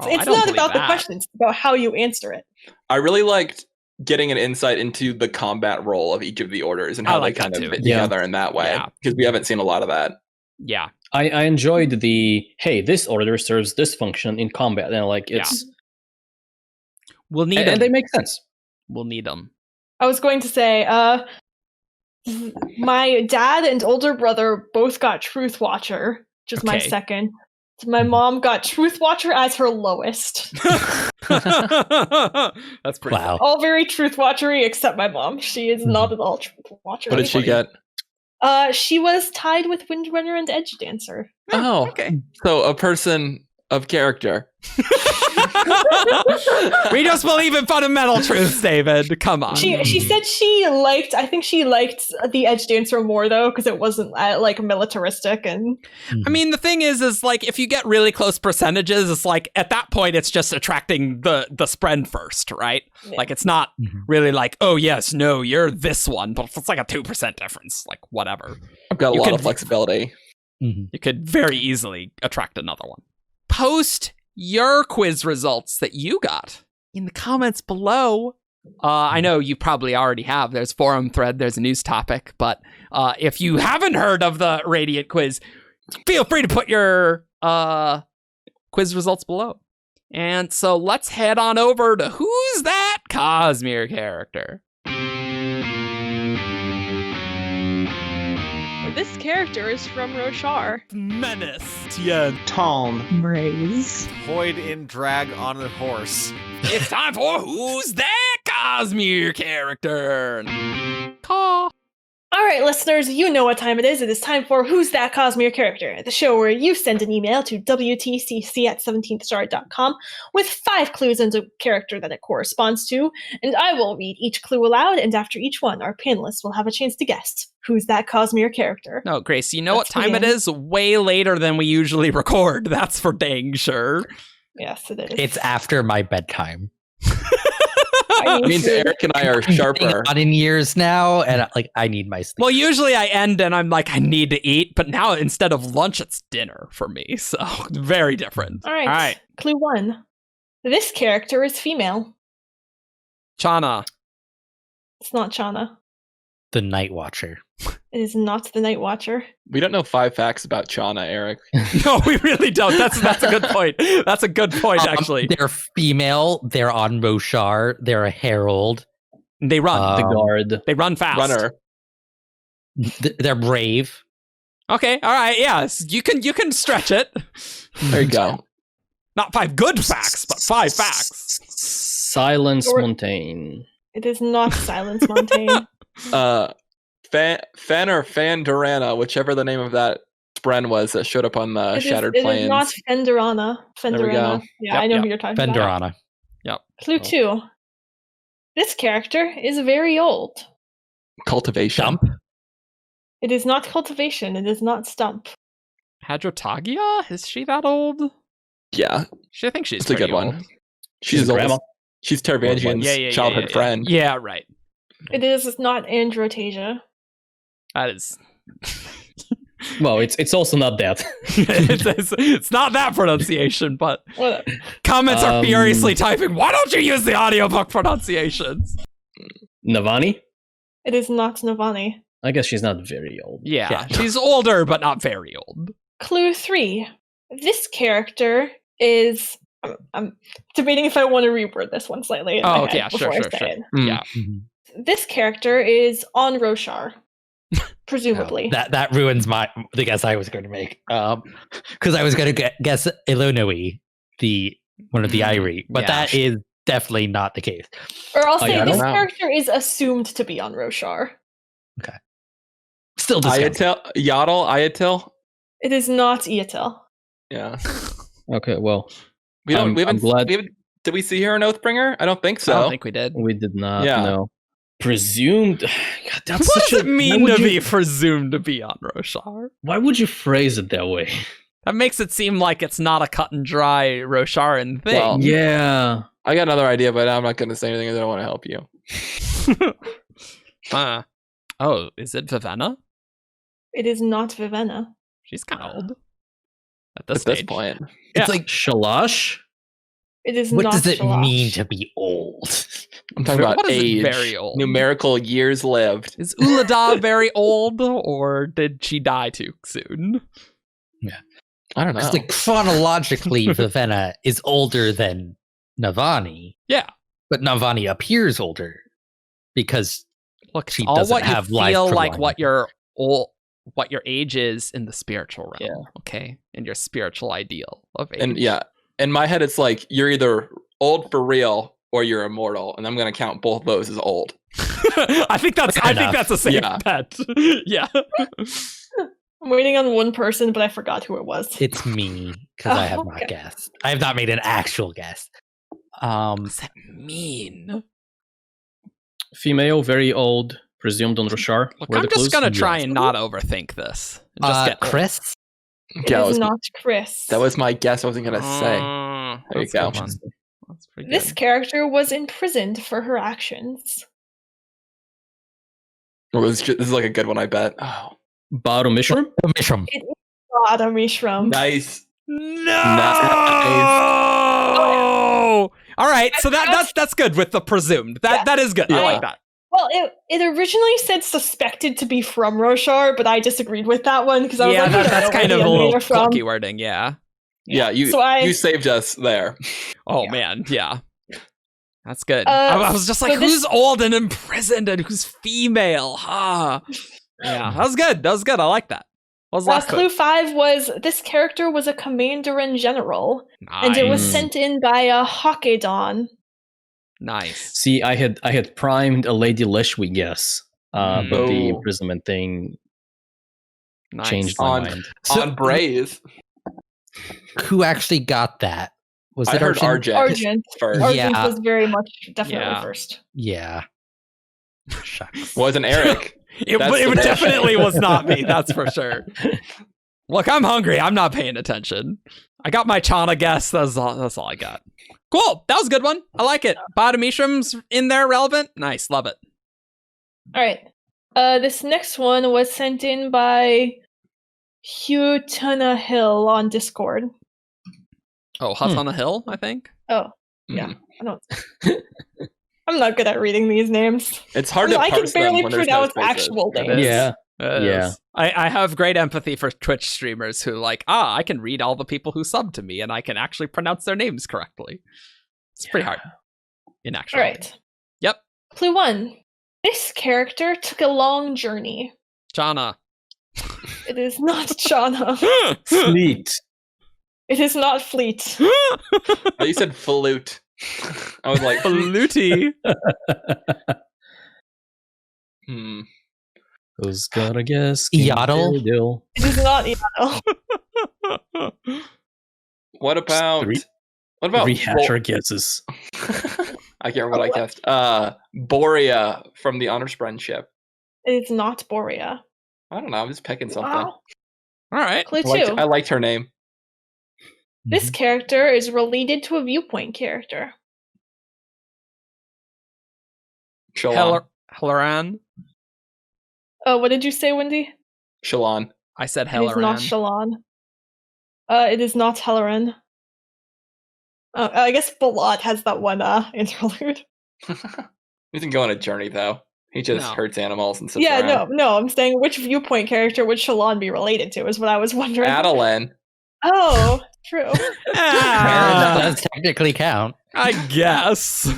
It's not about the questions, it's about how you answer it. I really liked getting an insight into the combat role of each of the orders and how they kind of fit together in that way, because we haven't seen a lot of that. Yeah. I enjoyed hey, this order serves this function in combat, and we'll need them. And they make sense. We'll need them. I was going to say, my dad and older brother both got Truthwatcher, which is my second. My mom got Truthwatcher as her lowest. That's pretty wow. All very Truthwatchery except my mom. She is not at all Truthwatcher. What did she get? She was tied with Windrunner and Edgedancer. Oh, okay. So a person of character. We just believe in fundamental truths, David. Come on. She said she liked the Edgedancer more though, because it wasn't like militaristic and. I mean, the thing is like if you get really close percentages, it's like at that point it's just attracting the spread first, right? Yeah. Like it's not really like, oh yes, no, you're this one, but it's like a 2% difference, like whatever. I've got a lot of flexibility. You could very easily attract another one. Post your quiz results that you got in the comments below. I know you probably already have. There's forum thread, there's a news topic, but if you haven't heard of the Radiant quiz, feel free to put your quiz results below. And so let's head on over to Who's That Cosmere Character? This character is from Roshar. Menace. Tien. Tom. Raise. Void in drag on a horse. It's time for Who's That Cosmere Character? Caw. All right, listeners, you know what time it is. It is time for Who's That Cosmere Character, the show where you send an email to wtcc@17thshard.com with 5 clues and a character that it corresponds to, and I will read each clue aloud, and after each one, our panelists will have a chance to guess who's that Cosmere character. No, Grace, you know what time it is? Way later than we usually record. That's for dang sure. Yes, it is. It's after my bedtime. It means Eric and I are sharper. Not in years now, and I need my sleep. Well, usually I end and I'm like, I need to eat, but now instead of lunch, it's dinner for me. So very different. All right. Clue 1. This character is female. Chana. It's not Chana. The Night Watcher. It is not the Night Watcher. We don't know 5 facts about Chana, Eric. No, we really don't. That's a good point. That's a good point, actually. They're female. They're on Roshar. They're a herald. They run. The guard. They run fast. Runner. They're brave. Okay. All right. Yeah. You can stretch it. There you go. Not 5 good facts, but 5 facts. Silence Montaigne. It is not Silence Montaigne. Fan or Fandorana, whichever the name of that spren was that showed up on the Shattered Plains. It is not Fendorana. There we go. Yeah, I know who you're talking about. Fendorana. Yep. Clue 2. This character is very old. Cultivation. Stump? It is not Cultivation. It is not Stump. Hadrotagia? Is she that old? Yeah. I think she's a good old. one. She's grandma. She's Tervangian's childhood friend. Yeah, right. It is not Androtasia. That is. Well, it's also not that. it's not that pronunciation, but What? Comments are furiously typing. Why don't you use the audiobook pronunciations? Navani? It is not Navani. I guess she's not very old. Yeah, she's older, but not very old. Clue 3. This character is... I'm debating if I want to reword this one slightly. Oh, okay, sure. Yeah. This character is on Roshar, presumably. That ruins the guess I was going to make. Because I was going to guess Ilonoi, one of the Weiry, but that is definitely not the case. Or I'll say this character is assumed to be on Roshar. Okay. Still discussing. Ayatil? It is not Iatel. Yeah. Okay, well, We haven't Did we see her in Oathbringer? I don't think so. I don't think we did. We did not. Yeah. No. Presumed. God, that's What such does it mean why to would be presumed to be on Roshar? Why would you phrase it that way? That makes it seem like it's not a cut and dry Rosharan thing. Well, Yeah. I got another idea, but I'm not going to say anything because I don't want to help you. Oh, is it Vivenna? It is not Vivenna. She's kind of old at At this this stage. point. Yeah. It's like, Shalash? It is what not does it Shalash. mean to be old? I'm talking about What is it age. very old? Numerical years lived. Is Ulada very old, or did she die too soon? I don't know. Because like chronologically, Vivenna is older than Navani, Yeah. but Navani appears older because Look, She all doesn't what you have life feel like prolonging. what your age is in the spiritual realm, Yeah. okay? In your spiritual ideal of age. And yeah, in my head, it's like you're either old for real or you're immortal, and I'm going to count both those as old. I think that's a safe Yeah. bet. Yeah. I'm waiting on one person, but I forgot who it was. it's me because I have not Okay. guessed. I have not made an actual guess. What does that mean? Female, very old, presumed on Roshar. Look, Were I'm the just clues? gonna try Yes. and not overthink this. And just get Chris. It Yeah, is not Chris. that was my guess. I wasn't going to say. There you That's go. a good one. That's pretty This good. character was imprisoned for her actions. This is like a good one, I bet. Oh, Baru Mishram? Mishram. It is not a Mishram. nice. No. Nice. All right, so that's good with the presumed. That is good. I Yeah. like that. Well, it originally said suspected to be from Roshar, but I disagreed with that one because I was Yeah, like, that's kind of a little from. clunky wording. Yeah. Yeah, you So I- you saved us there. Oh Yeah. man, yeah. That's good. Uh, I was just like, so this- who's old and imprisoned and who's female? Huh. Yeah, that was good. That was good. I like that. What was the last Clue 5 was this character was a commander in general, and it was Nice. sent in by a Hawkedon. Nice. See, I had primed a Lady Leshwi guess, but the Oh. imprisonment thing Nice. changed my On- mind. So- On Brave, Who actually got that? Was I it heard Argent? Argent. first. Argent Yeah. was very much definitely Yeah. first. Yeah. Shucks. Wasn't Eric. It That's the bullshit. definitely was not me. That's for sure. Look, I'm hungry. I'm not paying attention. I got my Chana guess. That's all I got. Cool. That was a good one. I like it. Bottomishram's in there relevant. Nice. Love it. All right. This next one was sent in by Hugh Tuna Hill on Discord. Oh, Hut on a Hill, I think. Oh, yeah. Mm. I don't. I'm not good at reading these names. It's hard to I can parse them barely when there's no pronounce spaces. actual It names. is. Yeah. It Yeah. is. I have great empathy for Twitch streamers who I can read all the people who sub to me and I can actually pronounce their names correctly. It's pretty hard in All actuality. right. Yep. Clue 1. This character took a long journey. Chana. It is not Shauna. Fleet. It is not Fleet. Oh, you said flute. I was like, Fluty. Who's gonna guess? Yaddle? Dill. It is not Iano. What about Three- what about Rehash our guesses. I can't remember what I guessed. Borea from the Honor Friendship. It is not Borea. I don't know. I'm just picking something. Wow. All right. Clue 2. I liked her name. This character is related to a viewpoint character. Shalon. Helleran. What did you say, Wendy? Shalon. I said It is not Helleran. Shalon. It is not Helleran. I guess Balot has that one interlude. He doesn't go on a journey though. He just No. hurts animals and sits Yeah, around. no. I'm saying which viewpoint character would Shalon be related to is what I was wondering. Adeline. Oh, true. Ah, That does technically count. I guess.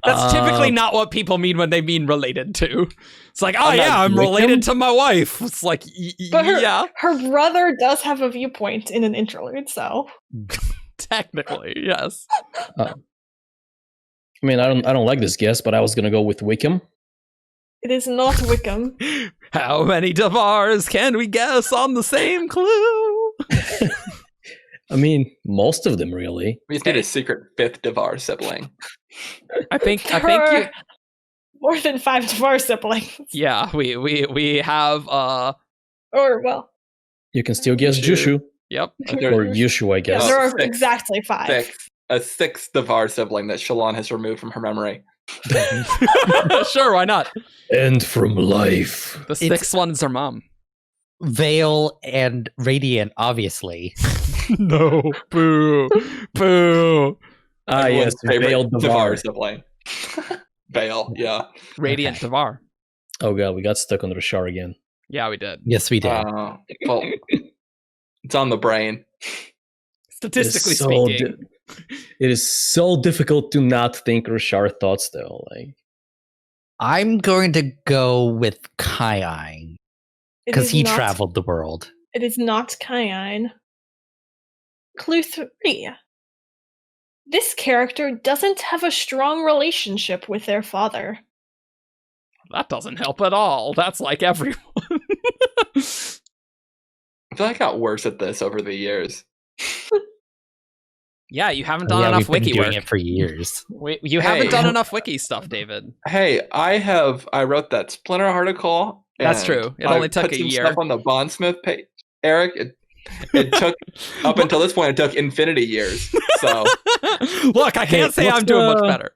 That's typically not what people mean when they mean related to. It's like, oh I'm not yeah, I'm Wickham. related to my wife. It's like, But yeah, her brother does have a viewpoint in an interlude, so technically, yes. I mean, I don't like this guess, but I was gonna go with Wickham. it is not Wickham. How many Devars can we guess on the same clue? I mean, most of them really. We just need a secret 5th Devar sibling. I think more than 5 Devar siblings. Yeah, we have you can still guess Jushu. Yep. Or Yushu, I guess. Yeah, there are exactly 5. A 6th Devar sibling that Shalon has removed from her memory. Sure, why not? And from life. The 6th one's her mom. Veil and Radiant, obviously. No. Boo. Boo. Yes, Veil Devar sibling. Veil, yeah. Radiant Devar. Oh god, we got stuck on Roshar again. Yeah, we did. Yes, we did. Well, it's on the brain. Statistically speaking. It is so difficult to not think Roshar thoughts, though. Like, I'm going to go with Kai'ine. Because he traveled the world. It is not Kai'ine. Clue 3. This character doesn't have a strong relationship with their father. That doesn't help at all. That's like everyone. I feel like I got worse at this over the years. Yeah, you haven't done enough wiki work. Doing it for years. You haven't done enough wiki stuff, David. Hey, I wrote that Splinter article. That's true. It only took a year. Stuff on the Bondsmith page, Eric. It took up until this point. It took infinity years. So look, I can't say I'm doing much better.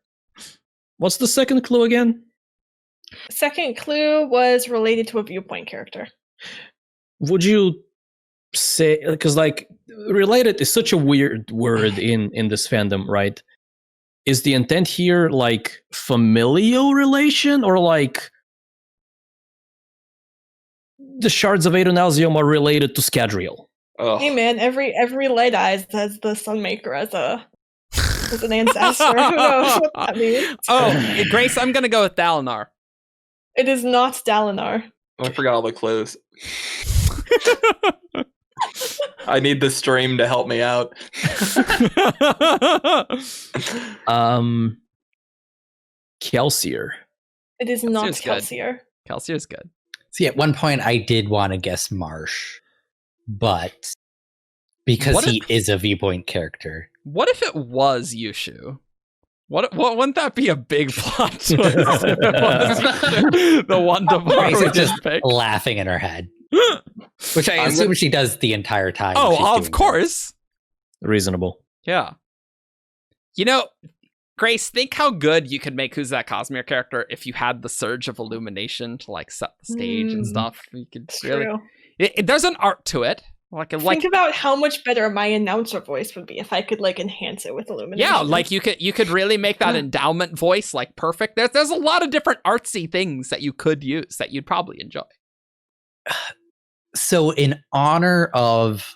What's the second clue again? Second clue was related to a viewpoint character. Would you say, because like related is such a weird word in this fandom, right? Is the intent here like familial relation, or like the shards of Adonalzium are related to Scadrial? Hey man, every Light Eyes has the Sunmaker as an ancestor. Who knows what that means? Oh, Grace, I'm gonna go with Dalinar. It is not Dalinar. I forgot all the clues. I need the stream to help me out. Kelsier. It is not Kelsier. Kelsier's good. See, at one point I did want to guess Marsh, but because he is a viewpoint character. What if it was Yushu? What wouldn't that be a big plot twist? The one Devar Grace we is just pick. laughing in her head, which I assume she does the entire time. Oh, of course. Reasonable. Yeah. You know, Grace, think how good you could make Who's That Cosmere character if you had the Surge of Illumination to like set the stage and stuff. You could really. There's an art to it. Think about how much better my announcer voice would be if I could like enhance it with illumination. Yeah, like you could really make that endowment voice like perfect. There's a lot of different artsy things that you could use that you'd probably enjoy. So in honor of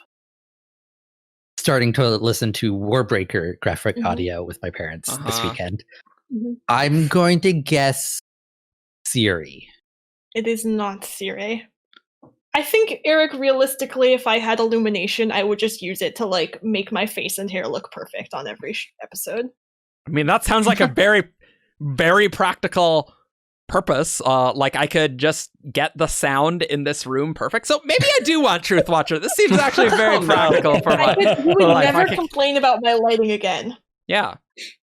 starting to listen to Warbreaker graphic audio with my parents this weekend, I'm going to guess Siri. It is not Siri. I think, Eric, realistically, if I had illumination, I would just use it to like make my face and hair look perfect on every episode. I mean, that sounds like a very, very practical purpose. Like I could just get the sound in this room perfect. So maybe I do want Truthwatcher. This seems actually very practical for my You would never complain about my lighting again. Yeah.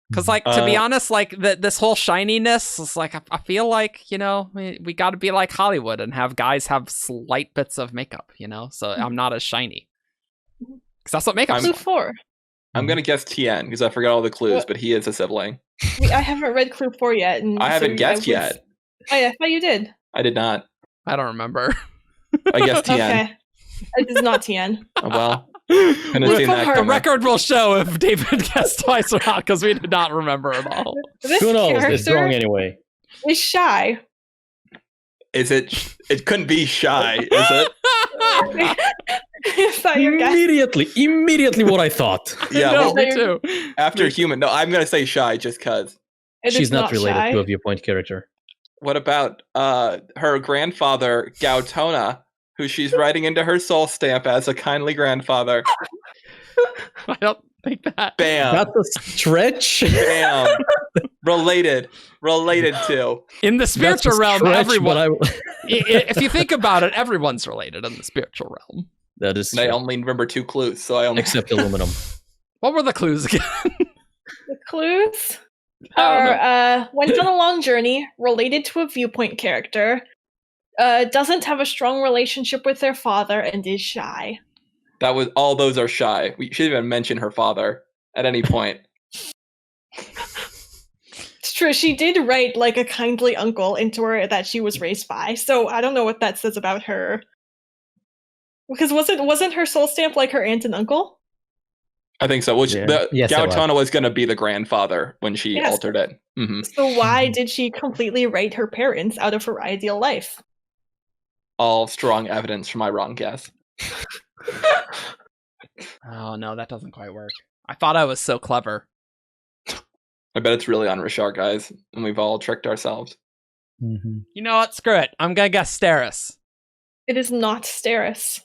Because, like, to be honest, like, this whole shininess is like, I feel like, you know, we got to be like Hollywood and have guys have slight bits of makeup, you know? So I'm not as shiny. Because that's what makeup's Clue 4. I'm going to guess Tien, because I forgot all the clues, but he is a sibling. I haven't read Clue 4 yet. And I haven't guessed yet. Oh, yeah, I thought you did. I did not. I don't remember. I guessed Tien. Okay. It is not Tien. Oh, well. The record will show if David guessed twice or not, because we did not remember at all. Who knows? It's wrong anyway. Is shy. Is it? It couldn't be shy, is it? Is that your guess? Immediately what I thought. Yeah, no, me too. After human. No, I'm going to say shy just because. She's not related to a viewpoint character. What about her grandfather, Gautona, who she's writing into her soul stamp as a kindly grandfather? I don't think that. Bam. That's a stretch. Bam. Related to. In the spiritual realm, everyone. If you think about it, everyone's related in the spiritual realm. That is I true. only remember 2 clues, so I only Except aluminum. What were the clues again? The clues are went on a long journey, related to a viewpoint character, doesn't have a strong relationship with their father, and is shy. That was all. Those are shy. We shouldn't even mention her father at any point. It's true. She did write like a kindly uncle into her that she was raised by. So I don't know what that says about her. Because wasn't her soul stamp like her aunt and uncle? I think so. Which Yes, Gautana was going to be the grandfather when she altered it. Mm-hmm. So why did she completely write her parents out of her ideal life? All strong evidence for my wrong guess. Oh no, that doesn't quite work. I thought I was so clever. I bet it's really on Rashar, guys, and we've all tricked ourselves. Mm-hmm. You know what? Screw it. I'm gonna guess Steris. It is not Steris.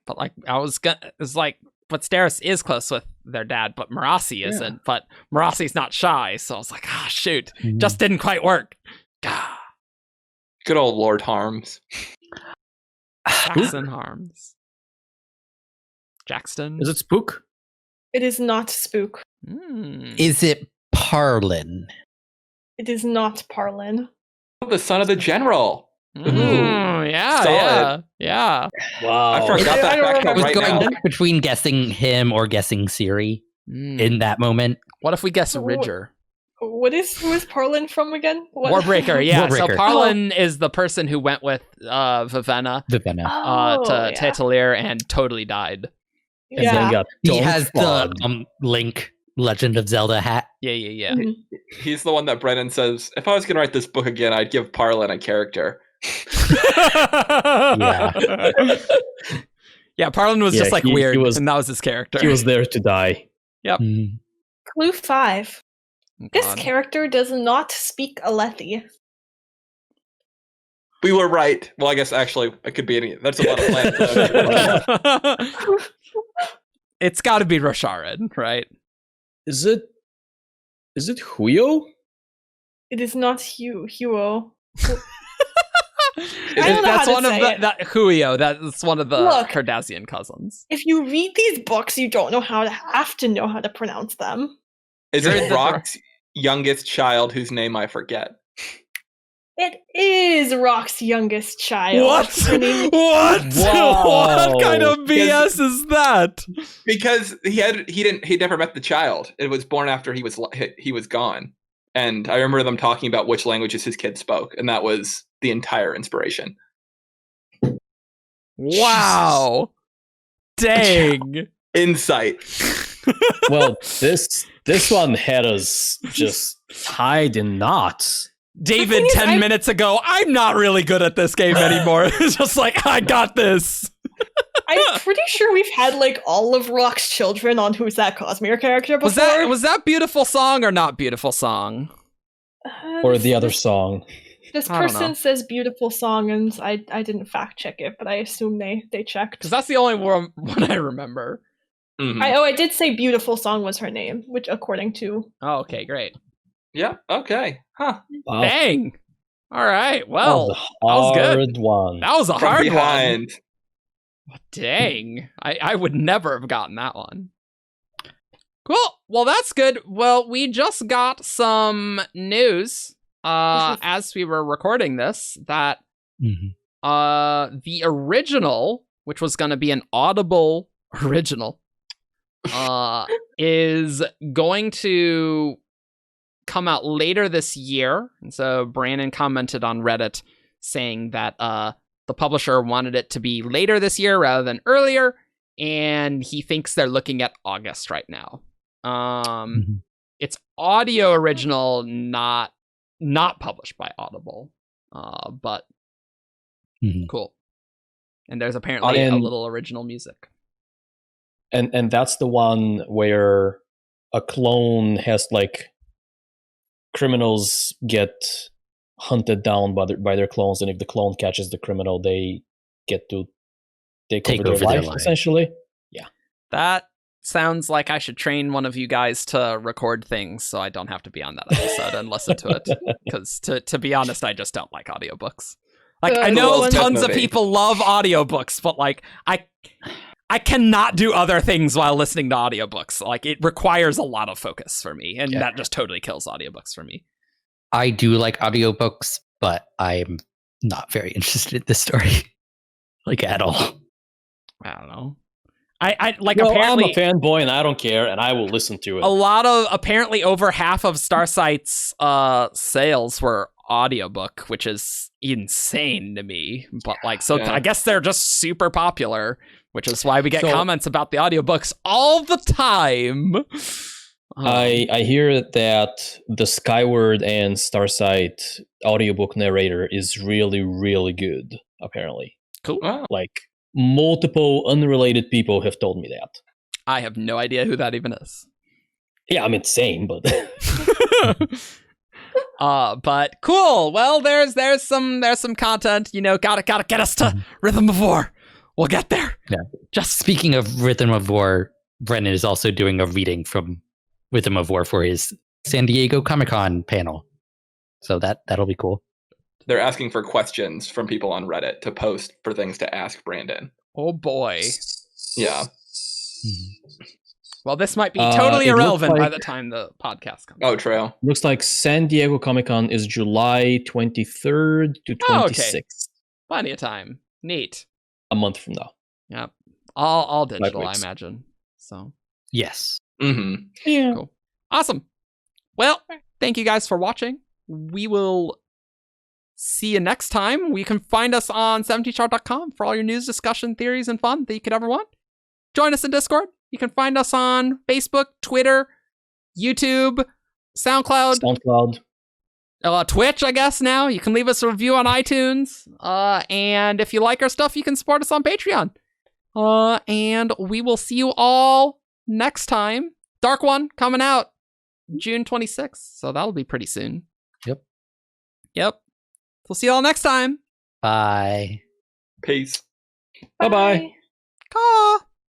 But like but Steris is close with their dad, but Marasi isn't. But Marasi's not shy, so I was like, shoot, just didn't quite work. Good old Lord Harms. Jackson Harms. Jackson. Is it Spook? It is not Spook. Is it Parlin? It is not Parlin. Oh, the son of the general. Yeah. Wow. I forgot that fact I was right going now. between guessing him or guessing Siri in that moment. What if we guess Ridger? Who is Parlin from again? Warbreaker, yeah. Warbreaker. So Parlin is the person who went with Vivenna to Tetelir and totally died. And then got He has flogged. the Link Legend of Zelda hat. Yeah. Mhm. He's the one that Brennan says, if I was going to write this book again, I'd give Parlin a character. Yeah, Parlin was just like weird, and that was his character. He was there to die. Yep. Clue 5. Oh, This God. character does not speak Alethi. We were right. Well, I guess actually it could be any. That's a lot of plans. It's got to be Rosharan, right? Is it Huyo? It is not Huo. That's one of the Huio. That's one of the Look. Cardassian cousins. If you read these books, you don't have to know how to pronounce them. Is it Rock's youngest child whose name I forget? It is Rock's youngest child. What? Her name- What? Whoa. What kind of BS is that? Because he never met the child. It was born after he was gone. And I remember them talking about which languages his kid spoke, and that was the entire inspiration. Wow. Dang. Insight. Well, this one had us just tied in knots. David, thing is, 10 minutes ago, I'm not really good at this game anymore. It's just like, I got this. I'm pretty sure we've had like all of Rock's children on Who's That Cosmere character before. Was that Beautiful Song or not Beautiful Song? Or the other song. This I don't know. person says beautiful song, and I didn't fact check it, but I assume they checked. Because that's the only one I remember. Mhm. I did say beautiful song was her name, which according to Oh, okay, great. Yeah. Okay. Huh. Wow. Dang. All right. Well, that was a hard one. that was a From hard behind. one. Dang. I would never have gotten that one. Cool. Well, that's good. Well, we just got some news as we were recording this that the original, which was going to be an Audible original, is going to come out later this year. And so Brandon commented on Reddit saying that the publisher wanted it to be later this year rather than earlier, and he thinks they're looking at August right now. It's audio original, not published by Audible, but cool. And there's apparently a little original music. And that's the one where a clone has like criminals get hunted down by their clones, and if the clone catches the criminal, they get to take over their life, essentially. Yeah. That sounds like I should train one of you guys to record things so I don't have to be on that episode and listen to it. Because to be honest, I just don't like audiobooks. Like, I know tons of movie. people love audiobooks, but like, I cannot do other things while listening to audiobooks. Like, it requires a lot of focus for me, and that just totally kills audiobooks for me. I do like audiobooks, but I'm not very interested in this story, like at all. I don't know. I like well, apparently I'm a fanboy and I don't care, and I will listen to it. A lot of apparently over half of Starsight's sales were audiobook, which is insane to me. But like, so I guess they're just super popular, which is why we get comments about the audiobooks all the time. I hear that the Skyward and Starsight audiobook narrator is really, really good, apparently. Cool. Wow. Like, multiple unrelated people have told me that. I have no idea who that even is. Yeah, I mean, same, but... But cool. Well, there's some content, you know, gotta get us to Rhythm of War. We'll get there. Yeah. Just speaking of Rhythm of War, Brennan is also doing a reading from Rhythm of War for his San Diego Comic-Con panel. So that'll be cool. They're asking for questions from people on Reddit to post for things to ask Brandon. Oh boy. Yeah. Well, this might be totally irrelevant by the time the podcast comes. Oh, true. Looks like San Diego Comic-Con is July 23rd to 26th. Oh, okay. Plenty of time. Neat. A month from now. Yep. All digital, I imagine. So. Yes. Mm-hmm. Yeah. Cool. Awesome. Well, thank you guys for watching. We will see you next time. You can find us on 17chart.com for all your news, discussion, theories, and fun that you could ever want. Join us in Discord. You can find us on Facebook, Twitter, YouTube, SoundCloud, Twitch, I guess now. You can leave us a review on iTunes. And if you like our stuff, you can support us on Patreon. And we will see you all next time. Dark One coming out June 26th. So that'll be pretty soon. Yep. We'll see you all next time. Bye. Peace. Bye-bye. Caw.